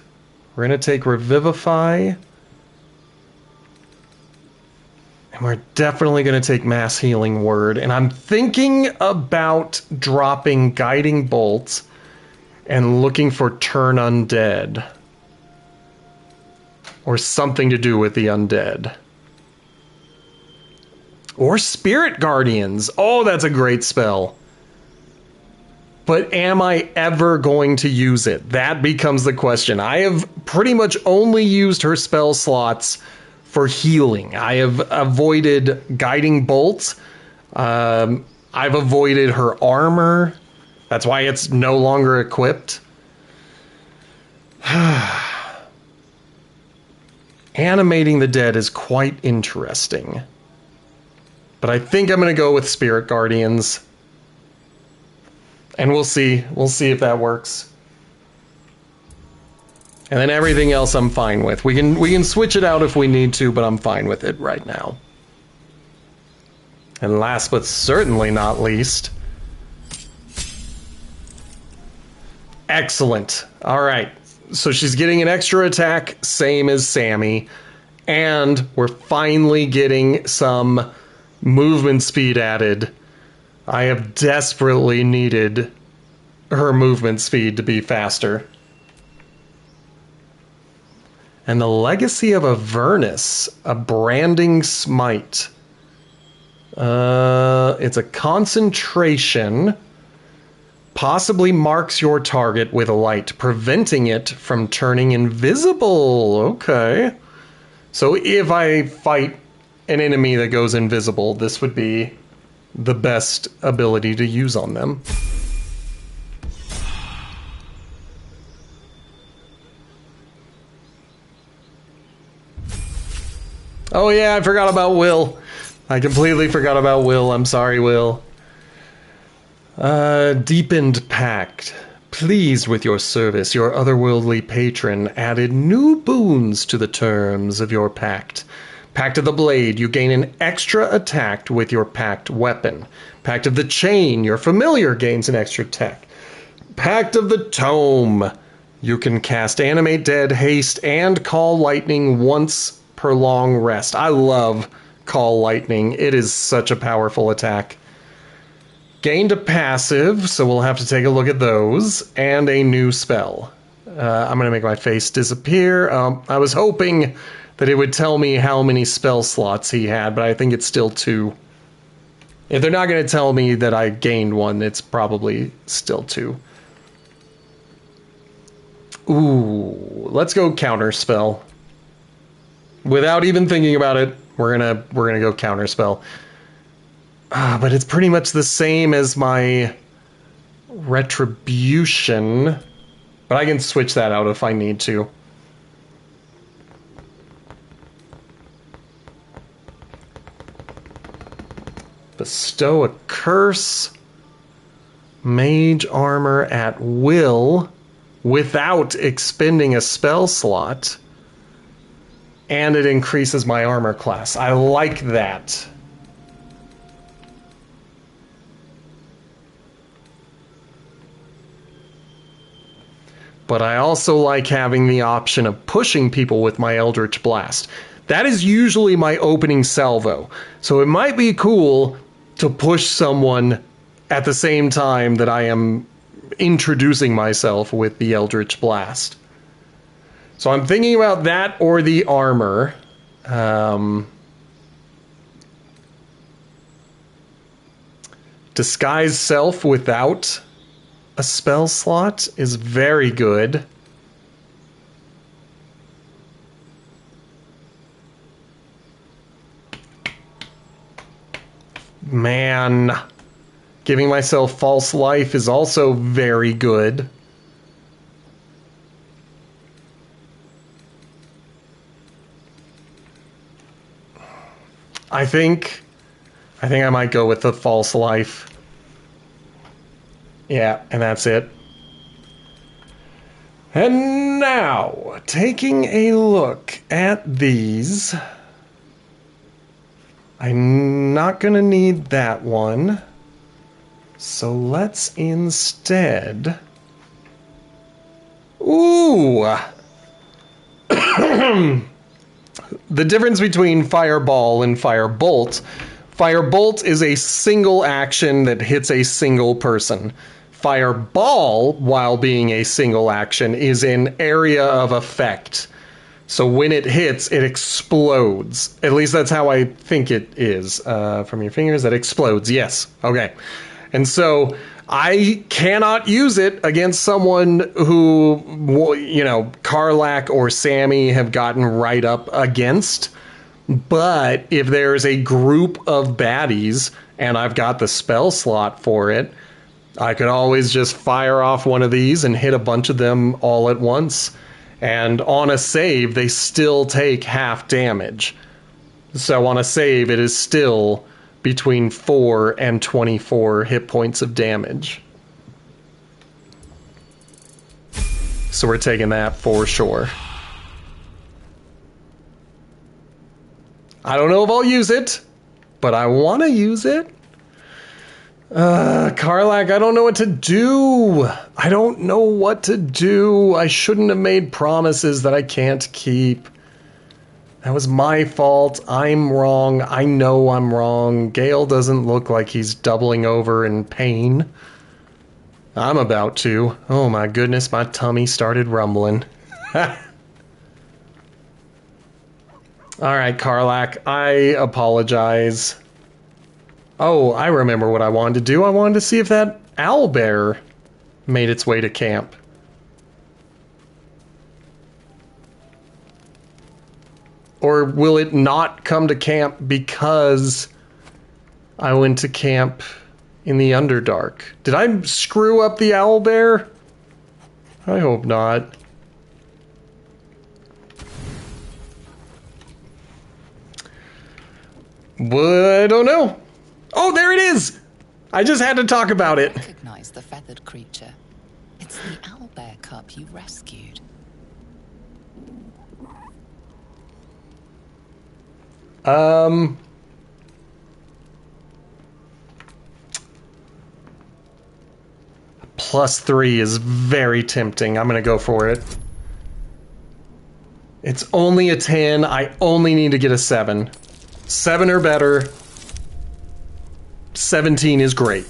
We're going to take Revivify. And we're definitely going to take Mass Healing Word. And I'm thinking about dropping Guiding Bolt and looking for Turn Undead. Or something to do with the undead. Or Spirit Guardians. Oh, that's a great spell. But am I ever going to use it? That becomes the question. I have pretty much only used her spell slots for healing. I have avoided Guiding Bolt. I've avoided her armor. That's why it's no longer equipped. Animating the dead is quite interesting. But I think I'm going to go with Spirit Guardians. And we'll see. We'll see if that works. And then everything else I'm fine with. We can switch it out if we need to, but I'm fine with it right now. And last but certainly not least... Excellent. All right. So she's getting an extra attack, same as Sammy. And we're finally getting some movement speed added. I have desperately needed her movement speed to be faster. And the Legacy of Avernus, a branding smite. It's a concentration. Possibly marks your target with a light, preventing it from turning invisible. Okay. So if I fight an enemy that goes invisible, this would be the best ability to use on them. Oh yeah, I forgot about Will. I completely forgot about Will. I'm sorry, Will. Deepened Pact. Pleased with your service, your otherworldly patron added new boons to the terms of your pact. Pact of the Blade, you gain an extra attack with your pact weapon. Pact of the Chain, your familiar gains an extra attack. Pact of the Tome, you can cast Animate Dead, Haste, and Call Lightning once per per long rest. I love Call Lightning. It is such a powerful attack. Gained a passive, so we'll have to take a look at those, and a new spell. I'm going to make my face disappear. I was hoping that it would tell me how many spell slots he had, but I think it's still 2. If they're not going to tell me that I gained one, it's probably still 2. Ooh, let's go counter spell. Without even thinking about it, we're gonna go counter spell. But it's pretty much the same as my retribution. But I can switch that out if I need to. Bestow a curse. Mage armor at will without expending a spell slot. And it increases my armor class. I like that. But I also like having the option of pushing people with my Eldritch Blast. That is usually my opening salvo. So it might be cool to push someone at the same time that I am introducing myself with the Eldritch Blast. So I'm thinking about that or the armor. Disguise self without a spell slot is very good. Man, giving myself false life is also very good. I think I might go with the false life. Yeah, and that's it. And now, taking a look at these, I'm not going to need that one. So let's instead... Ooh! The difference between Fireball and Firebolt. Firebolt is a single action that hits a single person. Fireball, while being a single action, is an area of effect. So when it hits, it explodes. At least that's how I think it is. From your fingers, that explodes. Yes. Okay. And so I cannot use it against someone who, you know, Karlach or Sammy have gotten right up against. But if there's a group of baddies and I've got the spell slot for it, I could always just fire off one of these and hit a bunch of them all at once. And on a save, they still take half damage. So on a save, it is still between 4 and 24 hit points of damage. So we're taking that for sure. I don't know if I'll use it, but I want to use it. Karlach, I don't know what to do. I don't know what to do. I shouldn't have made promises that I can't keep. That was my fault. I'm wrong. I know I'm wrong. Gale doesn't look like he's doubling over in pain. I'm about to. Oh my goodness, my tummy started rumbling. Alright, Karlach, I apologize. Oh, I remember what I wanted to do. I wanted to see if that owlbear made its way to camp. Or will it not come to camp because I went to camp in the Underdark? Did I screw up the owlbear? I hope not. But I don't know. Oh, there it is! I just had to talk about it. Recognize the feathered creature. It's the owlbear cub you rescued. +3 is very tempting. I'm gonna go for it. It's only a 10. I only need to get a 7. 7 or better. 17 is great.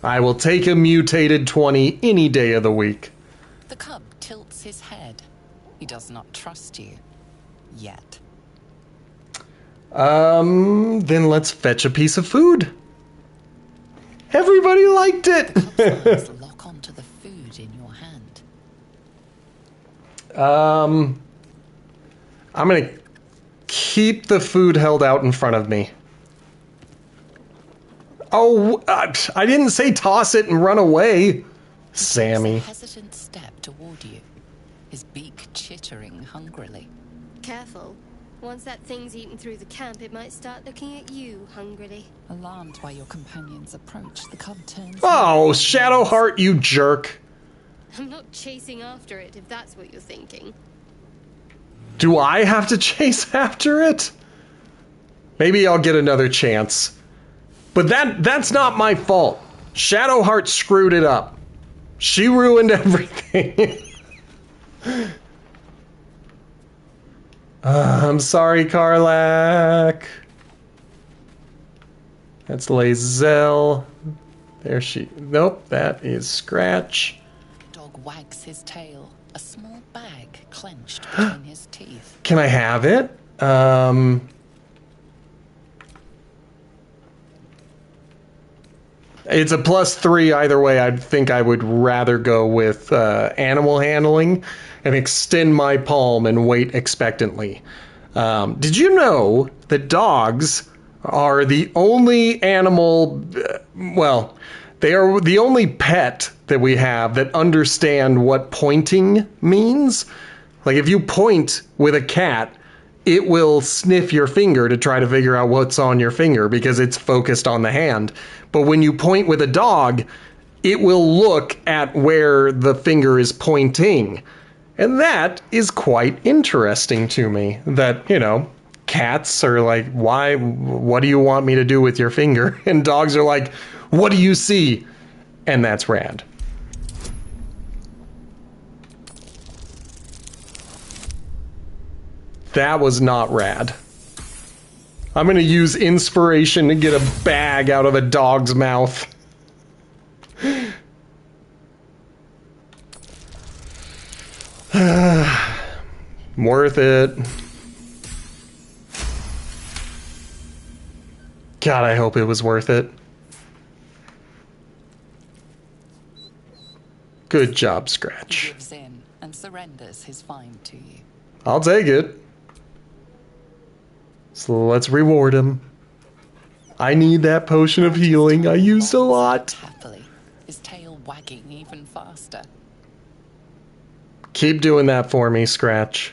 I will take a mutated 20 any day of the week. The cub tilts his head. He does not trust you. Yet. Then let's fetch a piece of food. Everybody liked it. Lock onto the food in your hand. I'm gonna keep the food held out in front of me. Oh, I didn't say toss it and run away, Sammy. A hesitant step toward you, his beak chittering hungrily. Careful. Once that thing's eaten through the camp, it might start looking at you hungrily. Alarmed by your companion's approach, the cub turns... Oh, Shadowheart, you jerk. I'm not chasing after it, if that's what you're thinking. Do I have to chase after it? Maybe I'll get another chance. But that's not my fault. Shadowheart screwed it up. She ruined everything. I'm sorry, Karlach. That's Lae'zel. There she... Nope, that is Scratch. Dog wags his tail, a small bag clenched between his teeth. Can I have it? It's a +3 either way. I think I would rather go with animal handling and extend my palm and wait expectantly. Did you know that dogs are the only animal, well, they are the only pet that we have that understand what pointing means? Like if you point with a cat, it will sniff your finger to try to figure out what's on your finger because it's focused on the hand. But when you point with a dog, it will look at where the finger is pointing. And that is quite interesting to me. That, you know, cats are like, why, what do you want me to do with your finger? And dogs are like, what do you see? And that's rad. That was not rad. I'm gonna use inspiration to get a bag out of a dog's mouth. Worth it. God, I hope it was worth it. Good job, Scratch. He gives in and surrenders his find to you. I'll take it. So let's reward him. I need that potion of healing. I used a lot. Happily, his tail wagging even faster. Keep doing that for me, Scratch.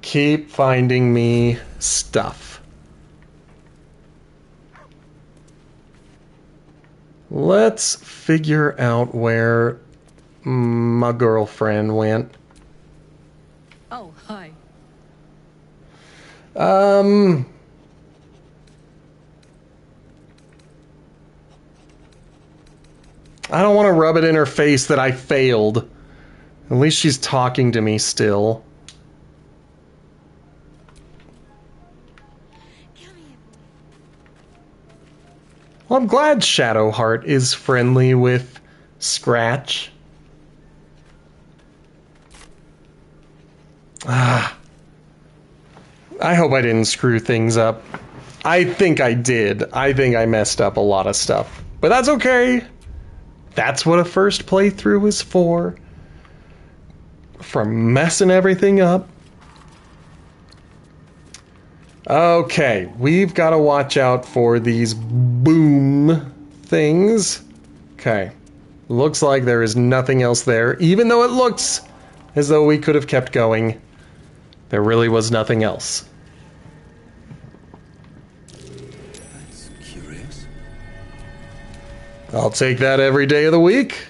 Keep finding me stuff. Let's figure out where my girlfriend went. Oh, hi. I don't want to rub it in her face that I failed. At least she's talking to me still. Well, I'm glad Shadowheart is friendly with Scratch. I hope I didn't screw things up. I think I did. I think I messed up a lot of stuff. But that's okay. That's what a first playthrough is for. For messing everything up. Okay, we've got to watch out for these boom things. Okay. Looks like there is nothing else there, even though it looks as though we could have kept going. There really was nothing else. That's curious. I'll take that every day of the week.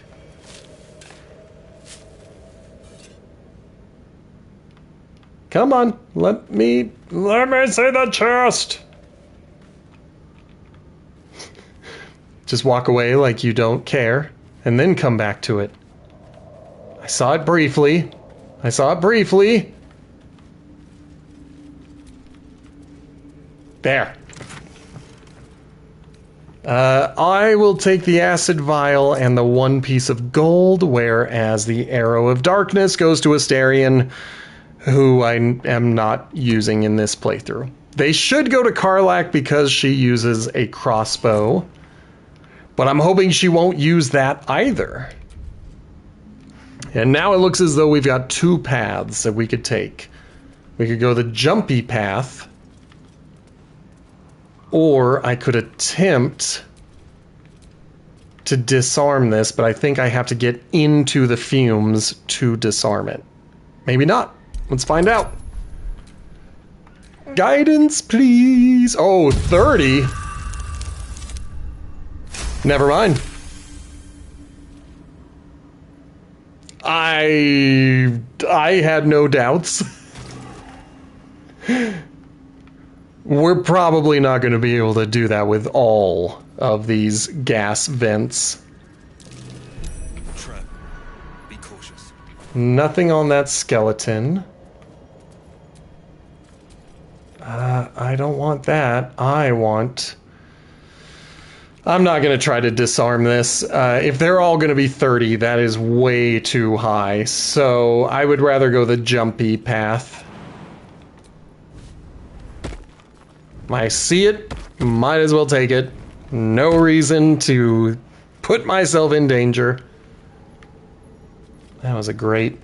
Come on, let me see the chest. Just walk away like you don't care, and then come back to it. I saw it briefly. I saw it briefly. There. I will take the acid vial and the 1 piece of gold, whereas the arrow of darkness goes to Astarion, who I am not using in this playthrough. They should go to Karlach because she uses a crossbow, but I'm hoping she won't use that either. And now it looks as though we've got 2 paths that we could take. We could go the jumpy path, or I could attempt to disarm this, but I think I have to get into the fumes to disarm it. Maybe not. Let's find out. Guidance, please. Oh, 30. Never mind. I had no doubts. We're probably not going to be able to do that with all of these gas vents. Trap. Be cautious. Nothing on that skeleton. I don't want that. I'm not going to try to disarm this. If they're all going to be 30, that is way too high. So I would rather go the jumpy path. I see it, might as well take it. No reason to put myself in danger. That was a great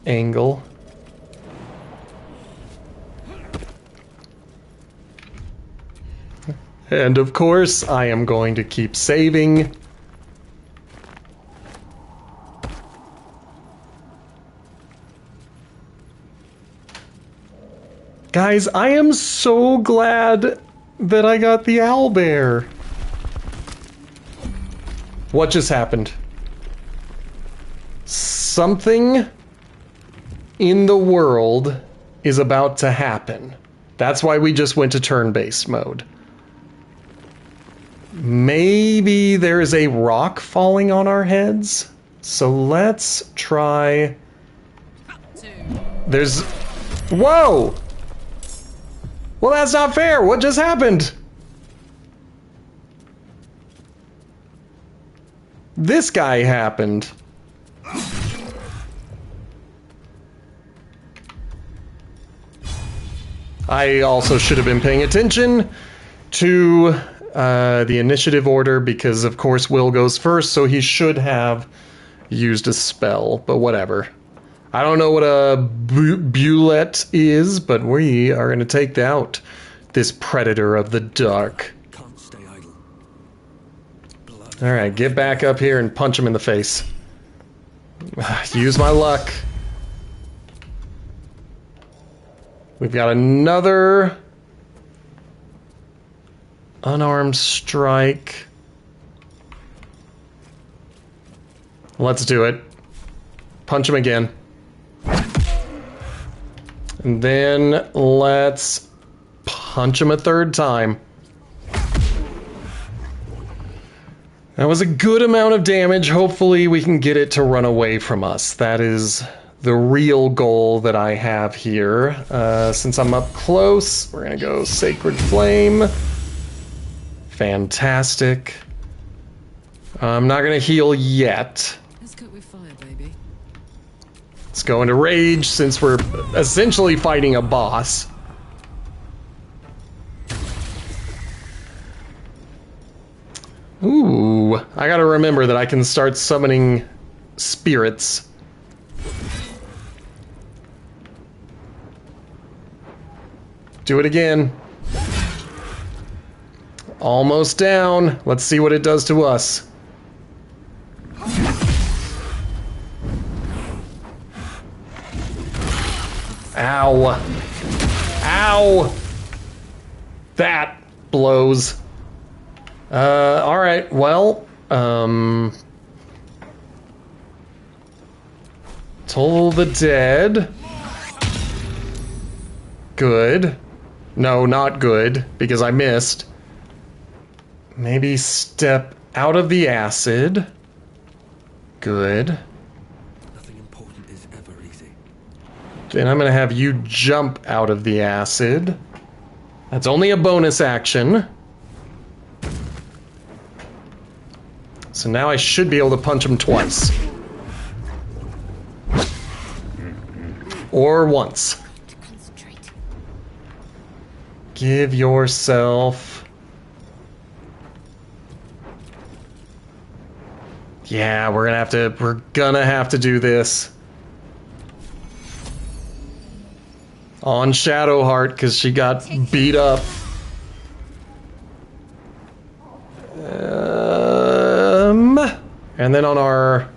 angle. And of course, I am going to keep saving. Guys, I am so glad that I got the owlbear. What just happened? Something in the world is about to happen. That's why we just went to turn-based mode. Maybe there's a rock falling on our heads? So let's try... There's... Whoa! Well, that's not fair! What just happened? This guy happened. I also should have been paying attention to the initiative order because, of course, Will goes first, so he should have used a spell, but whatever. I don't know what a bullet is, but we are going to take out this predator of the dark. Alright, get back up here and punch him in the face. Use my luck. We've got another unarmed strike. Let's do it. Punch him again. And then let's punch him a third time. That was a good amount of damage. Hopefully we can get it to run away from us. That is the real goal that I have here. Since I'm up close, we're gonna go Sacred Flame. Fantastic. I'm not gonna heal yet. Let's cook with fire, baby. Let's go into Rage since we're essentially fighting a boss. Ooh, I gotta remember that I can start summoning spirits. Do it again. Almost down. Let's see what it does to us. Ow. Ow! That blows. Alright, well, Toll the Dead. Good. No, not good, because I missed. Maybe step out of the acid. Good. And I'm going to have you jump out of the acid. That's only a bonus action. So now I should be able to punch him twice. Or once. Give yourself... Yeah, we're gonna have to do this. On Shadowheart, because she got beat up. And then on our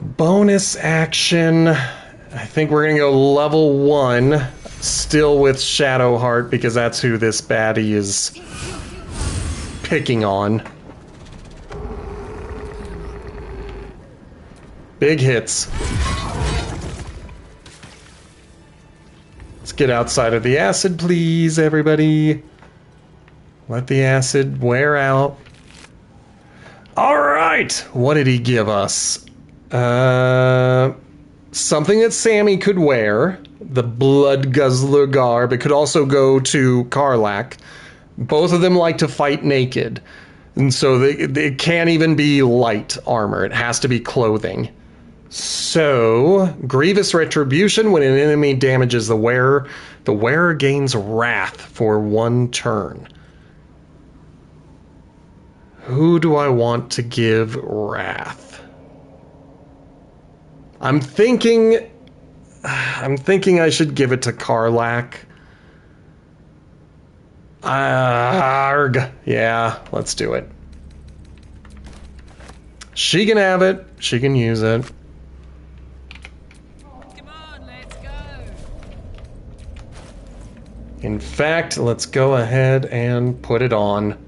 bonus action, I think we're gonna go level 1, still with Shadowheart, because that's who this baddie is picking on. Big hits. Let's get outside of the acid, please, everybody. Let the acid wear out. Alright! What did he give us? Something that Sammy could wear. The Blood Guzzler garb. It could also go to Karlach. Both of them like to fight naked. And so they can't even be light armor. It has to be clothing. So, Grievous Retribution. When an enemy damages the wearer gains wrath for 1 turn. Who do I want to give wrath? I'm thinking I should give it to Karlach. Arg. Yeah, let's do it. She can have it. She can use it. In fact, let's go ahead and put it on.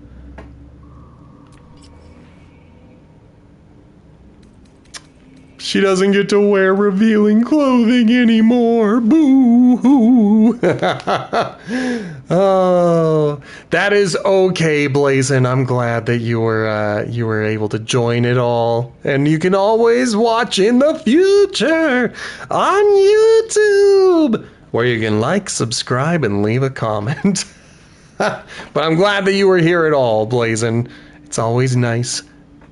She doesn't get to wear revealing clothing anymore. Boo-hoo. Oh, that is okay, Blazin. I'm glad that you were able to join it all. And you can always watch in the future on YouTube, where you can like, subscribe, and leave a comment. But I'm glad that you were here at all, Blazin. It's always nice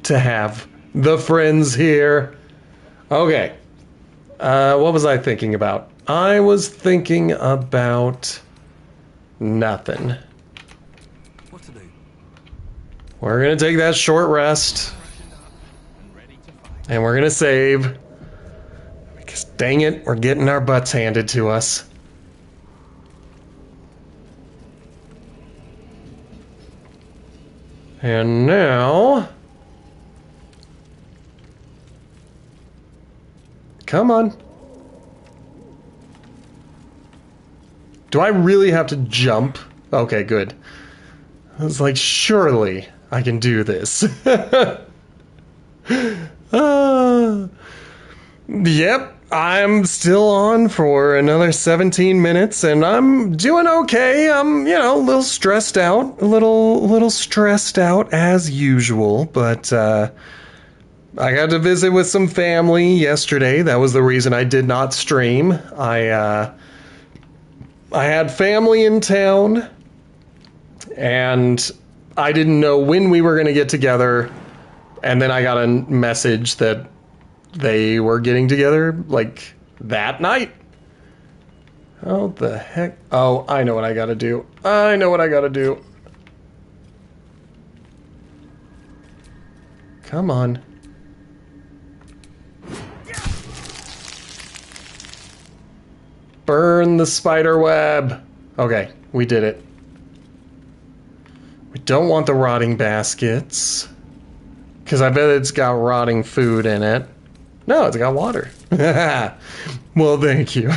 to have the friends here. Okay. What was I thinking about? I was thinking about nothing. What to do? We're gonna take that short rest. And we're gonna save. Because dang it, we're getting our butts handed to us. And now... Come on. Do I really have to jump? Okay, good. I was like, surely I can do this. Yep, I'm still on for another 17 minutes, and I'm doing okay. I'm, a little stressed out. A little stressed out as usual, but, I got to visit with some family yesterday. That was the reason I did not stream. I had family in town, and I didn't know when we were going to get together. And then I got a message that they were getting together, like, that night. Oh, the heck? Oh, I know what I got to do. I know what I got to do. Come on. Burn the spider web. Okay, we did it. We don't want the rotting baskets, because I bet it's got rotting food in it. No, it's got water. Well, thank you.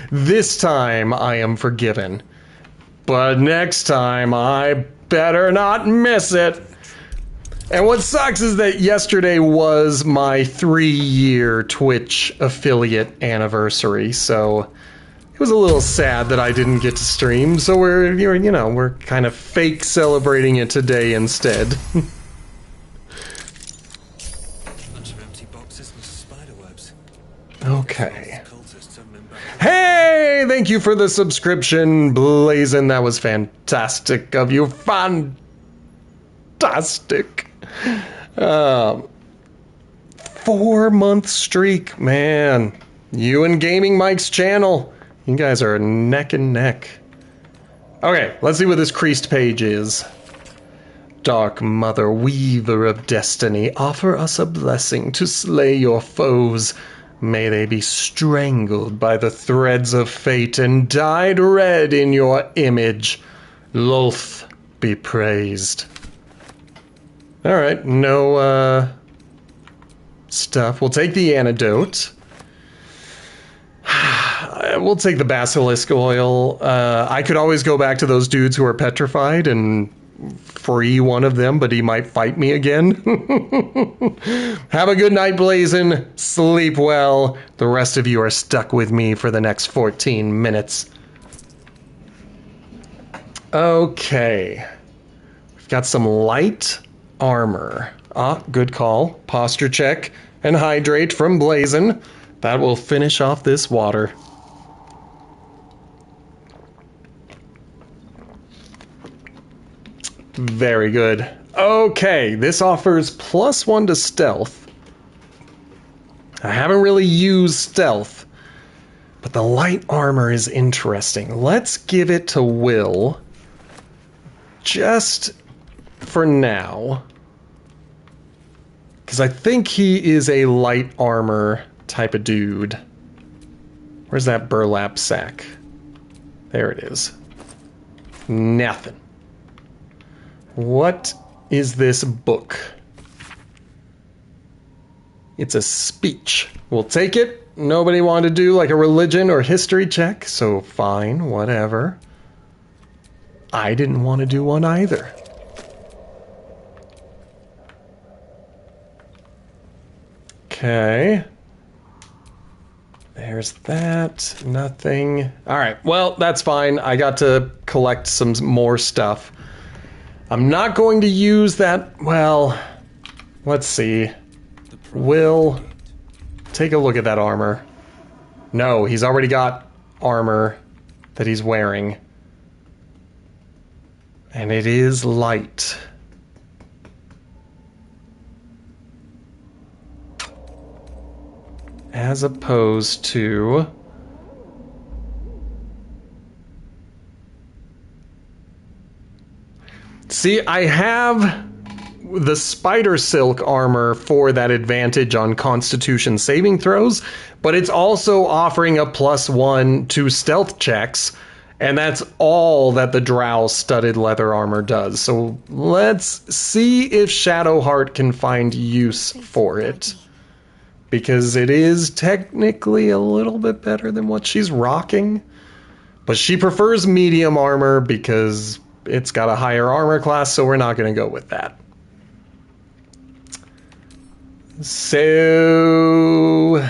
This time I am forgiven. But next time I better not miss it. And what sucks is that yesterday was my 3-year Twitch affiliate anniversary, so it was a little sad that I didn't get to stream. So we're kind of fake celebrating it today instead. Bunch of empty boxes with spider webs. Okay. Okay. Hey, thank you for the subscription, Blazin. That was fantastic of you. Fantastic. 4-month streak, man. You and Gaming Mike's channel. You guys are neck and neck. Okay, let's see what this creased page is. Dark Mother, Weaver of Destiny, offer us a blessing to slay your foes. May they be strangled by the threads of fate and dyed red in your image. Lolth be praised. Alright, no, stuff. We'll take the antidote. We'll take the basilisk oil. I could always go back to those dudes who are petrified and free one of them, but he might fight me again. Have a good night, Blazin. Sleep well. The rest of you are stuck with me for the next 14 minutes. Okay. We've got some light armor. Ah, good call. Posture check and hydrate from Blazin. That will finish off this water. Very good. Okay, this offers +1 to stealth. I haven't really used stealth, but the light armor is interesting. Let's give it to Will, just for now, because I think he is a light armor type of dude. Where's that burlap sack? There it is. Nothing. What is this book? It's a speech. We'll take it. Nobody wanted to do like a religion or history check, so fine, whatever. I didn't want to do one either. Okay. There's that. Nothing. Alright, well, that's fine. I got to collect some more stuff. I'm not going to use that. Well, let's see. Will take a look at that armor. No, he's already got armor that he's wearing. And it is light. As opposed to... See, I have the spider silk armor for that advantage on Constitution saving throws, but it's also offering a +1 to stealth checks, and that's all that the Drow studded leather armor does. So let's see if Shadowheart can find use for it, because it is technically a little bit better than what she's rocking, but she prefers medium armor because it's got a higher armor class, so we're not going to go with that. So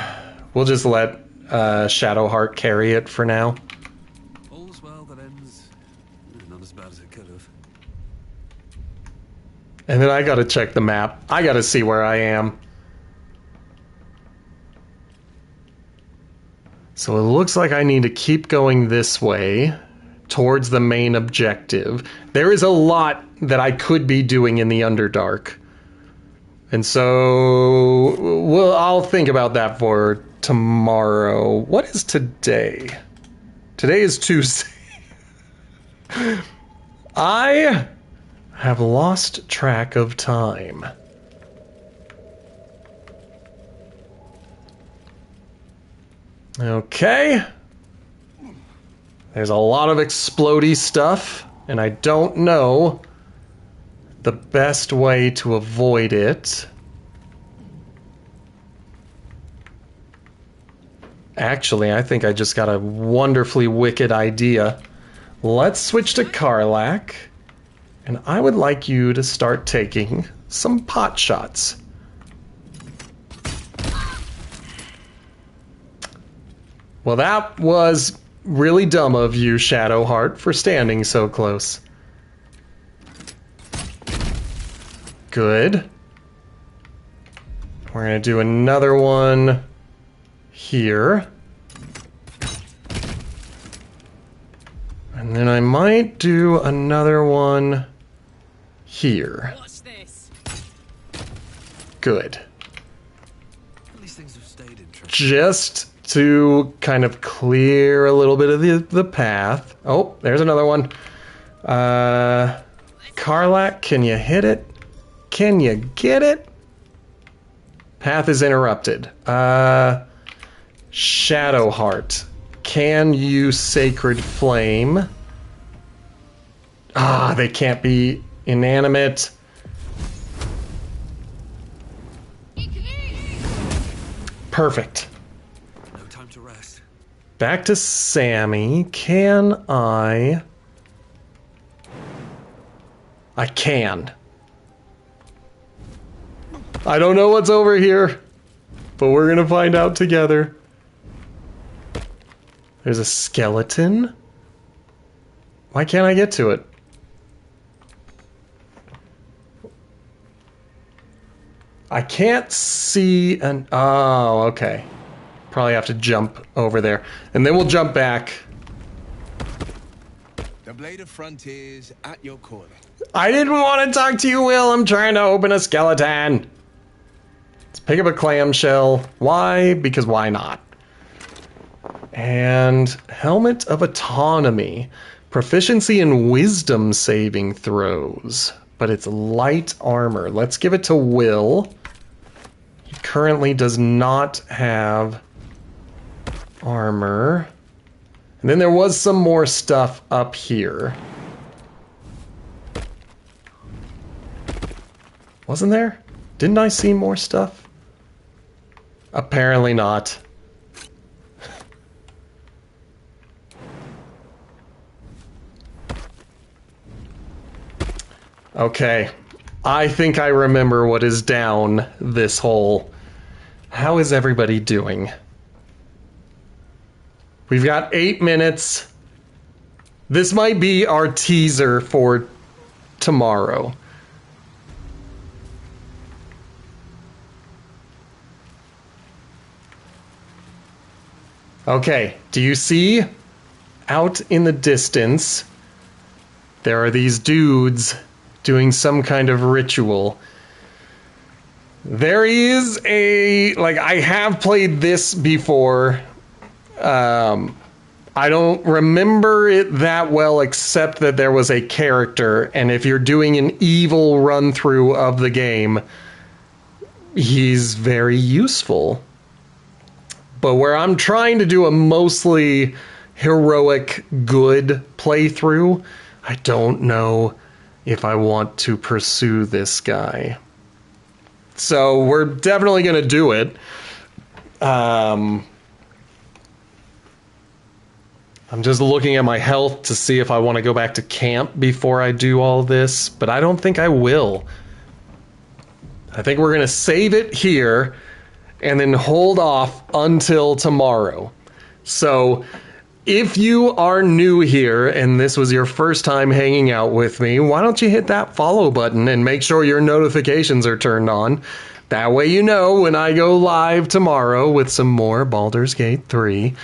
we'll just let Shadowheart carry it for now. All's well that ends not as bad as it could have. And then I got to check the map. I got to see where I am. So it looks like I need to keep going this way towards the main objective. There is a lot that I could be doing in the Underdark. And so, well, I'll think about that for tomorrow. What is today? Today is Tuesday. I have lost track of time. Okay. There's a lot of explodey stuff, and I don't know the best way to avoid it. Actually, I think I just got a wonderfully wicked idea. Let's switch to Karlach, and I would like you to start taking some pot shots. Well, that was really dumb of you, Shadowheart, for standing so close. Good. We're gonna do another one here. And then I might do another one here. Watch this. Good. These things have stayed interesting. Just to kind of clear a little bit of the path. Oh, there's another one. Karlach, can you hit it? Can you get it? Path is interrupted. Shadowheart. Can you Sacred Flame? Ah, they can't be inanimate. Perfect. No time to rest. Back to Sammy. Can I can. I don't know what's over here, but we're gonna find out together. There's a skeleton. Why can't I get to it? I can't see an... Oh, okay. Probably have to jump over there. And then we'll jump back. The Blade of Frontiers at your calling. I didn't want to talk to you, Will. I'm trying to open a skeleton. Let's pick up a clamshell. Why? Because why not? And Helmet of Autonomy. Proficiency in wisdom saving throws. But it's light armor. Let's give it to Will. He currently does not have armor. And then there was some more stuff up here. Wasn't there? Didn't I see more stuff? Apparently not. Okay. I think I remember what is down this hole. How is everybody doing? We've got 8 minutes. This might be our teaser for tomorrow. Okay, do you see out in the distance there are these dudes doing some kind of ritual? There is a, like, I have played this before. I don't remember it that well, except that there was a character, and if you're doing an evil run through of the game, he's very useful. But where I'm trying to do a mostly heroic good playthrough, I don't know if I want to pursue this guy. So we're definitely going to do it. I'm just looking at my health to see if I want to go back to camp before I do all this, but I don't think I will. I think we're going to save it here and then hold off until tomorrow. So if you are new here and this was your first time hanging out with me, why don't you hit that follow button and make sure your notifications are turned on. That way you know when I go live tomorrow with some more Baldur's Gate 3.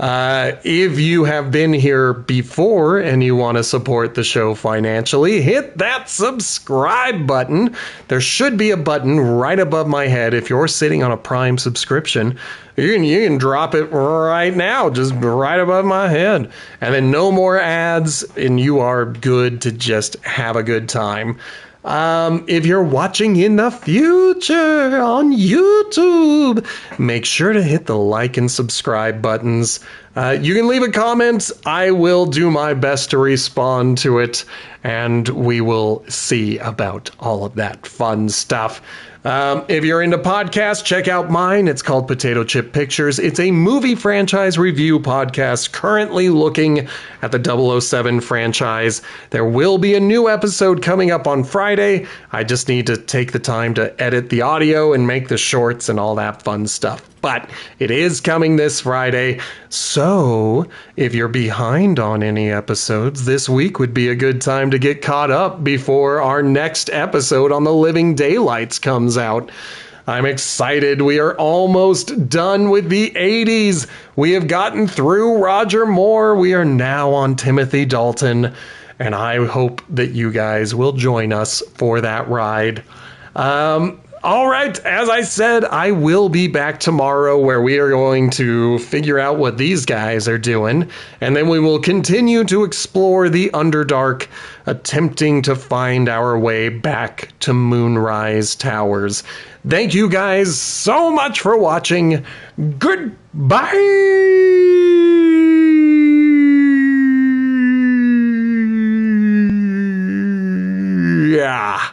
If you have been here before and you want to support the show financially, hit that subscribe button. There should be a button right above my head. If you're sitting on a Prime subscription, you can drop it right now, just right above my head. And then no more ads, and you are good to just have a good time. If you're watching in the future on YouTube, make sure to hit the like and subscribe buttons. You can leave a comment. I will do my best to respond to it, and we will see about all of that fun stuff. If you're into podcasts, check out mine. It's called Potato Chip Pictures. It's a movie franchise review podcast currently looking at the 007 franchise. There will be a new episode coming up on Friday. I just need to take the time to edit the audio and make the shorts and all that fun stuff. But it is coming this Friday. So if you're behind on any episodes, this week would be a good time to get caught up before our next episode on the Living Daylights comes out. I'm excited. We are almost done with the 80s. We have gotten through Roger Moore. We are now on Timothy Dalton, and I hope that you guys will join us for that ride. All right, as I said, I will be back tomorrow where we are going to figure out what these guys are doing, and then we will continue to explore the Underdark, attempting to find our way back to Moonrise Towers. Thank you guys so much for watching. Goodbye! Yeah.